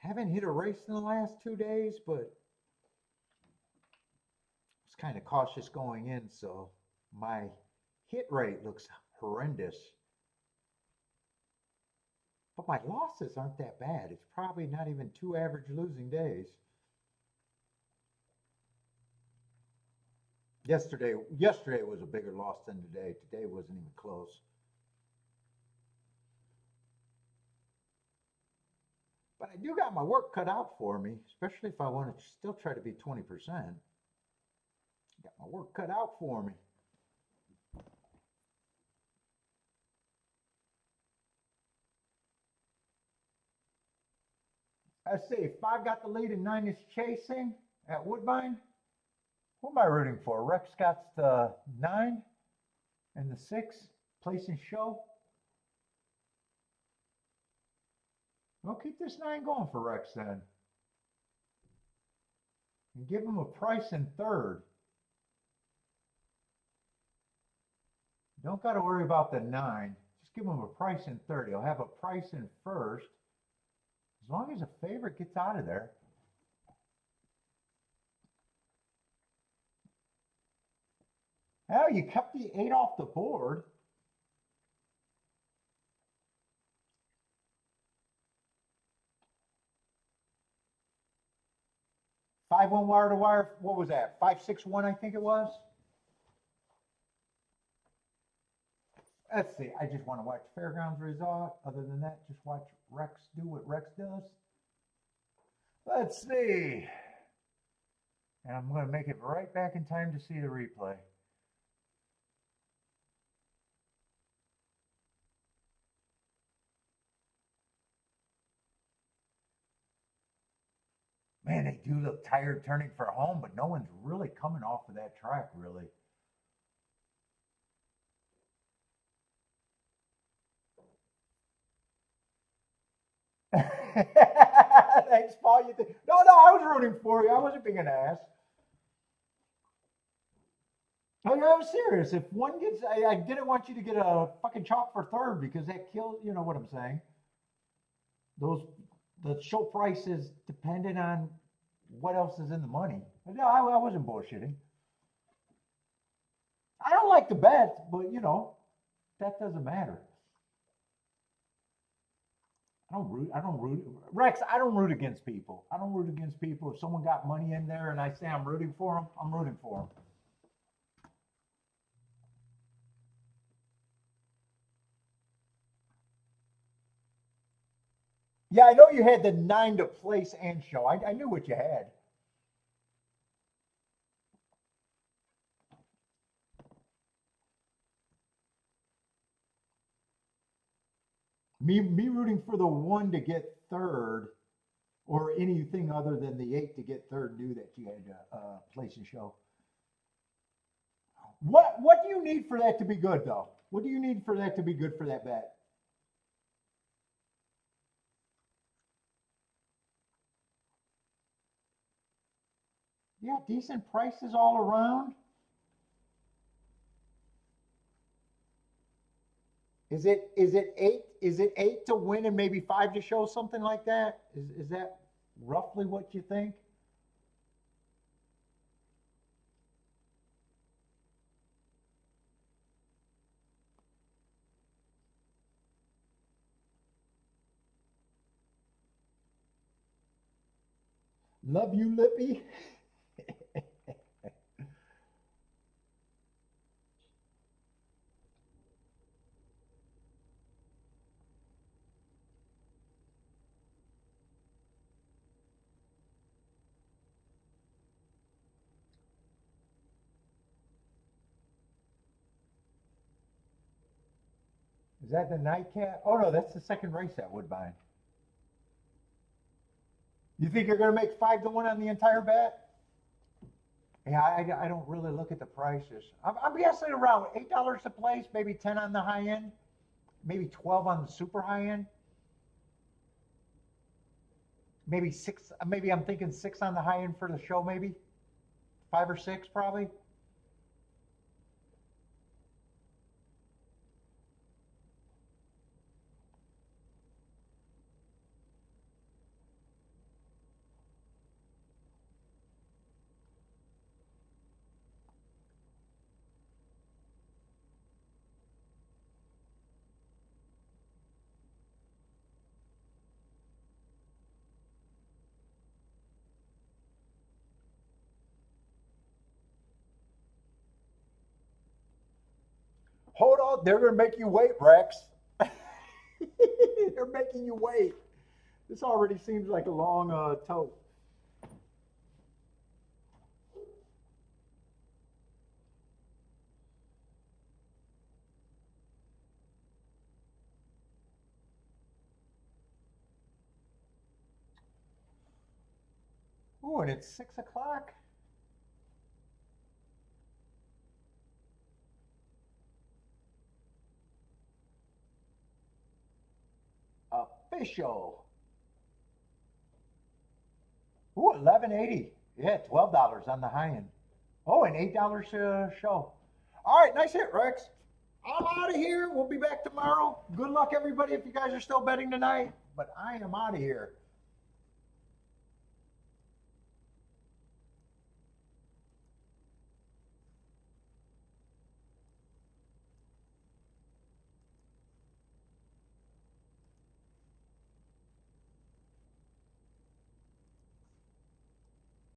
Haven't hit a race in the last 2 days, but I was kind of cautious going in, so my hit rate looks horrendous. But my losses aren't that bad. It's probably not even 2 average losing days. Yesterday was a bigger loss than today. Today wasn't even close. But I do got my work cut out for me, especially if I want to still try to be 20%. Got my work cut out for me. Let's see, 5 got the lead and 9 is chasing at Woodbine. Who am I rooting for? Rex got the 9 and the 6, place and show. We'll keep this 9 going for Rex then. And give him a price in third. Don't got to worry about the 9. Just give him a price in third. He'll have a price in first. As long as a favorite gets out of there. Hell, you kept the 8 off the board. Five one wire to wire. What was that? 561, I think it was. Let's see. I just want to watch Fairgrounds result. Other than that, just watch Rex do what Rex does. Let's see. And I'm going to make it right back in time to see the replay. Man, they do look tired turning for home, but no one's really coming off of that track, really. Thanks, Paul. No, I was rooting for you. I wasn't being an ass. I was serious. If one gets, I didn't want you to get a fucking chalk for third because that kills, you know what I'm saying. The show price is dependent on what else is in the money. No, I wasn't bullshitting. I don't like the bet, but you know, that doesn't matter. I don't root, Rex, I don't root against people. I don't root against people. If someone got money in there and I say I'm rooting for them, I'm rooting for them. Yeah, I know you had the 9 to place and show. I knew what you had. Me rooting for the 1 to get third, or anything other than the 8 to get third, knew that you had place and show. What do you need for that to be good, though? What do you need for that to be good for that bet? Yeah, decent prices all around. Is it 8? Is it 8 to win and maybe 5 to show, something like that? Is that roughly what you think? Love you, Lippy. Is that the nightcap? Oh no, that's the second race at Woodbine. You think you're going to make 5 to 1 on the entire bet? Yeah, I don't really look at the prices. I'm guessing around $8 a place, maybe 10 on the high end, maybe 12 on the super high end. Maybe 6, maybe I'm thinking 6 on the high end for the show, maybe 5 or 6 probably. Hold on, they're going to make you wait, Rex. They're making you wait. This already seems like a long tote. Ooh, and it's 6 o'clock. Official. Ooh, 11.80. Yeah, $12 on the high end. Oh, and $8 show. All right, nice hit, Rex. I'm out of here. We'll be back tomorrow. Good luck, everybody, if you guys are still betting tonight. But I am out of here.